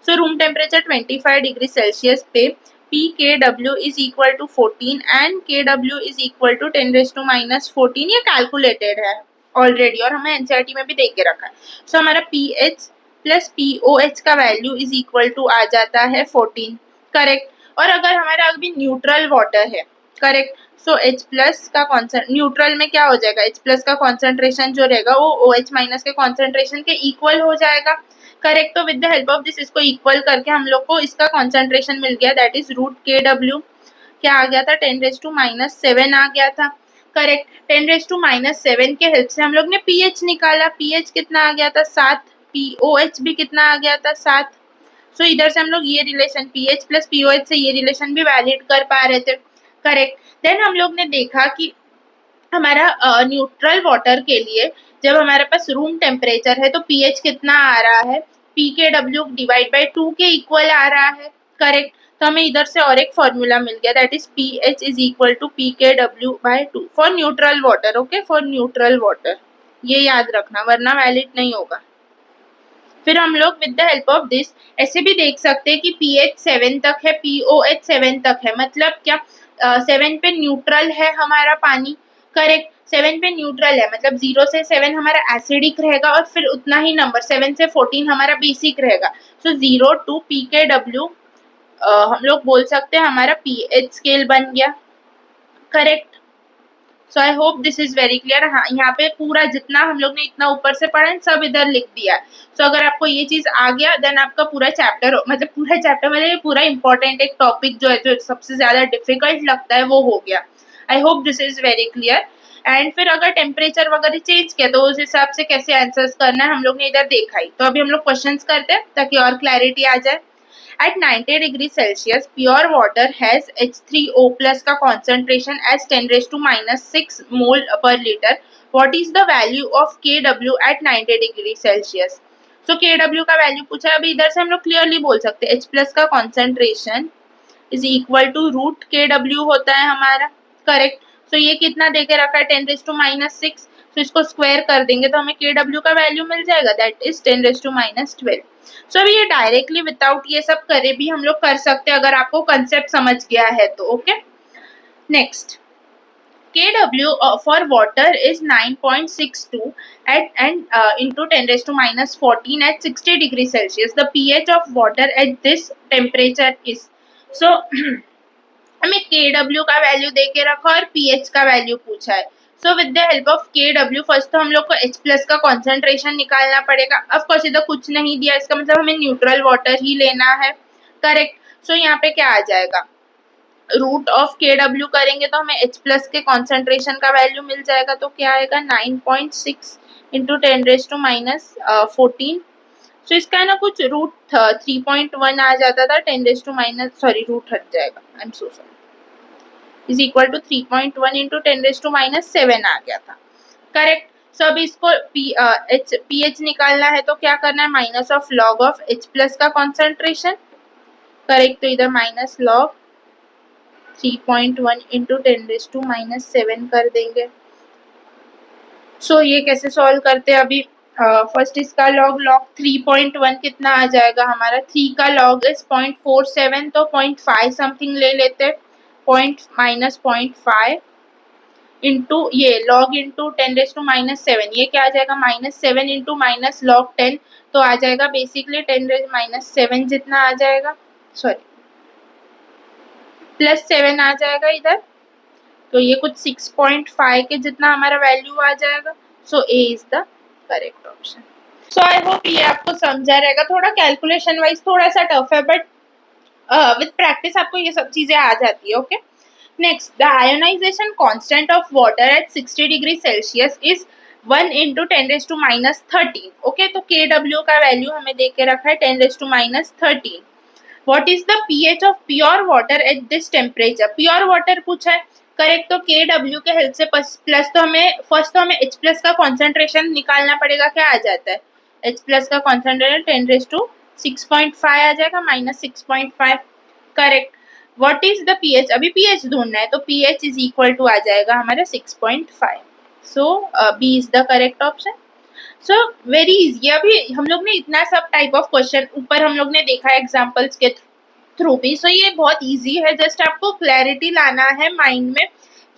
So room temperature 25 degree Celsius पे P K W is equal to 14 and K W is equal to 10⁻⁻14, ये कैलकुलेटेड है ऑलरेडी और हमें एनसीईआरटी में भी देख के रखा है। सो हमारा पी एच प्लस POH का वैल्यू इज इक्वल टू आ जाता है 14। करेक्ट। और अगर हमारा अभी न्यूट्रल वाटर है, करेक्ट, सो H प्लस का न्यूट्रल में क्या हो जाएगा, H प्लस का कॉन्सेंट्रेशन जो रहेगा वो OH माइनस के कॉन्सेंट्रेशन के इक्वल हो जाएगा। करेक्ट। तो with the help of this इसको इक्वल करके हम लोग को इसका कॉन्सेंट्रेशन मिल गया, दैट इज रूट के डब्ल्यू क्या आ गया था 10⁻⁻7 आ गया था। करेक्ट। 10⁻⁻7 के हेल्प से हम लोग ने पीएच निकाला, पीएच कितना आ गया था 7, POH भी कितना आ गया था 7। सो इधर से हम लोग ये रिलेशन पीएच प्लस POH से ये रिलेशन भी वैलिड कर पा रहे थे। करेक्ट। देन हम लोग ने देखा कि हमारा न्यूट्रल वाटर के लिए जब हमारे पास रूम टेम्परेचर है तो पीएच कितना आ रहा है, P K W divide by 2 के इक्वल आ रहा है। करेक्ट। तो हमें इधर से और एक फॉर्मूला मिल गया, that is pH is equal to P K W by 2 for neutral water. Okay, for neutral water, ये याद रखना वरना वैलिड नहीं होगा। फिर हम लोग with the help of this ऐसे भी देख सकते हैं कि पीएच 7 तक है, POH 7 तक है, मतलब क्या 7 पे न्यूट्रल है हमारा पानी। करेक्ट। 7 पे न्यूट्रल है मतलब 0 से 7 हमारा एसिडिक रहेगा और फिर उतना ही नंबर 7 से 14 हमारा बेसिक रहेगा। सो 0 to PKW हम लोग बोल सकते हैं हमारा पीएच स्केल बन गया। Correct. So I hope this is very clear. हाँ, यहाँ पे पूरा जितना हम लोग ने इतना ऊपर से पढ़ा है सब इधर लिख दिया है। सो अगर आपको ये चीज आ गया देन आपका पूरा चैप्टर मतलब पूरा इंपॉर्टेंट एक टॉपिक जो है जो सबसे ज्यादा डिफिकल्ट लगता है वो हो गया। आई hope this is very clear. And फिर अगर टेम्परेचर वगैरह चेंज किया तो उस हिसाब से कैसे आंसर्स करना है हम लोग ने इधर देखा ही। तो अभी हम लोग क्वेश्चंस करते हैं ताकि और क्लैरिटी आ जाए। At 90 degrees Celsius, pure water has H3O plus का concentration as 10 raised to minus 6 mole per liter. What is the value of Kw at 90 degrees Celsius? So Kw का वैल्यू पूछा है। अभी इधर से हम लोग क्लियरली बोल सकते हैं H प्लस का concentration is equal to root Kw होता है हमारा, करेक्ट। सो ये कितना देके रखा है 10 रेज टू माइनस 6। सो इसको स्क्वायर कर देंगे तो हमें Kw का वैल्यू मिल जाएगा, that is 10 raise to minus 12। So अभी ये डायरेक्टली विदाउट ये सब करे भी हम लोग कर सकते हैं अगर आपको कंसेप्ट समझ गया है तो। Okay, next Kw for water is 9.62 into 10 raised to minus 14 at 60 degrees Celsius. The pH of water at this temperature is, so हमें Kw का वैल्यू दे के रखा और pH का वैल्यू पूछा है। So with the help of Kw first तो हम लोग को H प्लस का कॉन्सेंट्रेशन निकालना पड़ेगा। ऑफकोर्स इधर कुछ नहीं दिया, इसका मतलब हमें न्यूट्रल वाटर ही लेना है, करेक्ट। सो यहाँ पे क्या आ जाएगा, रूट ऑफ Kw करेंगे तो हमें H प्लस के कॉन्सेंट्रेशन का वैल्यू मिल जाएगा। तो क्या आएगा 9.6 इंटू 10 रेज टू माइनस 14। सो इसका है ना कुछ रूट 3.1 आ जाता था, 10 raise to minus sorry root हट जाएगा, I am so sorry, is equal to 3.1 into 10 raise to minus 7 आ गया था, करेक्ट। सो अभी इसको pH निकालना है तो क्या करना है, minus of log of H plus का कॉन्सेंट्रेशन, करेक्ट। तो इधर minus log 3.1 into 10 raise to minus 7 कर देंगे। सो ये कैसे सॉल्व करते हैं अभी, फर्स्ट इसका लॉग 3.1 कितना आ जाएगा हमारा, 3 का लॉग इज 0.47 तो 0.5 समथिंग ले लेते हैं, माइनस 0.5 इंटू ये log into 10 raise to minus 7, ये क्या आ जाएगा माइनस 7 इंटू माइनस लॉग 10 तो आ जाएगा बेसिकली 10 रेज माइनस 7 जितना आ जाएगा, सॉरी प्लस 7 आ जाएगा इधर। तो ये कुछ 6.5 के जितना हमारा वैल्यू आ जाएगा। So A is the correct option. So I hope ये आपको समझा रहेगा। थोड़ा कैलकुलेशन वाइज थोड़ा सा टफ है बट विद प्रैक्टिस आपको ये सब चीजें आ जाती है। Okay, next the ionization constant of water at 60 degree Celsius is 1 into 10 raise to minus 13। Okay, तो Kw का वैल्यू हमें दे के रखा है 10 raise to minus 13। What is the pH of pure water at this temperature, pure water पूछा है, correct. तो Kw के हेल्प से प्लस तो हमें फर्स्ट तो हमें H प्लस का कॉन्सेंट्रेशन निकालना पड़ेगा, क्या आ जाता है H प्लस का कॉन्सेंट्रेशन 10 रेज टू 6.5 आ जाएगा, minus 6.5, correct. What is the pH, अभी pH ढूंढना है तो pH इज इक्वल टू आ जाएगा हमारा 6.5। So B is the correct option. So very easy. अभी हम लोग ने इतना सब टाइप ऑफ क्वेश्चन ऊपर हम लोग ने देखा है एग्जाम्पल्स के थ्रू भी। सो ये बहुत इजी है, जस्ट आपको क्लैरिटी लाना है माइंड में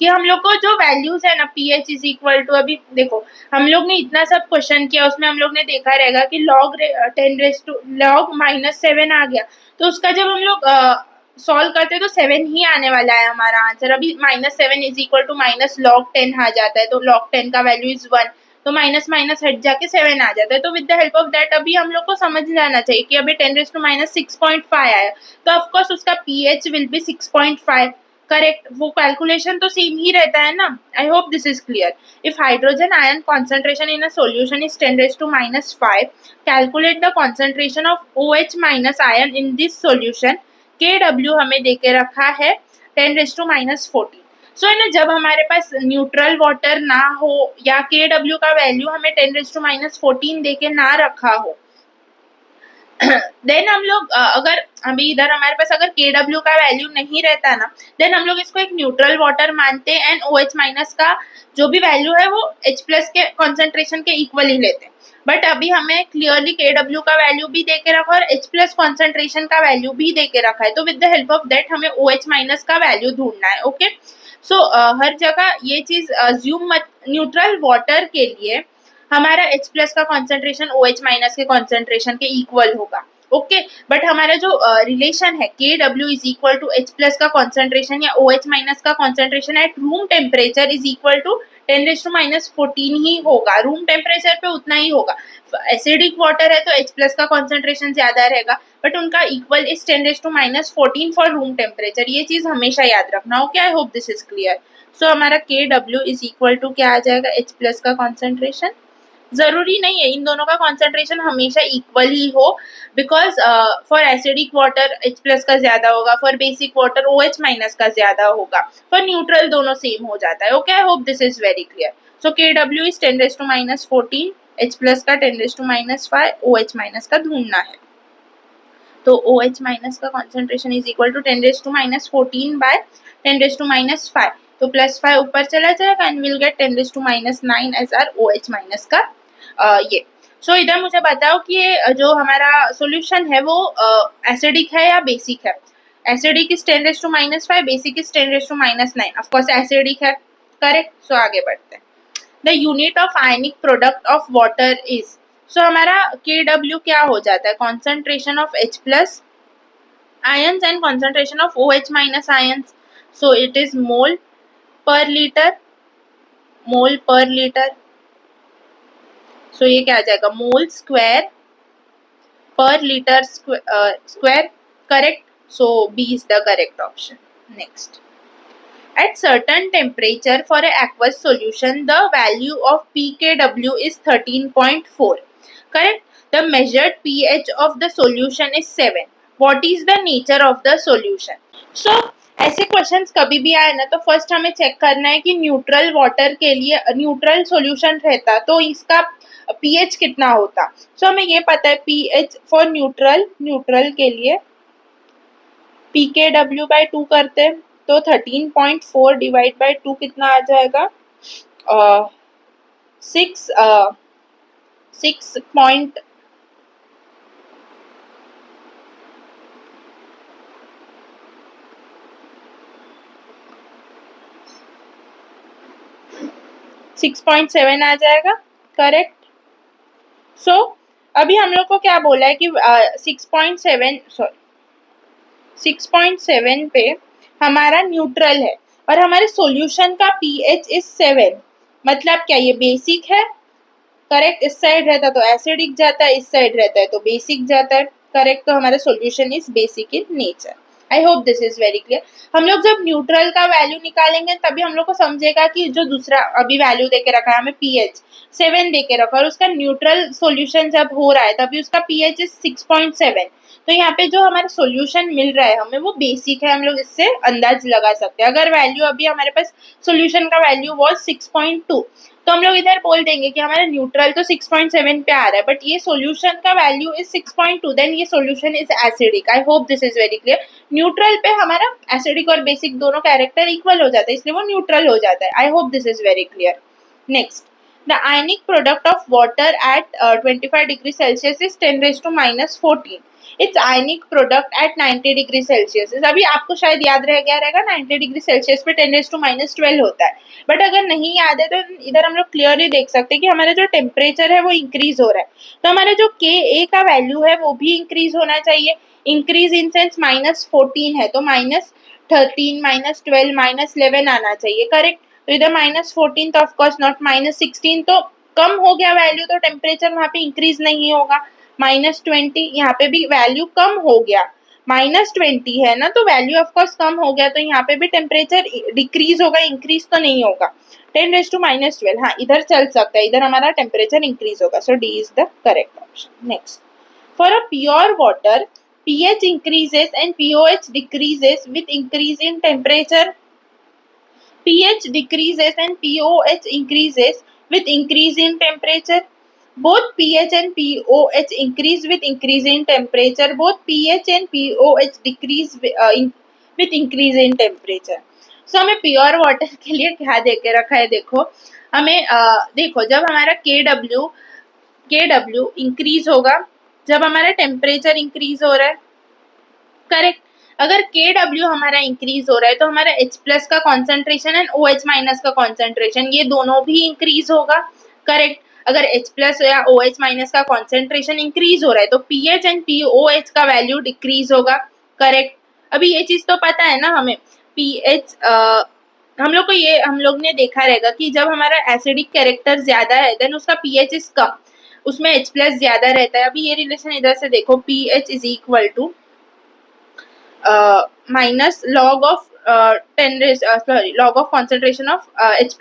कि हम लोग को जो वैल्यूज है ना pH इज इक्वल टू, अभी देखो हम लोग ने इतना सब क्वेश्चन किया उसमें हम लोग ने देखा रहेगा कि log 10 raise to log minus 7 आ गया तो उसका जब हम लोग सॉल्व करते हैं तो 7 ही आने वाला है हमारा आंसर। अभी minus 7 is equal to minus log 10 आ जाता है तो लॉग 10 का वैल्यू इज 1 तो माइनस माइनस हट जाके 7 आ जाता है। तो with the help of that अभी हम लोग को समझ जाना चाहिए कि अभी 10 रेज टू माइनस 6.5 आया तो ऑफकोर्स उसका pH विल बी 6.5, करेक्ट। वो कैलकुलेशन तो सेम ही रहता है ना। I hope this is clear. If hydrogen ion concentration in a solution is 10 raise to minus 5, calculate the concentration of OH minus ion in this solution. Kw हमें देके रखा है 10 रेज टू माइनस 14। सो है ना, जब हमारे पास न्यूट्रल वाटर ना हो या Kw का वैल्यू हमें 10 रेज टू माइनस 14 देके ना रखा हो देन हम लोग अगर अभी इधर हमारे पास अगर Kw का वैल्यू नहीं रहता ना देन हम लोग इसको एक न्यूट्रल वाटर मानते हैं एंड OH माइनस का जो भी वैल्यू है वो H प्लस के कॉन्सेंट्रेशन के इक्वल ही लेते हैं। बट अभी हमें क्लियरली Kw का वैल्यू भी दे के रखा और H प्लस कॉन्सेंट्रेशन का वैल्यू भी दे के रखा है तो with the help of that हमें OH माइनस का वैल्यू ढूंढना है। ओके, सो हर जगह ये चीज अज्यूम मत, न्यूट्रल वाटर के लिए हमारा H प्लस का कॉन्सेंट्रेशन OH माइनस के कॉन्सेंट्रेशन के इक्वल होगा। ओके बट हमारा जो रिलेशन है KW is equal to H plus का कॉन्सेंट्रेशन या OH माइनस का concentration at room temperature is equal to 10⁻⁻14 ही होगा, रूम टेम्परेचर पे उतना ही होगा। एसिडिक वाटर है तो H प्लस का कॉन्सेंट्रेशन ज्यादा रहेगा, बट उनका equal is 10⁻14 for room temperature. ये चीज हमेशा याद रखना। Okay, I hope this is clear. So हमारा KW इज इक्वल टू क्या आ जाएगा, H प्लस का कॉन्सेंट्रेशन। जरूरी नहीं है इन दोनों का कॉन्सेंट्रेशन हमेशा इक्वल ही हो, because for acidic water H plus का ज्यादा होगा, for basic water OH minus का ज्यादा होगा, फॉर न्यूट्रल दोनों सेम हो जाता है। Okay, I hope this is very clear. So KW is 10⁻14, H plus का 10⁻5, OH माइनस का ढूंढना है। तो OH माइनस का concentration is equal to 10⁻14 by 10⁻5, तो +5 ऊपर चला जाएगा and will get 10⁻9 as our OH minus का ये। सो इधर मुझे बताओ कि ये जो हमारा सॉल्यूशन है वो एसिडिक है या बेसिक है। Acidic is 10⁻5, basic is 10⁻9। Of course acidic है, करेक्ट। सो आगे बढ़ते हैं। The unit of ionic product of water is, so हमारा KW क्या हो जाता है, concentration of H plus ions and concentration of OH minus ions. So it is mole per litre, mole per litre. सो ये क्या आ जाएगा, मोल स्क्वायर पर litre square, correct. So B is the correct option. Next, at certain temperature for a aqueous solution, the value of pKw is 13.4. Correct. The measured pH of the solution is 7. What is the nature of the solution? So ऐसे questions कभी भी आए ना तो first हमें check करना है कि न्यूट्रल वाटर के लिए न्यूट्रल सॉल्यूशन रहता तो इसका pH कितना होता। सो हमें ये पता है pH फॉर न्यूट्रल के लिए pKw बाय 2 करते हैं तो 13.4 डिवाइड बाय 2 कितना आ जाएगा, 6.7 आ जाएगा, करेक्ट। सो अभी हम लोग को क्या बोला है कि 6.7 पे हमारा न्यूट्रल है और हमारे सॉल्यूशन का pH इज 7, मतलब क्या ये बेसिक है, करेक्ट। इस साइड रहता तो एसिडिक जाता है, इस साइड रहता है तो बेसिक जाता है, करेक्ट। तो हमारा solution is basic in nature. I hope this is very clear. हम लोग जब न्यूट्रल का वैल्यू निकालेंगे तभी हम लोग को समझेगा कि जो दूसरा अभी वैल्यू देके रखा है हमें pH 7 देके रखा और उसका न्यूट्रल सॉल्यूशन जब हो रहा है तभी उसका pH इज 6.7। तो यहाँ पे जो हमारा सॉल्यूशन मिल रहा है हमें वो बेसिक है, हम लोग इससे अंदाज लगा सकते हैं। अगर वैल्यू अभी हमारे पास सॉल्यूशन का वैल्यू वॉज 6.2 तो हम लोग इधर बोल देंगे कि हमारा न्यूट्रल तो 6.7 पे आ रहा है बट ये सॉल्यूशन का वैल्यू इज 6.2, देन ये solution is acidic. I hope this is very clear. Neutral पे हमारा एसिडिक और बेसिक दोनों कैरेक्टर इक्वल हो जाता है इसलिए वो न्यूट्रल हो जाता है। आई hope this is very clear. Next, the ionic product of water eight 25 degree Celsius is 10⁻14। It's ionic product at 90 degree Celsius. अभी आपको शायद याद रह गया रहेगा 90 डिग्री सेल्सियस पे 10⁻12 होता है, बट अगर नहीं याद है तो इधर हम लोग क्लियरली देख सकते हैं कि हमारा जो टेम्परेचर है वो इंक्रीज हो रहा है, तो हमारा जो Ka का वैल्यू है वो भी इंक्रीज होना चाहिए। इंक्रीज इन सेंस -14 है तो -13, -12, -11 आना चाहिए, करेक्ट। तो इधर -14 तो ऑफकोर्स नॉट, -16 तो कम हो गया वैल्यू तो टेम्परेचर वहाँ पे इंक्रीज नहीं होगा। -20 यहाँ पे भी वैल्यू कम हो गया, -20 है ना तो वैल्यू ऑफकोर्स कम हो गया तो यहाँ पे भी टेम्परेचर डिक्रीज होगा, इंक्रीज तो नहीं होगा। 10⁻12, हाँ इधर चल सकता है, इधर हमारा टेम्परेचर इंक्रीज होगा। So D is the correct option. Next, for a pure water pH increases and pOH decreases with increase in temperature. pH decreases and pOH increases with increase in temperature. Both pH and pOH increase with increase in temperature. Both pH and pOH decrease with increase in temperature. So हमें pure water के लिए क्या दे के रखा है, देखो हमें देखो जब हमारा KW इंक्रीज होगा जब हमारा टेम्परेचर इंक्रीज हो रहा है, करेक्ट। अगर KW हमारा इंक्रीज हो रहा है तो हमारा H प्लस का कॉन्सेंट्रेशन एंड OH माइनस का कॉन्सेंट्रेशन ये दोनों भी इंक्रीज होगा, करेक्ट। अगर H प्लस या OH माइनस का कॉन्सेंट्रेशन इंक्रीज हो रहा है तो पीएच एंड पीओएच का वैल्यू डिक्रीज होगा, करेक्ट। अभी ये चीज तो पता है ना हमें, पीएच हम लोग ने देखा रहेगा कि जब हमारा एसिडिक कैरेक्टर ज्यादा है देन उसका पीएच इज कम, उसमें H प्लस ज्यादा रहता है। अभी ये रिलेशन इधर से देखो, pH is equal to minus log of 10 sorry log of concentration of H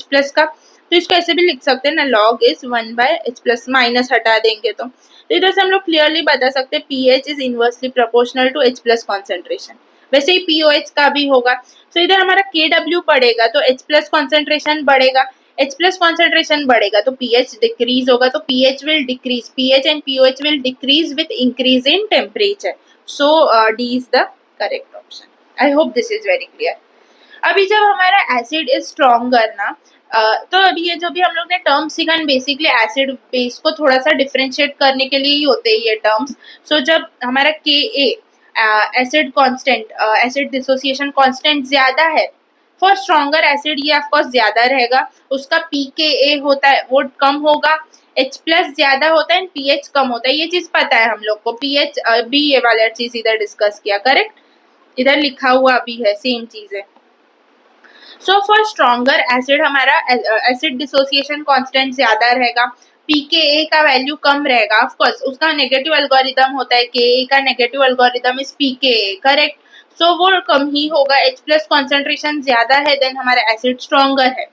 plus का, तो इसको ऐसे भी लिख सकते हैं ना, log is 1/H plus, minus हटा देंगे तो इधर से हम लोग क्लियरली बता सकते हैं pH is inversely proportional to H plus concentration. वैसे ही पीओएच का भी होगा। तो इधर हमारा KW बढ़ेगा तो H प्लस कॉन्सेंट्रेशन बढ़ेगा, H प्लस कॉन्सेंट्रेशन बढ़ेगा तो पीएच डिक्रीज होगा, तो pH will decrease, pH and pOH will decrease with increase in temperature. So D is the correct option. I hope this is very clear. अभी जब हमारा acid is stronger ना, तो अभी ये जो भी हम लोग ने टर्म्स सीखा, बेसिकली एसिड बेस को थोड़ा सा डिफरेंशिएट करने के लिए ही होते हैं ये टर्म्स। सो जब हमारा Ka acid constant, acid dissociation constant ज्यादा है, फॉर स्ट्रॉन्गर एसिड ये ऑफकोर्स ज्यादा रहेगा, उसका pKa होता है वो कम होगा, H प्लस ज्यादा होता है एंड पीएच कम होता है। ये चीज पता है हम लोग को, पीएच भी ये वाला चीज इधर डिस्कस किया, करेक्ट, इधर लिखा हुआ भी है, सेम चीज है। सो फॉर स्ट्रॉन्गर एसिड हमारा एसिड डिसोसिएशन कांस्टेंट ज्यादा रहेगा, pKa का वैल्यू कम रहेगा, ऑफ कोर्स उसका नेगेटिव एल्गोरिदम होता है, Ka का negative algorithm is pKa, correct. So वो कम ही होगा, H प्लस कॉन्सेंट्रेशन ज्यादा है देन हमारा एसिड स्ट्रॉन्गर है,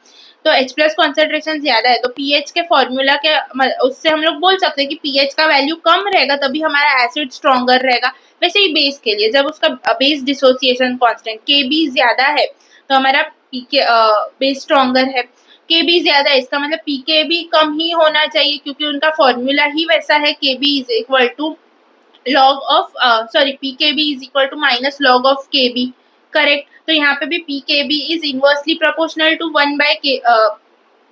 तो H प्लस कॉन्सेंट्रेशन ज्यादा है तो पीएच के फॉर्मूला के उससे हम लोग बोल सकते हैं कि पीएच का वैल्यू कम रहेगा तभी हमारा एसिड स्ट्रॉन्गर रहेगा। वैसे ही बेस के लिए जब उसका बेस डिसोसिएशन कांस्टेंट Kb ज्यादा है तो हमारा बेस स्ट्रॉन्गर है, Kb ज्यादा है इसका मतलब pKb कम ही होना चाहिए क्योंकि उनका फॉर्मूला ही वैसा है, Kb is equal to log of pKb is equal to minus log of Kb, correct. तो यहाँ पे भी pKb is inversely proportional to 1/K,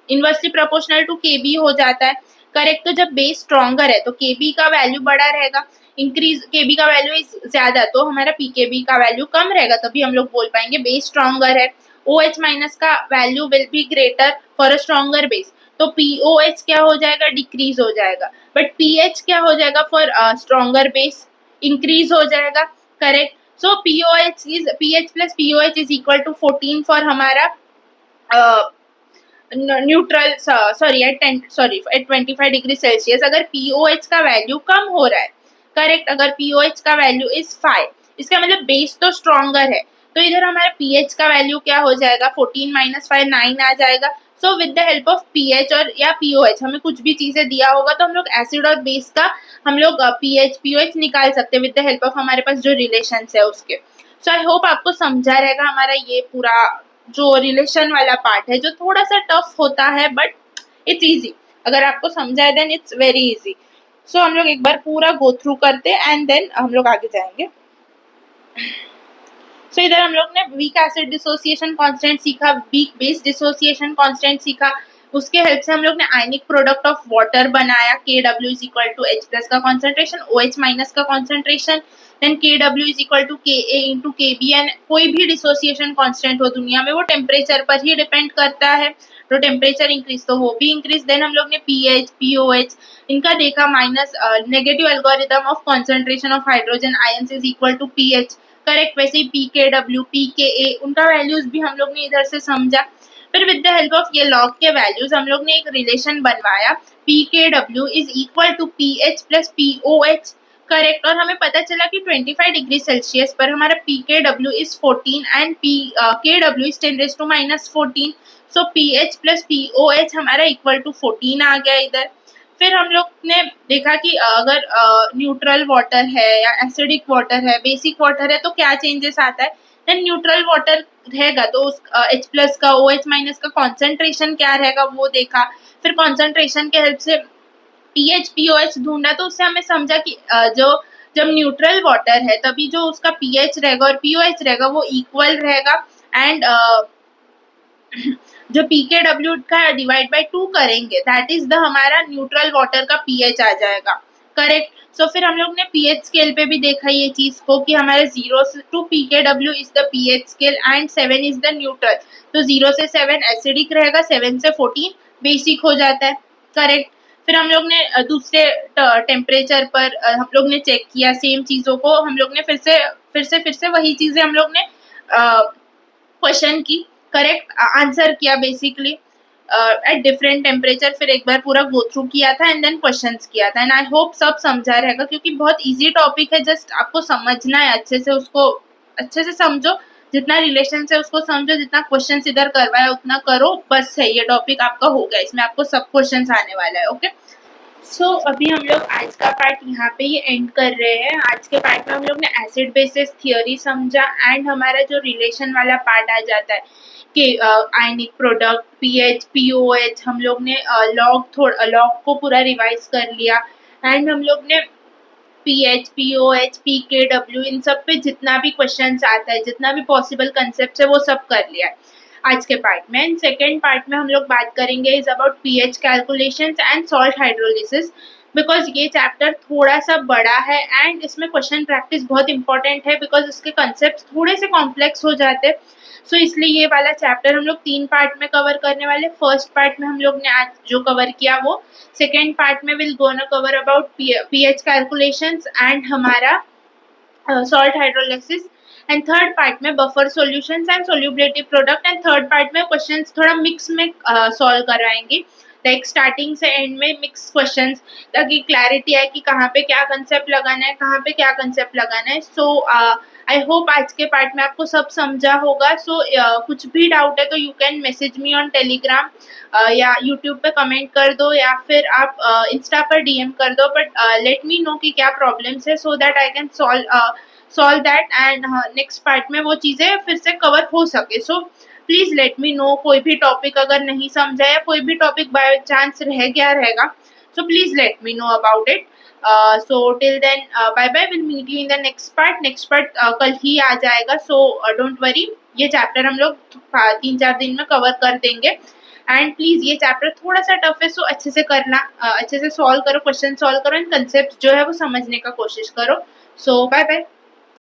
inversely proportional to Kb हो जाता है, करेक्ट। तो जब बेस स्ट्रॉन्गर है तो Kb का वैल्यू बड़ा रहेगा, इंक्रीज Kb का वैल्यू इज ज्यादा तो हमारा pKb का वैल्यू कम रहेगा, तभी हम लोग बोल पाएंगे बेस स्ट्रॉन्गर है। OH माइनस का value will be greater for a stronger base, तो POH क्या हो जाएगा, डिक्रीज हो जाएगा, बट pH क्या हो जाएगा फॉर स्ट्रॉन्गर बेस, इंक्रीज हो जाएगा, correct. So POH is pH plus POH is equal to 14 for हमारा न्यूट्रल एट 25 डिग्री सेल्सियस। अगर POH का वैल्यू कम हो रहा है, करेक्ट, अगर POH का वैल्यू इज 5, इसका मतलब बेस तो स्ट्रॉन्गर है, तो इधर हमारा पीएच का वैल्यू क्या हो जाएगा, 14 माइनस 5 9 आ जाएगा। So with the help of pH और या पीओएच, हमें कुछ भी चीजें दिया होगा तो हम लोग एसिड और बेस का हम लोग पीएच पीओएच निकाल सकते हैं विद द हेल्प ऑफ हमारे पास जो रिलेशन है उसके। सो आई होप आपको समझा रहेगा हमारा ये पूरा जो रिलेशन वाला पार्ट है, जो थोड़ा सा टफ होता है बट इट्स इजी, अगर आपको समझा है देन इट्स वेरी इजी। सो हम लोग एक बार पूरा गो थ्रू करते हैं एंड देन हम लोग आगे जाएंगे। सो इधर हम लोग ने वीक एसिड डिसोसिएशन कांस्टेंट सीखा, वीक बेस डिसोसिएशन कांस्टेंट सीखा, उसके हेल्प से हम लोग ने आयनिक प्रोडक्ट ऑफ वाटर बनाया, KW is equal to H plus का कॉन्सेंट्रेशन, OH माइनस का concentration, then KW is equal to Ka into Kb। And कोई भी डिसोसिएशन कांस्टेंट हो दुनिया में वो टेम्परेचर पर ही डिपेंड करता है, तो टेम्परेचर इंक्रीज तो वो भी इंक्रीज। देन हम लोग ने pH POH इनका देखा, minus negative algorithm of concentration of hydrogen ions is equal to pH, correct. वैसे ही pKW pKa उनका वैल्यूज भी हम लोग ने इधर से समझा। फिर विद द हेल्प ऑफ ये लॉग के वैल्यूज हम लोग ने एक रिलेशन बनवाया, pKW is equal to pH plus POH, correct. और हमें पता चला कि 25 डिग्री सेल्सियस पर हमारा pKW is 14 and KW is 10⁻⁻14। So pH plus POH हमारा इक्वल टू 14 आ गया इधर। फिर हम लोग ने देखा कि अगर न्यूट्रल वाटर है या एसिडिक वाटर है, बेसिक वाटर है, तो क्या चेंजेस आता है। देन न्यूट्रल वाटर रहेगा तो उस H प्लस का OH माइनस का कॉन्सेंट्रेशन क्या रहेगा वो देखा। फिर कॉन्सेंट्रेशन के हेल्प से pH POH ढूंढा, तो उससे हमें समझा कि जो जब न्यूट्रल वाटर है तभी जो उसका pH रहेगा और POH रहेगा वो इक्वल रहेगा, एंड जो pKW का डिवाइड बाय 2 करेंगे दैट इज द हमारा न्यूट्रल वाटर का pH आ जाएगा, करेक्ट। सो फिर हम लोग ने pH स्केल पे भी देखा ये चीज को कि हमारे 0 to pKW is the pH scale and 7 is the neutral, तो 0 से 7 एसिडिक रहेगा, 7 से 14 बेसिक हो जाता है, करेक्ट। फिर हम लोग ने दूसरे टेम्परेचर पर हम लोग ने चेक किया सेम चीज़ों को, हम लोग ने फिर से वही चीज़ें हम लोग ने क्वेश्चन की, करेक्ट, आंसर किया बेसिकली एट डिफरेंट टेम्परेचर, फिर एक बार पूरा गो थ्रू किया था एंड देन क्वेश्चंस किया था। एंड आई होप सब समझा रहेगा क्योंकि बहुत इजी टॉपिक है, जस्ट आपको समझना है अच्छे से, उसको अच्छे से समझो, जितना रिलेशन से उसको समझो, जितना क्वेश्चन इधर करवाया उतना करो, बस है, ये टॉपिक आपका हो गया, इसमें आपको सब क्वेश्चंस आने वाला है। ओके, सो अभी हम लोग आज का पार्ट यहाँ पे ही एंड कर रहे हैं। आज के पार्ट में हम लोग ने एसिड बेसिस थियोरी समझा एंड हमारा जो रिलेशन वाला पार्ट आ जाता है कि आयनिक प्रोडक्ट, पीएच, पीओएच, हम लोग ने लॉग को पूरा रिवाइज कर लिया एंड हम लोग ने पीएच, पीओएच, पीकेडब्ल्यू, इन सब पे जितना भी क्वेश्चंस आता है, जितना भी पॉसिबल कंसेप्ट है, वो सब कर लिया है आज के पार्ट में। एंड सेकेंड पार्ट में हम लोग बात करेंगे is about pH calculations and salt hydrolysis, because ये चैप्टर थोड़ा सा बड़ा है एंड इसमें क्वेश्चन प्रैक्टिस बहुत इंपॉर्टेंट है, बिकॉज इसके कंसेप्ट थोड़े से कॉम्प्लेक्स हो जाते हैं। सो इसलिए ये वाला चैप्टर हम लोग 3 पार्ट में कवर करने वाले। फर्स्ट पार्ट में हम लोग ने आज जो कवर किया वो, सेकेंड पार्ट में will gonna cover about pH calculations and हमारा salt hydrolysis, and third part में buffer solutions and solubility product, and third part में क्वेश्चंस थोड़ा मिक्स में सॉल्व करवाएंगे, लाइक स्टार्टिंग से एंड में मिक्स क्वेश्चंस, ताकि क्लैरिटी आए कि कहाँ पे क्या कंसेप्ट लगाना है, कहाँ पे क्या कंसेप्ट लगाना है। सो आई होप आज के पार्ट में आपको सब समझा होगा। सो कुछ भी डाउट है तो you can message me on Telegram या यूट्यूब पे कमेंट कर दो या फिर आप इंस्टा पर डीएम कर दो, बट लेट मी नो कि क्या प्रॉब्लम्स है, so that I can solve that and next part में वो चीज़ें फिर से कवर हो सके। सो प्लीज़ लेट मी नो, कोई भी टॉपिक अगर नहीं समझा या कोई भी टॉपिक बाय चांस रह गया रहेगा, so please let me know about it. So till then bye bye, will meet you in the next part. Next part कल ही आ जाएगा, सो डोंट वरी, ये चैप्टर हम लोग 3-4 दिन में कवर कर देंगे। एंड प्लीज़ ये चैप्टर थोड़ा सा टफ है, सो अच्छे से करना, अच्छे से सॉल्व करो, क्वेश्चन सॉल्व करो एंड कंसेप्ट जो है वो समझने का कोशिश करो। सो बाय बाय।